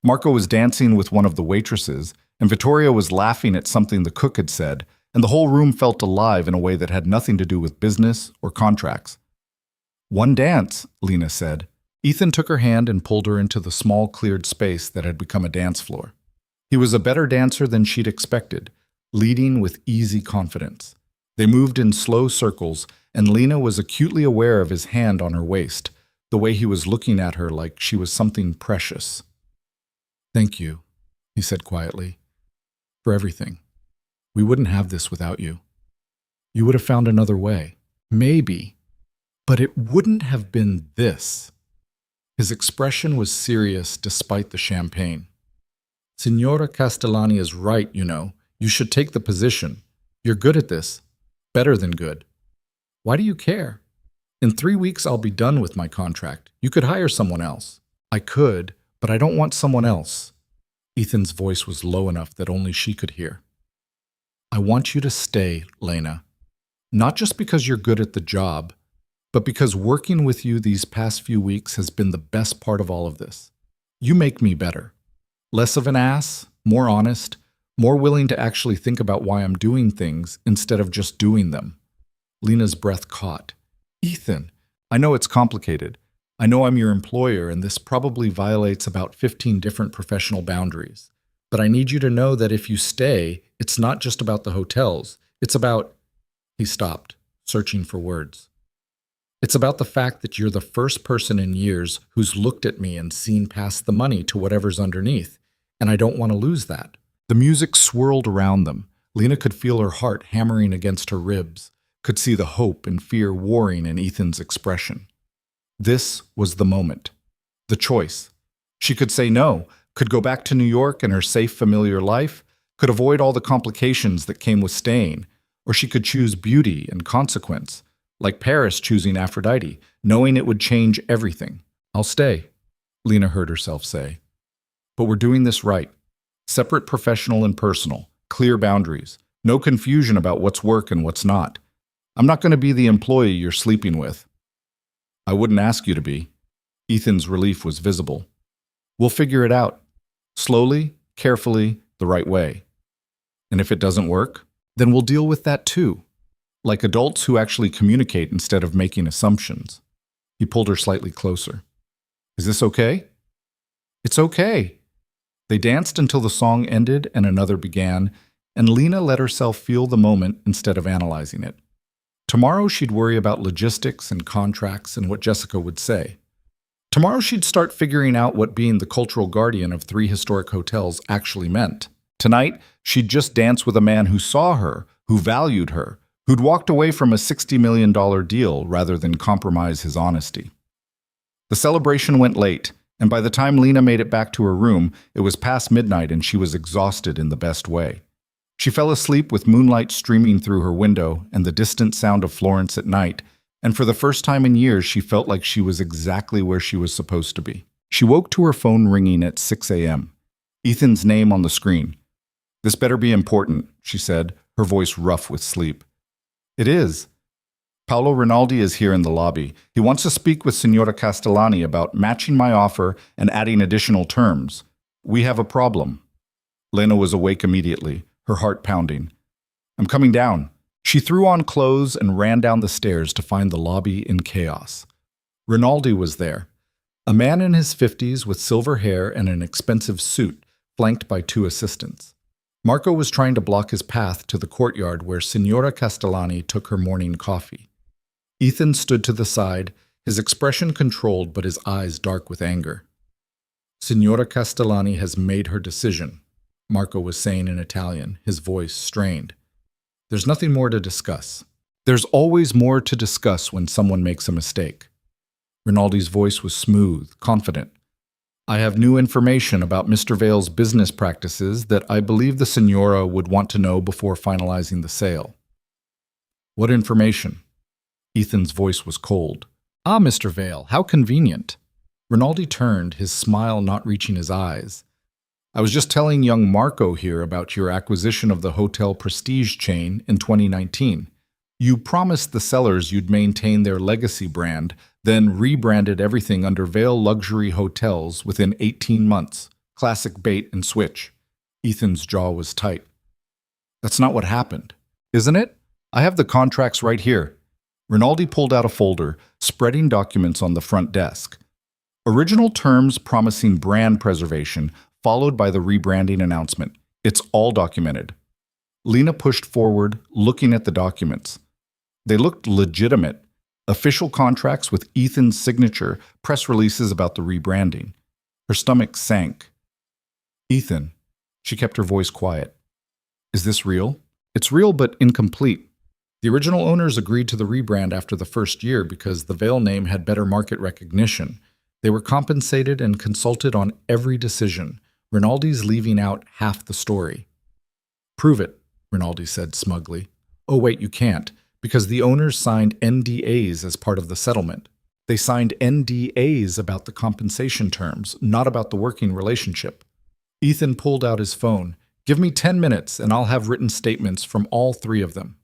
A: Marco was dancing with one of the waitresses, and Vittoria was laughing at something the cook had said, and the whole room felt alive in a way that had nothing to do with business or contracts. One dance, Lena said. Ethan took her hand and pulled her into the small cleared space that had become a dance floor. He was a better dancer than she'd expected, leading with easy confidence. They moved in slow circles, and Lena was acutely aware of his hand on her waist, the way he was looking at her like she was something precious. Thank you, he said quietly, for everything. We wouldn't have this without you. You would have found another way. Maybe. But it wouldn't have been this. His expression was serious despite the champagne. Signora Castellani is right, you know. You should take the position. You're good at this. Better than good. Why do you care? In 3 weeks, I'll be done with my contract. You could hire someone else. I could, but I don't want someone else. Ethan's voice was low enough that only she could hear. I want you to stay, Lena. Not just because you're good at the job, but because working with you these past few weeks has been the best part of all of this. You make me better. Less of an ass, more honest, more willing to actually think about why I'm doing things instead of just doing them. Lena's breath caught. Ethan, I know it's complicated. I know I'm your employer, and this probably violates about 15 different professional boundaries. But I need you to know that if you stay, it's not just about the hotels. It's about... He stopped, searching for words. It's about the fact that you're the first person in years who's looked at me and seen past the money to whatever's underneath, and I don't want to lose that. The music swirled around them. Lena could feel her heart hammering against her ribs, could see the hope and fear warring in Ethan's expression. This was the moment. The choice. She could say no, could go back to New York and her safe, familiar life, could avoid all the complications that came with staying, or she could choose beauty and consequence, like Paris choosing Aphrodite, knowing it would change everything. "I'll stay," Lena heard herself say. "But we're doing this right. Separate professional and personal, clear boundaries, no confusion about what's work and what's not. I'm not going to be the employee you're sleeping with." "I wouldn't ask you to be." Ethan's relief was visible. "We'll figure it out. Slowly, carefully, the right way. And if it doesn't work, then we'll deal with that too. Like adults who actually communicate instead of making assumptions." He pulled her slightly closer. "Is this okay?" "It's okay." They danced until the song ended and another began, and Lena let herself feel the moment instead of analyzing it. Tomorrow she'd worry about logistics and contracts and what Jessica would say. Tomorrow she'd start figuring out what being the cultural guardian of 3 historic hotels actually meant. Tonight, she'd just dance with a man who saw her, who valued her, who'd walked away from a $60 million deal rather than compromise his honesty. The celebration went late, and by the time Lena made it back to her room, it was past midnight and she was exhausted in the best way. She fell asleep with moonlight streaming through her window and the distant sound of Florence at night, and for the first time in years she felt like she was exactly where she was supposed to be. She woke to her phone ringing at 6 a.m. Ethan's name on the screen. "This better be important," she said, her voice rough with sleep. "It is. Paolo Rinaldi is here in the lobby. He wants to speak with Signora Castellani about matching my offer and adding additional terms. We have a problem." Lena was awake immediately, her heart pounding. "I'm coming down." She threw on clothes and ran down the stairs to find the lobby in chaos. Rinaldi was there, a man in his 50s with silver hair and an expensive suit, flanked by 2 assistants. Marco was trying to block his path to the courtyard where Signora Castellani took her morning coffee. Ethan stood to the side, his expression controlled but his eyes dark with anger. "Signora Castellani has made her decision," Marco was saying in Italian, his voice strained. "There's nothing more to discuss." "There's always more to discuss when someone makes a mistake." Rinaldi's voice was smooth, confident. "I have new information about Mr. Vale's business practices that I believe the Signora would want to know before finalizing the sale." "What information?" Ethan's voice was cold. "Ah, Mr. Vale, how convenient." Rinaldi turned, his smile not reaching his eyes. "I was just telling young Marco here about your acquisition of the Hotel Prestige chain in 2019. You promised the sellers you'd maintain their legacy brand, then rebranded everything under Vale Luxury Hotels within 18 months. Classic bait and switch." Ethan's jaw was tight. "That's not what happened, isn't it? I have the contracts right here." Rinaldi pulled out a folder, spreading documents on the front desk. Original terms promising brand preservation, followed by the rebranding announcement. It's all documented. Lena pushed forward, looking at the documents. They looked legitimate. Official contracts with Ethan's signature, press releases about the rebranding. Her stomach sank. "Ethan," she kept her voice quiet. "Is this real?" "It's real but incomplete. The original owners agreed to the rebrand after the first year because the Vale name had better market recognition. They were compensated and consulted on every decision. Rinaldi's leaving out half the story." "Prove it," Rinaldi said smugly. "Oh wait, you can't, because the owners signed NDAs as part of the settlement. They signed NDAs about the compensation terms, not about the working relationship." Ethan pulled out his phone. "Give me 10 minutes and I'll have written statements from all 3 of them."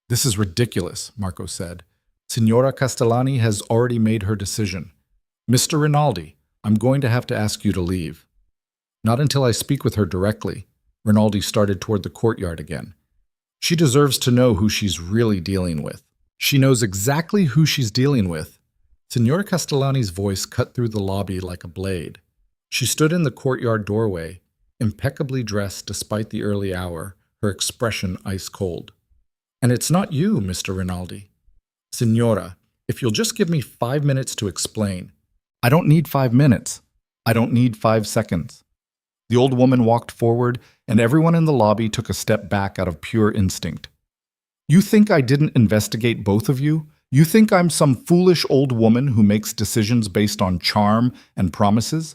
A: "This is ridiculous," Marco said. "Signora Castellani has already made her decision. Mr. Rinaldi, I'm going to have to ask you to leave." "Not until I speak with her directly." Rinaldi started toward the courtyard again. "She deserves to know who she's really dealing with." "She knows exactly who she's dealing with." Signora Castellani's voice cut through the lobby like a blade. She stood in the courtyard doorway, impeccably dressed despite the early hour, her expression ice cold. "And it's not you, Mr. Rinaldi." "Signora, if you'll just give me 5 minutes to explain." "I don't need 5 minutes. I don't need 5 seconds." The old woman walked forward, and everyone in the lobby took a step back out of pure instinct. "You think I didn't investigate both of you? You think I'm some foolish old woman who makes decisions based on charm and promises?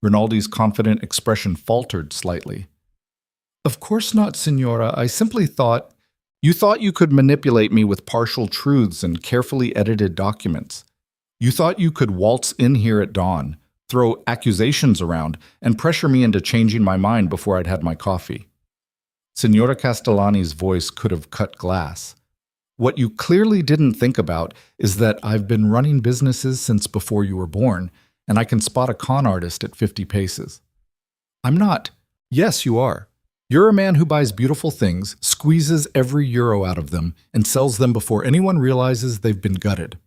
A: Rinaldi's confident expression faltered slightly. Of course not, Signora. I simply thought... You thought you could manipulate me with partial truths and carefully edited documents. You thought you could waltz in here at dawn, throw accusations around, and pressure me into changing my mind before I'd had my coffee. Signora Castellani's voice could have cut glass. What you clearly didn't think about is that I've been running businesses since before you were born, and I can spot a con artist at 50 paces. I'm not. Yes, you are. You're a man who buys beautiful things, squeezes every euro out of them, and sells them before anyone realizes they've been gutted.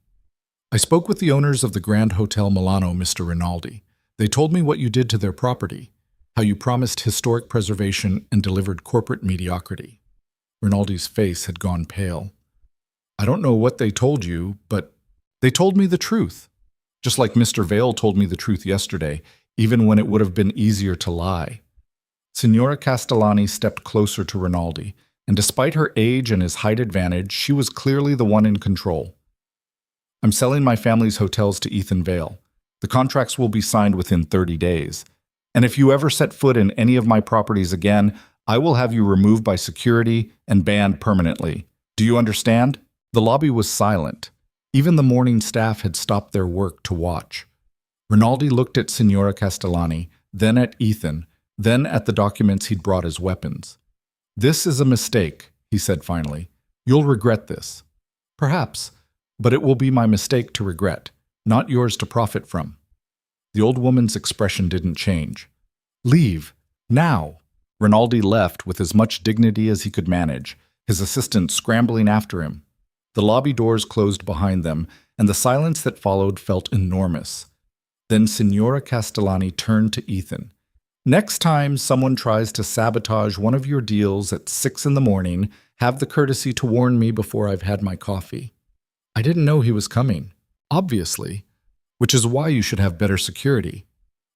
A: I spoke with the owners of the Grand Hotel Milano, Mr. Rinaldi. They told me what you did to their property, how you promised historic preservation and delivered corporate mediocrity. Rinaldi's face had gone pale. I don't know what they told you, but they told me the truth. Just like Mr. Vale told me the truth yesterday, even when it would have been easier to lie. Signora Castellani stepped closer to Rinaldi, and despite her age and his height advantage, she was clearly the one in control. I'm selling my family's hotels to Ethan Vale. The contracts will be signed within 30 days. And if you ever set foot in any of my properties again, I will have you removed by security and banned permanently. Do you understand? The lobby was silent. Even the morning staff had stopped their work to watch. Rinaldi looked at Signora Castellani, then at Ethan, then at the documents he'd brought as weapons. This is a mistake, he said finally. You'll regret this. Perhaps, but it will be my mistake to regret, not yours to profit from. The old woman's expression didn't change. Leave, now. Rinaldi left with as much dignity as he could manage, his assistant scrambling after him. The lobby doors closed behind them, and the silence that followed felt enormous. Then Signora Castellani turned to Ethan. Next time someone tries to sabotage one of your deals at 6 in the morning, have the courtesy to warn me before I've had my coffee. I didn't know he was coming, obviously, which is why you should have better security.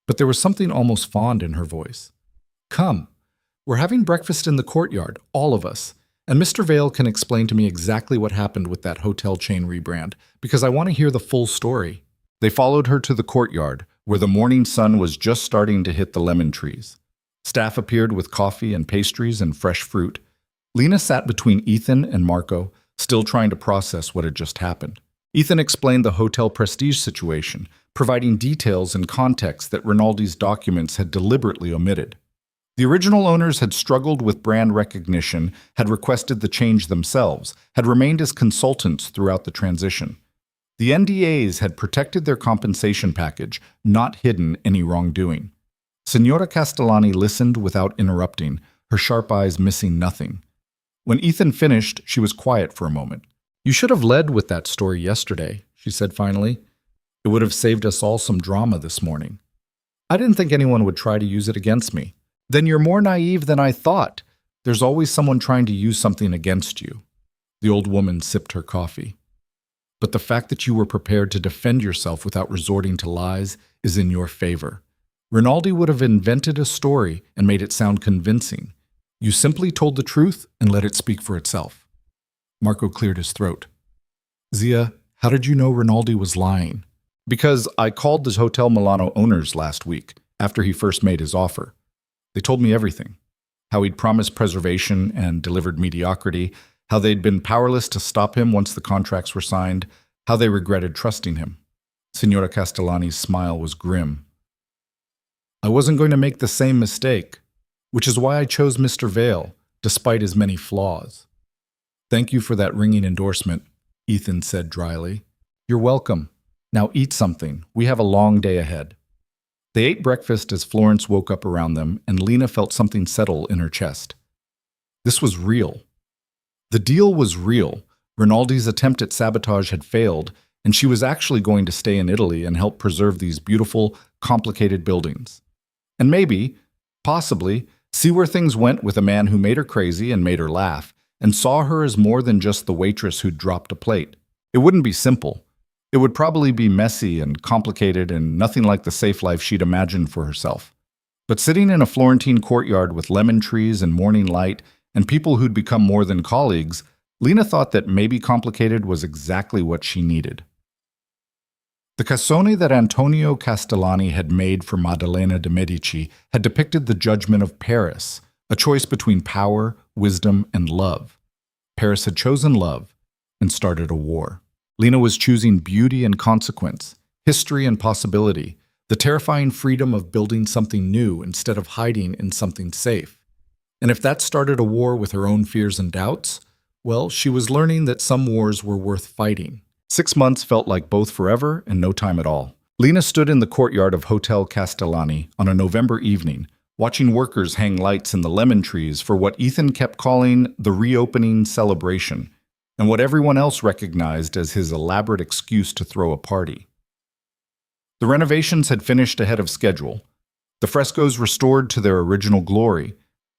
A: But there was something almost fond in her voice. Come, we're having breakfast in the courtyard, all of us, and Mr. Vale can explain to me exactly what happened with that hotel chain rebrand, because I want to hear the full story. They followed her to the courtyard, where the morning sun was just starting to hit the lemon trees. Staff appeared with coffee and pastries and fresh fruit. Lena sat between Ethan and Marco, still trying to process what had just happened. Ethan explained the hotel prestige situation, providing details and context that Rinaldi's documents had deliberately omitted. The original owners had struggled with brand recognition, had requested the change themselves, had remained as consultants throughout the transition. The NDAs had protected their compensation package, not hidden any wrongdoing. Signora Castellani listened without interrupting, her sharp eyes missing nothing. When Ethan finished, she was quiet for a moment. You should have led with that story yesterday, she said finally. It would have saved us all some drama this morning. I didn't think anyone would try to use it against me. Then you're more naive than I thought. There's always someone trying to use something against you. The old woman sipped her coffee. But the fact that you were prepared to defend yourself without resorting to lies is in your favor. Rinaldi would have invented a story and made it sound convincing. You simply told the truth and let it speak for itself. Marco cleared his throat. Zia, how did you know Rinaldi was lying? Because I called the Hotel Milano owners last week, after he first made his offer. They told me everything. How he'd promised preservation and delivered mediocrity, how they'd been powerless to stop him once the contracts were signed, how they regretted trusting him. Signora Castellani's smile was grim. I wasn't going to make the same mistake, which is why I chose Mr. Vale, despite his many flaws. Thank you for that ringing endorsement, Ethan said dryly. You're welcome. Now eat something. We have a long day ahead. They ate breakfast as Florence woke up around them, and Lena felt something settle in her chest. This was real. The deal was real. Rinaldi's attempt at sabotage had failed, and she was actually going to stay in Italy and help preserve these beautiful, complicated buildings. And maybe, possibly, see where things went with a man who made her crazy and made her laugh, and saw her as more than just the waitress who'd dropped a plate. It wouldn't be simple. It would probably be messy and complicated and nothing like the safe life she'd imagined for herself. But sitting in a Florentine courtyard with lemon trees and morning light and people who'd become more than colleagues, Lena thought that maybe complicated was exactly what she needed. The cassone that Antonio Castellani had made for Maddalena de' Medici had depicted the judgment of Paris, a choice between power, wisdom, and love. Paris had chosen love and started a war. Lena was choosing beauty and consequence, history and possibility, the terrifying freedom of building something new instead of hiding in something safe. And if that started a war with her own fears and doubts, well, she was learning that some wars were worth fighting. 6 months felt like both forever and no time at all. Lena stood in the courtyard of Hotel Castellani on a November evening, watching workers hang lights in the lemon trees for what Ethan kept calling the reopening celebration, and what everyone else recognized as his elaborate excuse to throw a party. The renovations had finished ahead of schedule, the frescoes restored to their original glory,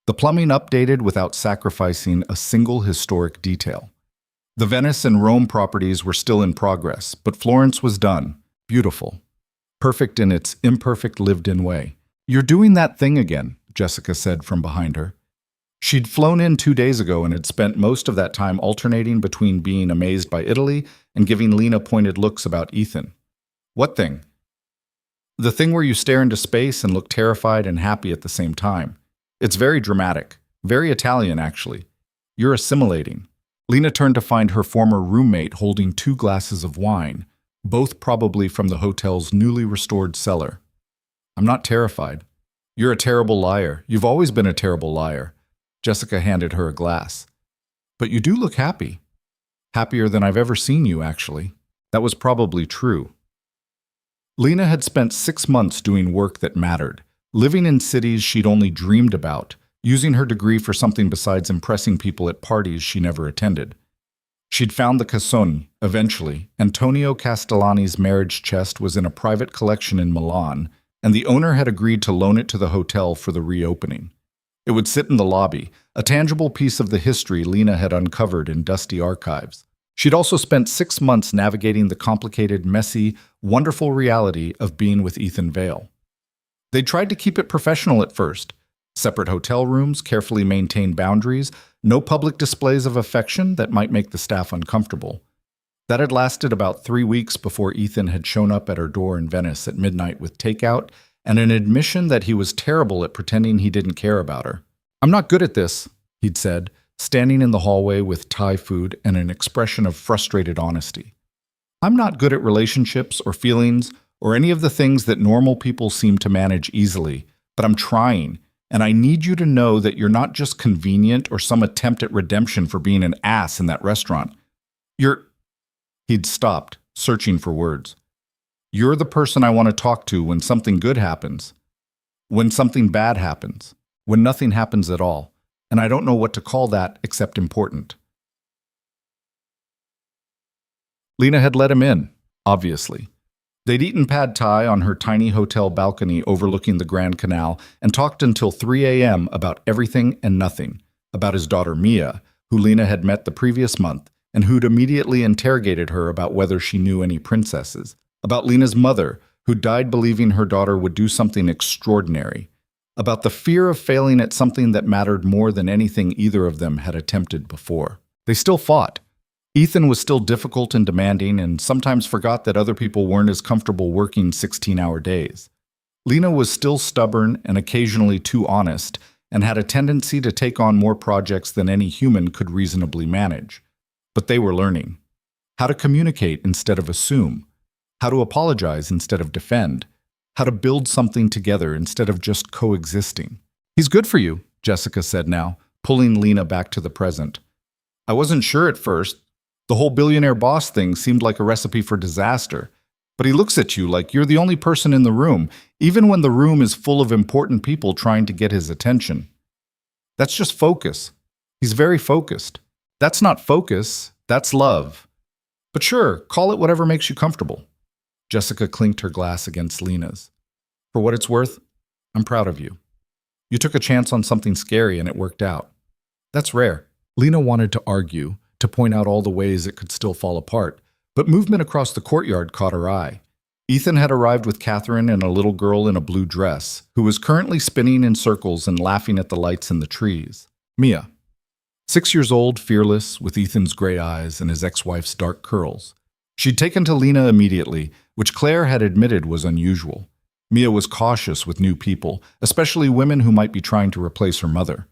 A: the plumbing updated without sacrificing a single historic detail. The Venice and Rome properties were still in progress, but Florence was done, beautiful, perfect in its imperfect lived-in way. "You're doing that thing again," Jessica said from behind her. She'd flown in 2 days ago and had spent most of that time alternating between being amazed by Italy and giving Lena pointed looks about Ethan. "What thing?" "The thing where you stare into space and look terrified and happy at the same time. It's very dramatic, very Italian actually. You're assimilating." Lena turned to find her former roommate holding 2 glasses of wine, both probably from the hotel's newly restored cellar. "I'm not terrified. You're a terrible liar. You've always been a terrible liar." Jessica handed her a glass. "But you do look happy. Happier than I've ever seen you, actually." That was probably true. Lena had spent 6 months doing work that mattered, living in cities she'd only dreamed about, using her degree for something besides impressing people at parties she never attended. She'd found the cassone, eventually. Antonio Castellani's marriage chest was in a private collection in Milan, and the owner had agreed to loan it to the hotel for the reopening. It would sit in the lobby, a tangible piece of the history Lena had uncovered in dusty archives. She'd also spent 6 months navigating the complicated, messy, wonderful reality of being with Ethan Vale. They tried to keep it professional at first. Separate hotel rooms, carefully maintained boundaries, no public displays of affection that might make the staff uncomfortable. That had lasted about 3 weeks before Ethan had shown up at her door in Venice at midnight with takeout and an admission that he was terrible at pretending he didn't care about her. "I'm not good at this," he'd said, standing in the hallway with Thai food and an expression of frustrated honesty. "I'm not good at relationships or feelings or any of the things that normal people seem to manage easily, but I'm trying. And I need you to know that you're not just convenient or some attempt at redemption for being an ass in that restaurant. He'd stopped, searching for words. "You're the person I want to talk to when something good happens, when something bad happens, when nothing happens at all. And I don't know what to call that except important." Lena had let him in, obviously. They'd eaten pad thai on her tiny hotel balcony overlooking the Grand Canal and talked until 3 a.m. about everything and nothing, about his daughter Mia, who Lena had met the previous month, and who'd immediately interrogated her about whether she knew any princesses, about Lena's mother, who died believing her daughter would do something extraordinary, about the fear of failing at something that mattered more than anything either of them had attempted before. They still fought. Ethan was still difficult and demanding and sometimes forgot that other people weren't as comfortable working 16-hour days. Lena was still stubborn and occasionally too honest and had a tendency to take on more projects than any human could reasonably manage. But they were learning. How to communicate instead of assume. How to apologize instead of defend. How to build something together instead of just coexisting. "He's good for you," Jessica said now, pulling Lena back to the present. "I wasn't sure at first. The whole billionaire boss thing seemed like a recipe for disaster. But he looks at you like you're the only person in the room, even when the room is full of important people trying to get his attention. That's just focus. He's very focused. That's not focus, that's love. But sure, call it whatever makes you comfortable." Jessica clinked her glass against Lena's. "For what it's worth, I'm proud of you. You took a chance on something scary and it worked out. That's rare." Lena wanted to argue, to point out all the ways it could still fall apart, but movement across the courtyard caught her eye. Ethan had arrived with Catherine and a little girl in a blue dress, who was currently spinning in circles and laughing at the lights in the trees. Mia. 6 years old, fearless, with Ethan's gray eyes and his ex-wife's dark curls. She'd taken to Lena immediately, which Claire had admitted was unusual. Mia was cautious with new people, especially women who might be trying to replace her mother.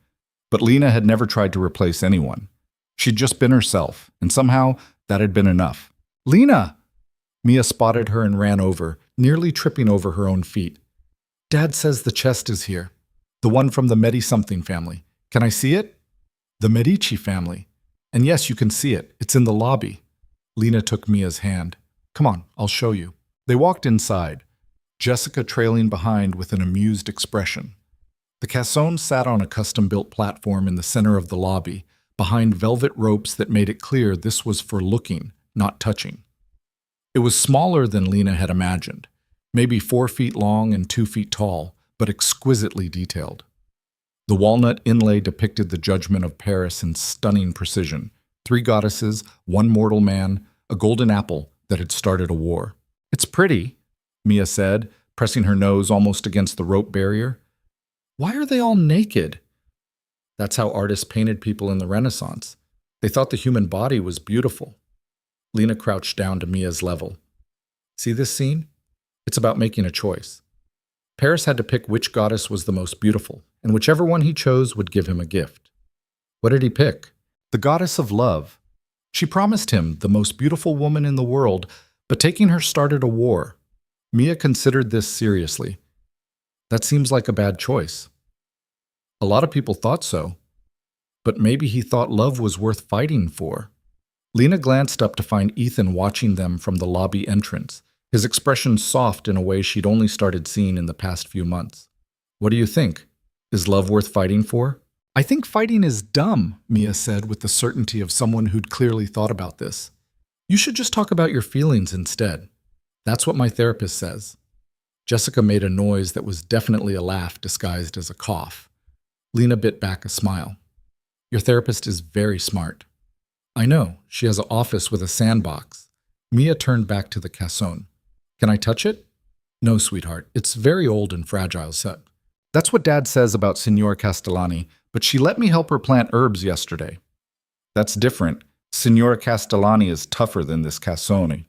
A: But Lena had never tried to replace anyone. She'd just been herself, and somehow that had been enough. "Lena!" Mia spotted her and ran over, nearly tripping over her own feet. "Dad says the chest is here. The one from the Medi-something family. Can I see it?" "The Medici family. And yes, you can see it. It's in the lobby." Lena took Mia's hand. "Come on, I'll show you." They walked inside, Jessica trailing behind with an amused expression. The cassone sat on a custom-built platform in the center of the lobby, behind velvet ropes that made it clear this was for looking, not touching. It was smaller than Lena had imagined, maybe 4 feet long and 2 feet tall, but exquisitely detailed. The walnut inlay depicted the Judgment of Paris in stunning precision. 3 goddesses, 1 mortal man, a golden apple that had started a war. "It's pretty," Mia said, pressing her nose almost against the rope barrier. "Why are they all naked?" That's how artists painted people in the Renaissance. They thought the human body was beautiful. Lena crouched down to Mia's level. "See this scene? It's about making a choice. Paris had to pick which goddess was the most beautiful, and whichever one he chose would give him a gift. What did he pick? The goddess of love. She promised him the most beautiful woman in the world, but taking her started a war. Mia considered this seriously. That seems like a bad choice. A lot of people thought so, but maybe he thought love was worth fighting for. Lena glanced up to find Ethan watching them from the lobby entrance, his expression soft in a way she'd only started seeing in the past few months. "What do you think? Is love worth fighting for?" "I think fighting is dumb," Mia said with the certainty of someone who'd clearly thought about this. "You should just talk about your feelings instead. That's what my therapist says." Jessica made a noise that was definitely a laugh disguised as a cough. Lena bit back a smile. "Your therapist is very smart." "I know. She has an office with a sandbox." Mia turned back to the cassone. "Can I touch it?" "No, sweetheart. It's very old and fragile set." "That's what Dad says about Signora Castellani, but she let me help her plant herbs yesterday." "That's different. Signora Castellani is tougher than this cassone."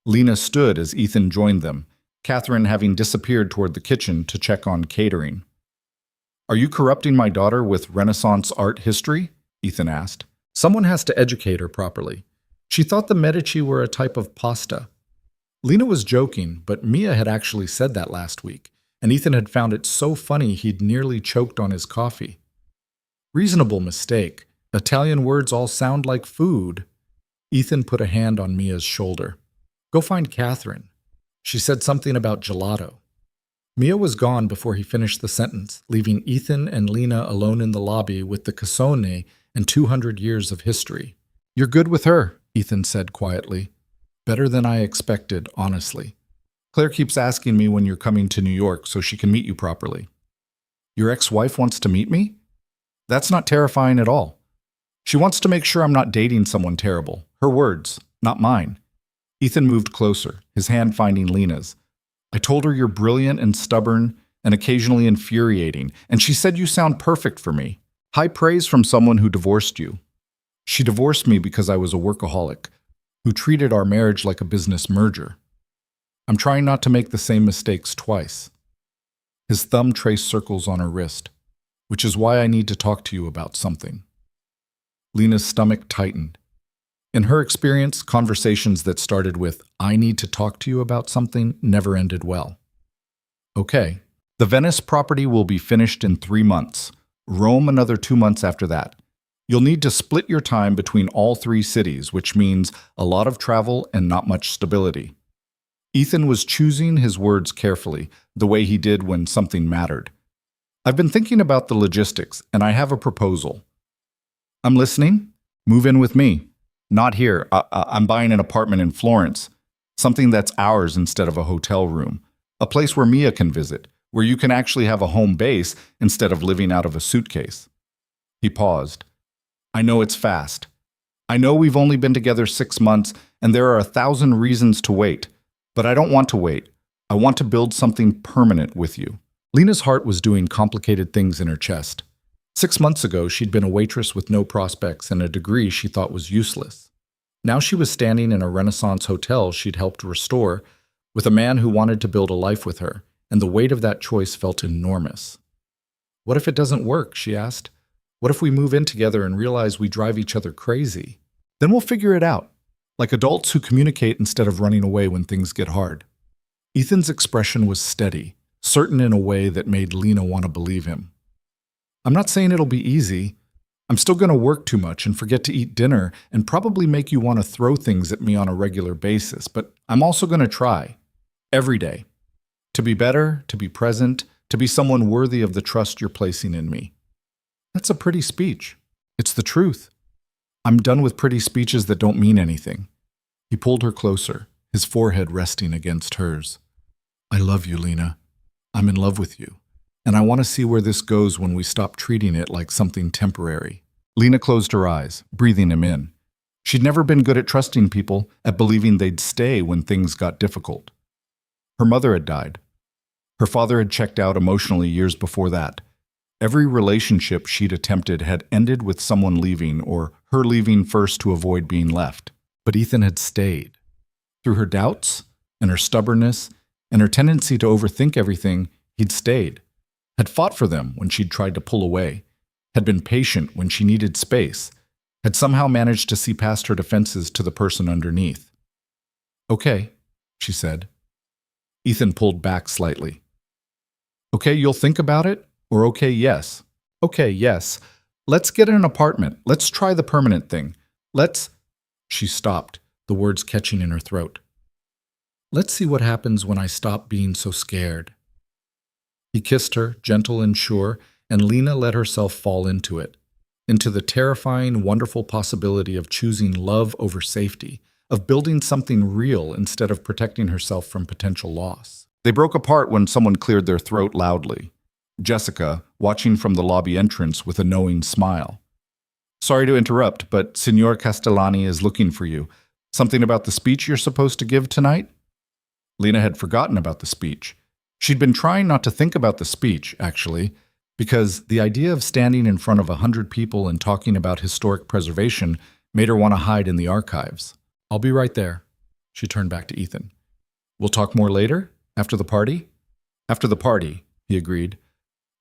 A: Lena stood as Ethan joined them, Catherine having disappeared toward the kitchen to check on catering. "Are you corrupting my daughter with Renaissance art history?" Ethan asked. "Someone has to educate her properly. She thought the Medici were a type of pasta." Lena was joking, but Mia had actually said that last week, and Ethan had found it so funny he'd nearly choked on his coffee. "Reasonable mistake. Italian words all sound like food." Ethan put a hand on Mia's shoulder. "Go find Catherine. She said something about gelato." Mia was gone before he finished the sentence, leaving Ethan and Lena alone in the lobby with the cassone and 200 years of history. "You're good with her," Ethan said quietly. "Better than I expected, honestly. Claire keeps asking me when you're coming to New York so she can meet you properly." "Your ex-wife wants to meet me?" "That's not terrifying at all. She wants to make sure I'm not dating someone terrible. Her words, not mine." Ethan moved closer, his hand finding Lena's. "I told her you're brilliant and stubborn and occasionally infuriating, and she said you sound perfect for me. High praise from someone who divorced you." "She divorced me because I was a workaholic, who treated our marriage like a business merger. I'm trying not to make the same mistakes twice." His thumb traced circles on her wrist. "Which is why I need to talk to you about something." Lena's stomach tightened. In her experience, conversations that started with, "I need to talk to you about something," never ended well. "Okay. The Venice property will be finished in 3 months. Rome another 2 months after that. You'll need to split your time between all 3 cities, which means a lot of travel and not much stability." Ethan was choosing his words carefully, the way he did when something mattered. "I've been thinking about the logistics, and I have a proposal." "I'm listening. Move in with me." "Not here. I'm buying an apartment in Florence. Something that's ours instead of a hotel room. A place where Mia can visit, where you can actually have a home base instead of living out of a suitcase." He paused. "I know it's fast. I know we've only been together 6 months, and there are 1,000 reasons to wait. But I don't want to wait. I want to build something permanent with you." Lena's heart was doing complicated things in her chest. 6 months ago, she'd been a waitress with no prospects and a degree she thought was useless. Now she was standing in a Renaissance hotel she'd helped restore,
B: with a man who wanted to build a life with her, and the weight of that choice felt enormous. "What if it doesn't work?" she asked. "What if we move in together and realize we drive each other crazy?" "Then we'll figure it out, like adults who communicate instead of running away when things get hard." Ethan's expression was steady, certain in a way that made Lena want to believe him. "I'm not saying it'll be easy. I'm still going to work too much and forget to eat dinner and probably make you want to throw things at me on a regular basis, but I'm also going to try, every day, to be better, to be present, to be someone worthy of the trust you're placing in me." That's a pretty speech. It's the truth. I'm done with pretty speeches that don't mean anything. He pulled her closer, his forehead resting against hers. "I love you, Lena. I'm in love with you. And I want to see where this goes when we stop treating it like something temporary." Lena closed her eyes, breathing him in. She'd never been good at trusting people, at believing they'd stay when things got difficult. Her mother had died. Her father had checked out emotionally years before that. Every relationship she'd attempted had ended with someone leaving or her leaving first to avoid being left. But Ethan had stayed. Through her doubts and her stubbornness and her tendency to overthink everything, he'd stayed. Had fought for them when she'd tried to pull away, had been patient when she needed space, had somehow managed to see past her defenses to the person underneath. "Okay," she said. Ethan pulled back slightly. "Okay, you'll think about it? Or okay, yes? Okay, yes. Let's get an apartment. Let's try the permanent thing. Let's—" She stopped, the words catching in her throat. "Let's see what happens when I stop being so scared." He kissed her, gentle and sure, and Lena let herself fall into it, into the terrifying, wonderful possibility of choosing love over safety, of building something real instead of protecting herself from potential loss. They broke apart when someone cleared their throat loudly. Jessica, watching from the lobby entrance with a knowing smile. "Sorry to interrupt, but Signor Castellani is looking for you. Something about the speech you're supposed to give tonight?" Lena had forgotten about the speech. She'd been trying not to think about the speech, actually, because the idea of standing in front of 100 people and talking about historic preservation made her want to hide in the archives. "I'll be right there," she turned back to Ethan. "We'll talk more later? After the party?" "After the party," he agreed.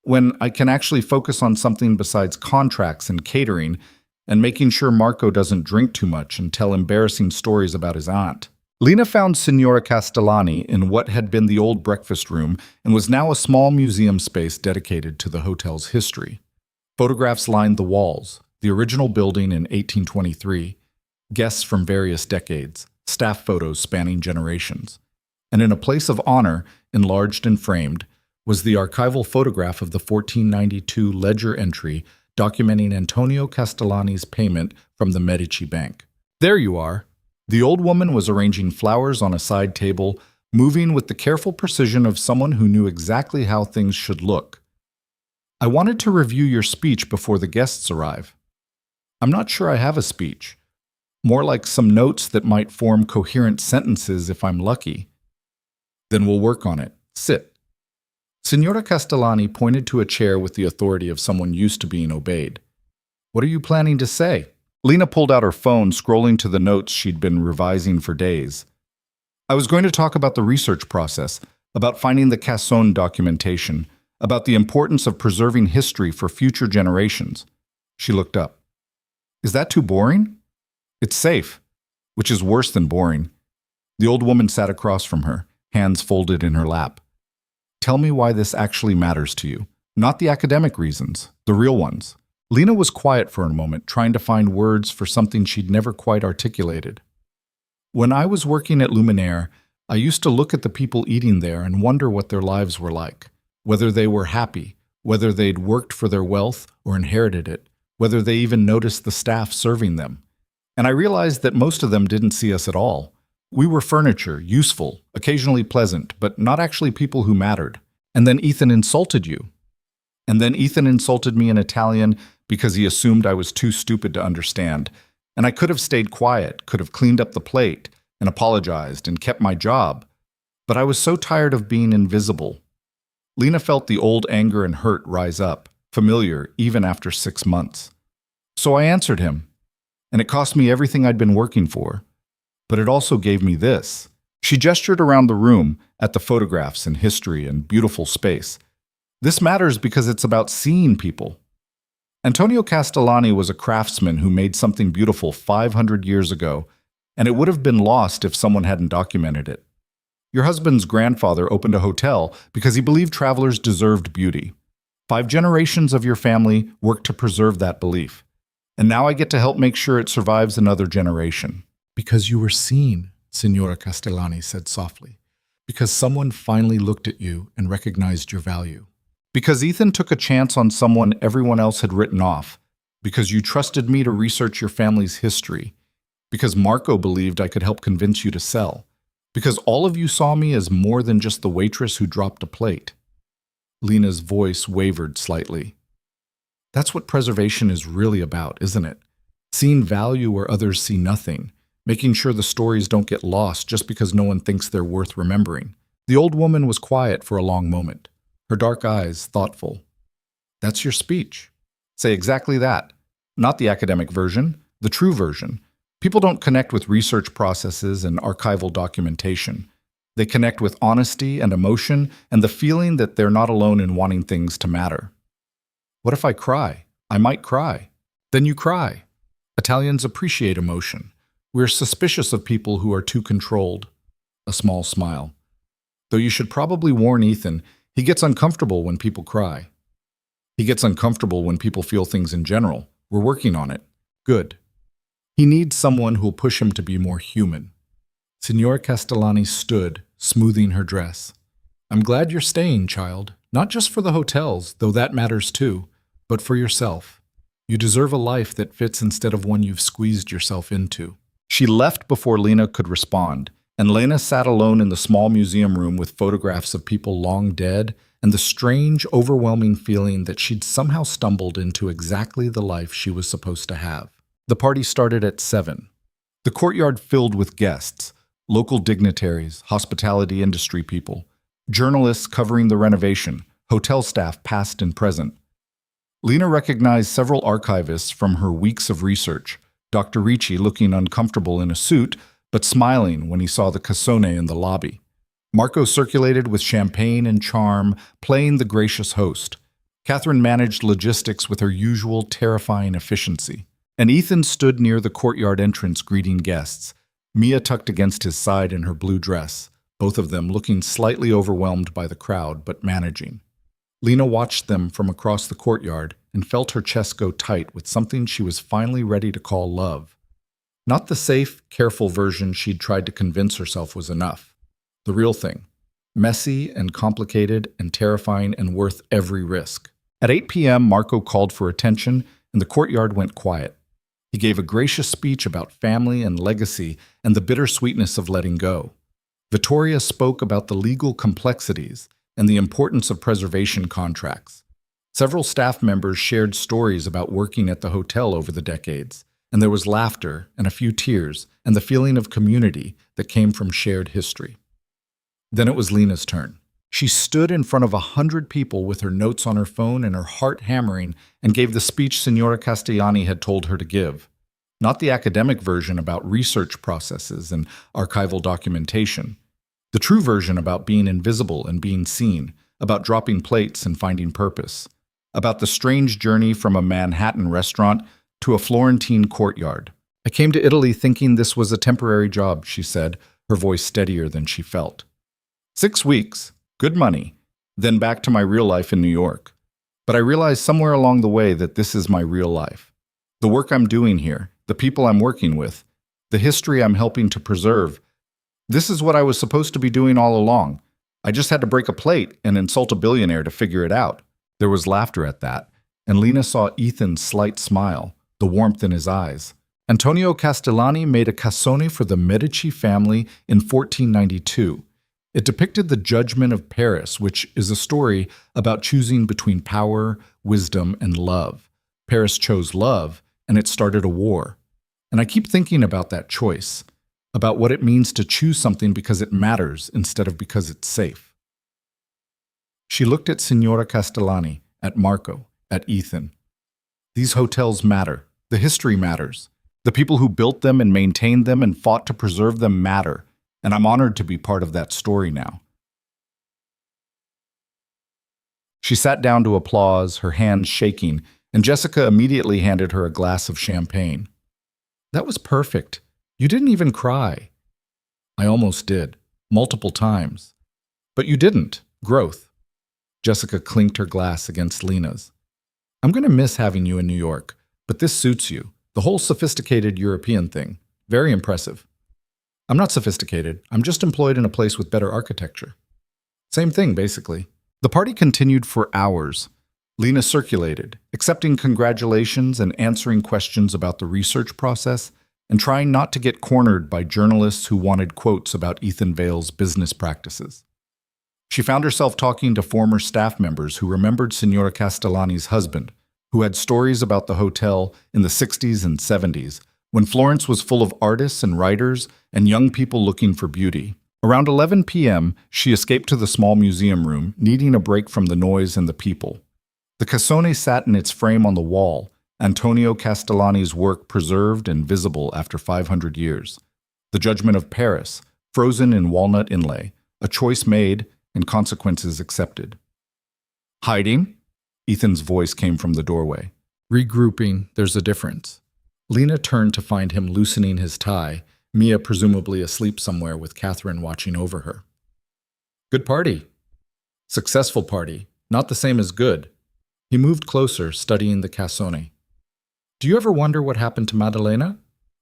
B: "When I can actually focus on something besides contracts and catering and making sure Marco doesn't drink too much and tell embarrassing stories about his aunt." Lena found Signora Castellani in what had been the old breakfast room and was now a small museum space dedicated to the hotel's history. Photographs lined the walls, the original building in 1823, guests from various decades, staff photos spanning generations. And in a place of honor, enlarged and framed, was the archival photograph of the 1492 ledger entry documenting Antonio Castellani's payment from the Medici Bank. "There you are." The old woman was arranging flowers on a side table, moving with the careful precision of someone who knew exactly how things should look. "I wanted to review your speech before the guests arrive. I'm not sure I have a speech. More like some notes that might form coherent sentences if I'm lucky." "Then we'll work on it. Sit." Signora Castellani pointed to a chair with the authority of someone used to being obeyed. "What are you planning to say?" Lena pulled out her phone, scrolling to the notes she'd been revising for days. "I was going to talk about the research process, about finding the Casson documentation, about the importance of preserving history for future generations." She looked up. "Is that too boring?" "It's safe, which is worse than boring." The old woman sat across from her, hands folded in her lap. "Tell me why this actually matters to you. Not the academic reasons, the real ones." Lena was quiet for a moment, trying to find words for something she'd never quite articulated. "When I was working at Luminaire, I used to look at the people eating there and wonder what their lives were like, whether they were happy, whether they'd worked for their wealth or inherited it, whether they even noticed the staff serving them. And I realized that most of them didn't see us at all. We were furniture, useful, occasionally pleasant, but not actually people who mattered. And then Ethan insulted you. And then Ethan insulted me in Italian because he assumed I was too stupid to understand. And I could have stayed quiet, could have cleaned up the plate, and apologized, and kept my job. But I was so tired of being invisible." Lena felt the old anger and hurt rise up, familiar even after 6 months. "So I answered him, and it cost me everything I'd been working for. But it also gave me this.
A: She gestured around the room at the photographs and history and beautiful space. This matters because it's about seeing people. Antonio Castellani was a craftsman who made something beautiful 500 years ago, and it would have been lost if someone hadn't documented it. Your husband's grandfather opened a hotel because he believed travelers deserved beauty. 5 generations of your family worked to preserve that belief. And now I get to help make sure it survives another generation.
B: Because you were seen, Signora Castellani said softly. Because someone finally looked at you and recognized your value.
A: Because Ethan took a chance on someone everyone else had written off. Because you trusted me to research your family's history. Because Marco believed I could help convince you to sell. Because all of you saw me as more than just the waitress who dropped a plate. Lena's voice wavered slightly. That's what preservation is really about, isn't it? Seeing value where others see nothing. Making sure the stories don't get lost just because no one thinks they're worth remembering. The old woman was quiet for a long moment, her dark eyes thoughtful. That's your speech. Say exactly that. Not the academic version, the true version. People don't connect with research processes and archival documentation. They connect with honesty and emotion and the feeling that they're not alone in wanting things to matter. What if I cry? I might cry. Then you cry. Italians appreciate emotion. We're suspicious of people who are too controlled. A small smile. Though you should probably warn Ethan, he gets uncomfortable when people cry. He gets uncomfortable when people feel things in general. We're working on it. Good. He needs someone who'll push him to be more human. Signora Castellani stood, smoothing her dress. I'm glad you're staying, child. Not just for the hotels, though that matters too, but for yourself. You deserve a life that fits instead of one you've squeezed yourself into. She left before Lena could respond, and Lena sat alone in the small museum room with photographs of people long dead and the strange, overwhelming feeling that she'd somehow stumbled into exactly the life she was supposed to have. The party started at 7. The courtyard filled with guests, local dignitaries, hospitality industry people, journalists covering the renovation, hotel staff past and present. Lena recognized several archivists from her weeks of research, Dr. Ricci looking uncomfortable in a suit, but smiling when he saw the cassone in the lobby. Marco circulated with champagne and charm, playing the gracious host. Catherine managed logistics with her usual terrifying efficiency. And Ethan stood near the courtyard entrance greeting guests, Mia tucked against his side in her blue dress, both of them looking slightly overwhelmed by the crowd, but managing. Lena watched them from across the courtyard and felt her chest go tight with something she was finally ready to call love. Not the safe, careful version she'd tried to convince herself was enough. The real thing. Messy and complicated and terrifying and worth every risk. At 8 p.m., Marco called for attention and the courtyard went quiet. He gave a gracious speech about family and legacy and the bittersweetness of letting go. Vittoria spoke about the legal complexities and the importance of preservation contracts. Several staff members shared stories about working at the hotel over the decades, and there was laughter and a few tears and the feeling of community that came from shared history. Then it was Lena's turn. She stood in front of 100 people with her notes on her phone and her heart hammering and gave the speech Signora Castellani had told her to give. Not the academic version about research processes and archival documentation. The true version about being invisible and being seen, about dropping plates and finding purpose. About the strange journey from a Manhattan restaurant to a Florentine courtyard. I came to Italy thinking this was a temporary job, she said, her voice steadier than she felt. 6 weeks. Good money, then back to my real life in New York. But I realized somewhere along the way that this is my real life. The work I'm doing here, the people I'm working with, the history I'm helping to preserve. This is what I was supposed to be doing all along. I just had to break a plate and insult a billionaire to figure it out. There was laughter at that, and Lena saw Ethan's slight smile, the warmth in his eyes. Antonio Castellani made a cassone for the Medici family in 1492. It depicted the judgment of Paris, which is a story about choosing between power, wisdom, and love. Paris chose love, and it started a war. And I keep thinking about that choice, about what it means to choose something because it matters instead of because it's safe. She looked at Signora Castellani, at Marco, at Ethan. These hotels matter. The history matters. The people who built them and maintained them and fought to preserve them matter. and I'm honored to be part of that story now. She sat down to applause, her hands shaking, and Jessica immediately handed her a glass of champagne. That was perfect. You didn't even cry. I almost did, multiple times. But you didn't. Growth. Jessica clinked her glass against Lena's. I'm going to miss having you in New York, but this suits you. The whole sophisticated European thing. Very impressive. I'm not sophisticated. I'm just employed in a place with better architecture. Same thing, basically. The party continued for hours. Lena circulated, accepting congratulations and answering questions about the research process, and trying not to get cornered by journalists who wanted quotes about Ethan Vale's business practices. She found herself talking to former staff members who remembered Signora Castellani's husband, who had stories about the hotel in the 60s and 70s, when Florence was full of artists and writers and young people looking for beauty. Around 11 p.m., she escaped to the small museum room, needing a break from the noise and the people. The cassone sat in its frame on the wall, Antonio Castellani's work preserved and visible after 500 years. The Judgment of Paris, frozen in walnut inlay, a choice made and consequences accepted. Hiding? Ethan's voice came from the doorway. Regrouping, there's a difference. Lena turned to find him loosening his tie, Mia presumably asleep somewhere with Catherine watching over her. Good party. Successful party, not the same as good. He moved closer, studying the cassone. Do you ever wonder what happened to Maddalena,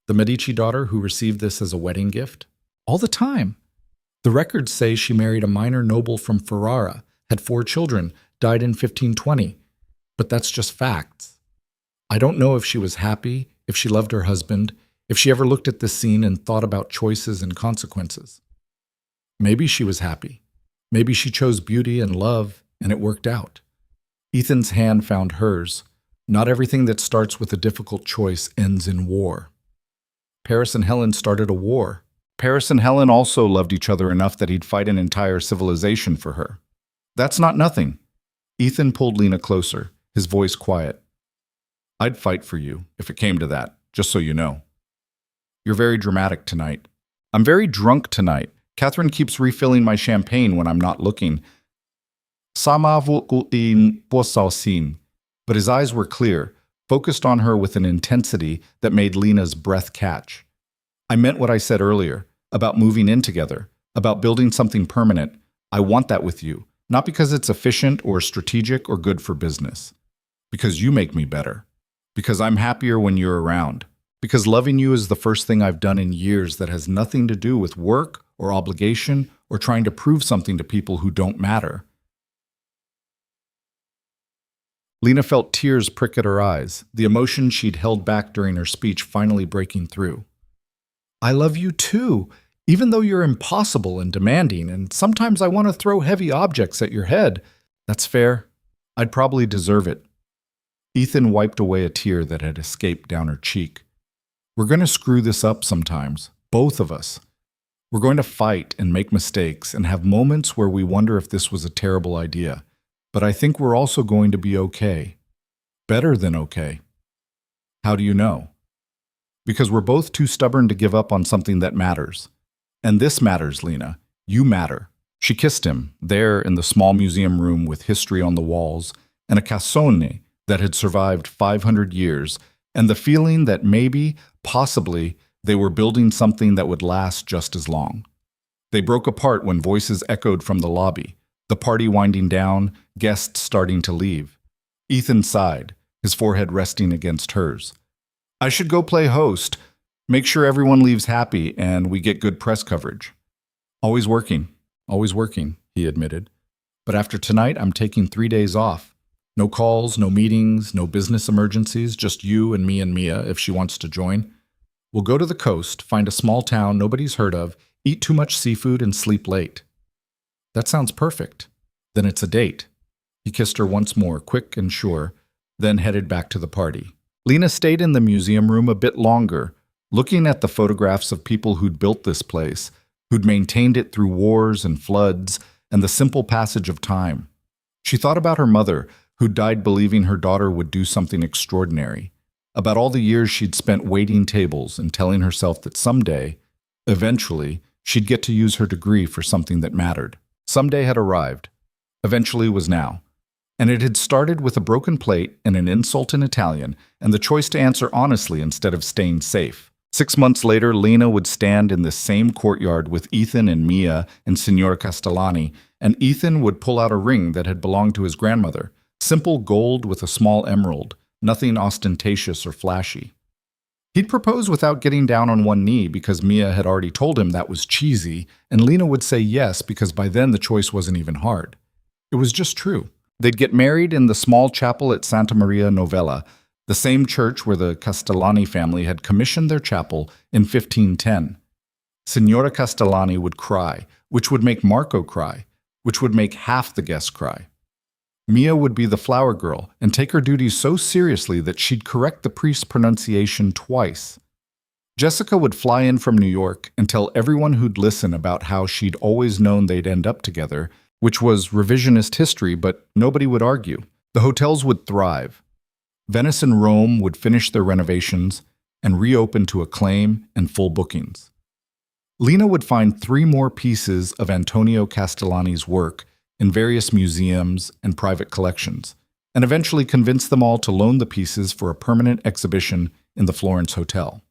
A: the Medici daughter who received this as a wedding gift? All the time. The records say she married a minor noble from Ferrara, had 4 children, died in 1520. But that's just facts. I don't know if she was happy, if she loved her husband, if she ever looked at this scene and thought about choices and consequences. Maybe she was happy. Maybe she chose beauty and love, and it worked out. Ethan's hand found hers. Not everything that starts with a difficult choice ends in war. Paris and Helen started a war. Paris and Helen also loved each other enough that he'd fight an entire civilization for her. That's not nothing. Ethan pulled Lena closer, his voice quiet. I'd fight for you, if it came to that, just so you know. You're very dramatic tonight. I'm very drunk tonight. Catherine keeps refilling my champagne when I'm not looking. But his eyes were clear, focused on her with an intensity that made Lena's breath catch. I meant what I said earlier, about moving in together, about building something permanent. I want that with you, not because it's efficient or strategic or good for business. Because you make me better. Because I'm happier when you're around. Because loving you is the first thing I've done in years that has nothing to do with work or obligation or trying to prove something to people who don't matter. Lena felt tears prick at her eyes, the emotion she'd held back during her speech finally breaking through. I love you too, even though you're impossible and demanding, and sometimes I want to throw heavy objects at your head. That's fair. I'd probably deserve it. Ethan wiped away a tear that had escaped down her cheek. We're going to screw this up sometimes, both of us. We're going to fight and make mistakes and have moments where we wonder if this was a terrible idea. But I think we're also going to be okay. Better than okay. How do you know? Because we're both too stubborn to give up on something that matters. And this matters, Lena. You matter. She kissed him, there in the small museum room with history on the walls, and a cassone that had survived 500 years, and the feeling that maybe, possibly, they were building something that would last just as long. They broke apart when voices echoed from the lobby, the party winding down, guests starting to leave. Ethan sighed, his forehead resting against hers. I should go play host, make sure everyone leaves happy, and we get good press coverage. Always working, he admitted. But after tonight, I'm taking 3 days off. No calls, no meetings, no business emergencies, just you and me and Mia if she wants to join. We'll go to the coast, find a small town nobody's heard of, eat too much seafood, and sleep late. That sounds perfect. Then it's a date. He kissed her once more, quick and sure, then headed back to the party. Lena stayed in the museum room a bit longer, looking at the photographs of people who'd built this place, who'd maintained it through wars and floods and the simple passage of time. She thought about her mother, who'd died believing her daughter would do something extraordinary, about all the years she'd spent waiting tables and telling herself that someday, eventually, She'd get to use her degree for something that mattered. Someday had arrived. Eventually was now. And it had started with a broken plate and an insult in Italian, and the choice to answer honestly instead of staying safe. 6 months later, Lena would stand in the same courtyard with Ethan and Mia and Signora Castellani, and Ethan would pull out a ring that had belonged to his grandmother. Simple gold with a small emerald, nothing ostentatious or flashy. He'd propose without getting down on one knee because Mia had already told him that was cheesy, and Lena would say yes because by then the choice wasn't even hard. It was just true. They'd get married in the small chapel at Santa Maria Novella, the same church where the Castellani family had commissioned their chapel in 1510. Signora Castellani would cry, which would make Marco cry, which would make half the guests cry. Mia would be the flower girl and take her duties so seriously that she'd correct the priest's pronunciation twice. Jessica would fly in from New York and tell everyone who'd listen about how she'd always known they'd end up together, which was revisionist history, but nobody would argue. The hotels would thrive. Venice and Rome would finish their renovations and reopen to acclaim and full bookings. Lena would find 3 more pieces of Antonio Castellani's work in various museums and private collections, and eventually convince them all to loan the pieces for a permanent exhibition in the Florence Hotel.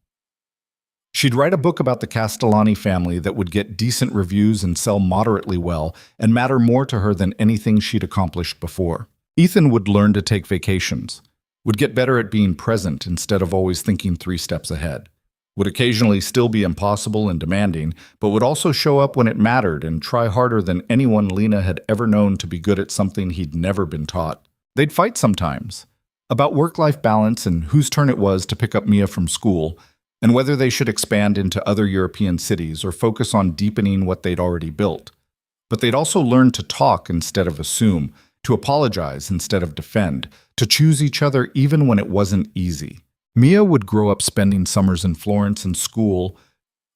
A: She'd write a book about the Castellani family that would get decent reviews and sell moderately well and matter more to her than anything she'd accomplished before. Ethan would learn to take vacations, would get better at being present instead of always thinking 3 steps ahead, would occasionally still be impossible and demanding, but would also show up when it mattered and try harder than anyone Lena had ever known to be good at something he'd never been taught. They'd fight sometimes, about work-life balance and whose turn it was to pick up Mia from school, and whether they should expand into other European cities or focus on deepening what they'd already built. But they'd also learn to talk instead of assume, to apologize instead of defend, to choose each other even when it wasn't easy. Mia would grow up spending summers in Florence and school,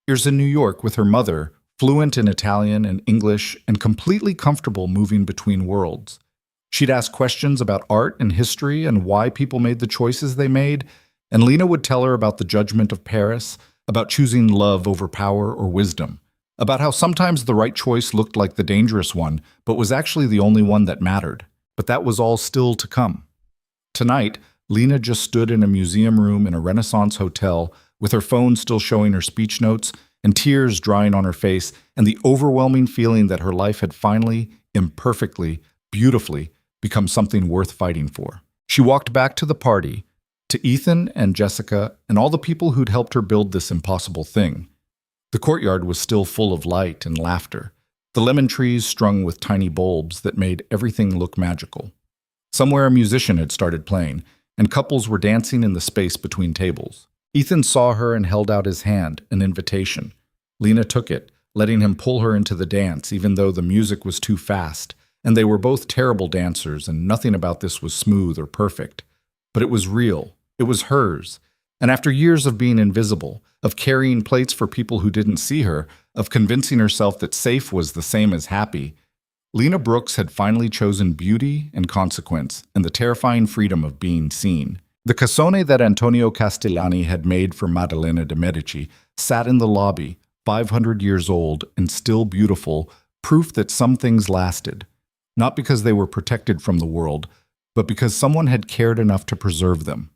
A: years in New York with her mother, fluent in Italian and English and completely comfortable moving between worlds. She'd ask questions about art and history and why people made the choices they made, and Lena would tell her about the judgment of Paris, about choosing love over power or wisdom, about how sometimes the right choice looked like the dangerous one, but was actually the only one that mattered. But that was all still to come. Tonight, Lena just stood in a museum room in a Renaissance hotel with her phone still showing her speech notes and tears drying on her face and the overwhelming feeling that her life had finally, imperfectly, beautifully, become something worth fighting for. She walked back to the party, to Ethan and Jessica and all the people who'd helped her build this impossible thing. The courtyard was still full of light and laughter, the lemon trees strung with tiny bulbs that made everything look magical. Somewhere a musician had started playing, and couples were dancing in the space between tables. Ethan saw her and held out his hand, an invitation. Lena took it, letting him pull her into the dance even though the music was too fast, and they were both terrible dancers and nothing about this was smooth or perfect. But it was real. It was hers. And after years of being invisible, of carrying plates for people who didn't see her, of convincing herself that safe was the same as happy, Lena Brooks had finally chosen beauty and consequence and the terrifying freedom of being seen. The cassone that Antonio Castellani had made for Maddalena de' Medici sat in the lobby, 500 years old and still beautiful, proof that some things lasted, not because they were protected from the world, but because someone had cared enough to preserve them.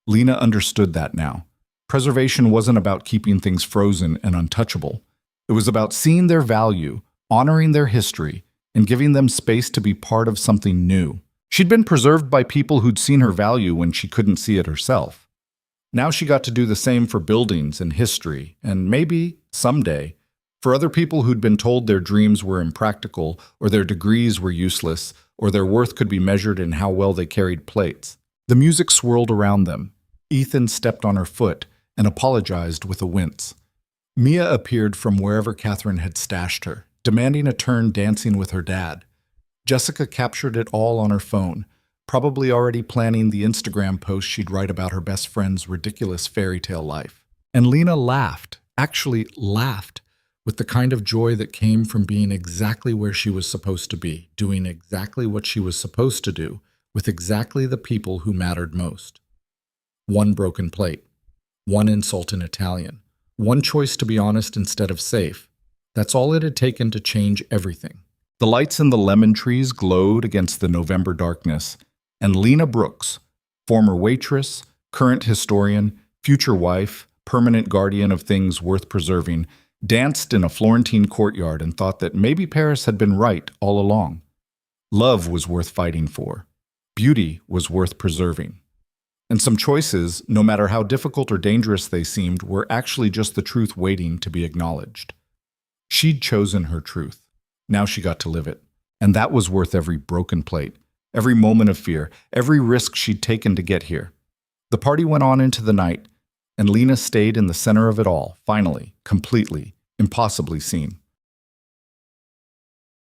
A: Lena understood that now. Preservation wasn't about keeping things frozen and untouchable. It was about seeing their value, honoring their history, and giving them space to be part of something new. She'd been preserved by people who'd seen her value when she couldn't see it herself. Now she got to do the same for buildings and history, and maybe, someday, for other people who'd been told their dreams were impractical, or their degrees were useless, or their worth could be measured in how well they carried plates. The music swirled around them. Ethan stepped on her foot and apologized with a wince. Mia appeared from wherever Catherine had stashed her, demanding a turn dancing with her dad. Jessica captured it all on her phone, probably already planning the Instagram post she'd write about her best friend's ridiculous fairy tale life. And Lena laughed, actually laughed, with the kind of joy that came from being exactly where she was supposed to be, doing exactly what she was supposed to do, with exactly the people who mattered most. One broken plate, one insult in Italian, one choice to be honest instead of safe.
B: That's all it had taken to change everything.
A: The lights in the lemon trees glowed against the November darkness, and Lena Brooks, former waitress, current historian, future wife, permanent guardian of things worth preserving, danced in a Florentine courtyard and thought that maybe Paris had been right all along. Love was worth fighting for. Beauty was worth preserving. And some choices, no matter how difficult or dangerous they seemed, were actually just the truth waiting to be acknowledged. She'd chosen her truth. Now she got to live it. And that was worth every broken plate, every moment of fear, every risk she'd taken to get here. The party went on into the night, and Lena stayed in the center of it all, finally, completely, impossibly seen.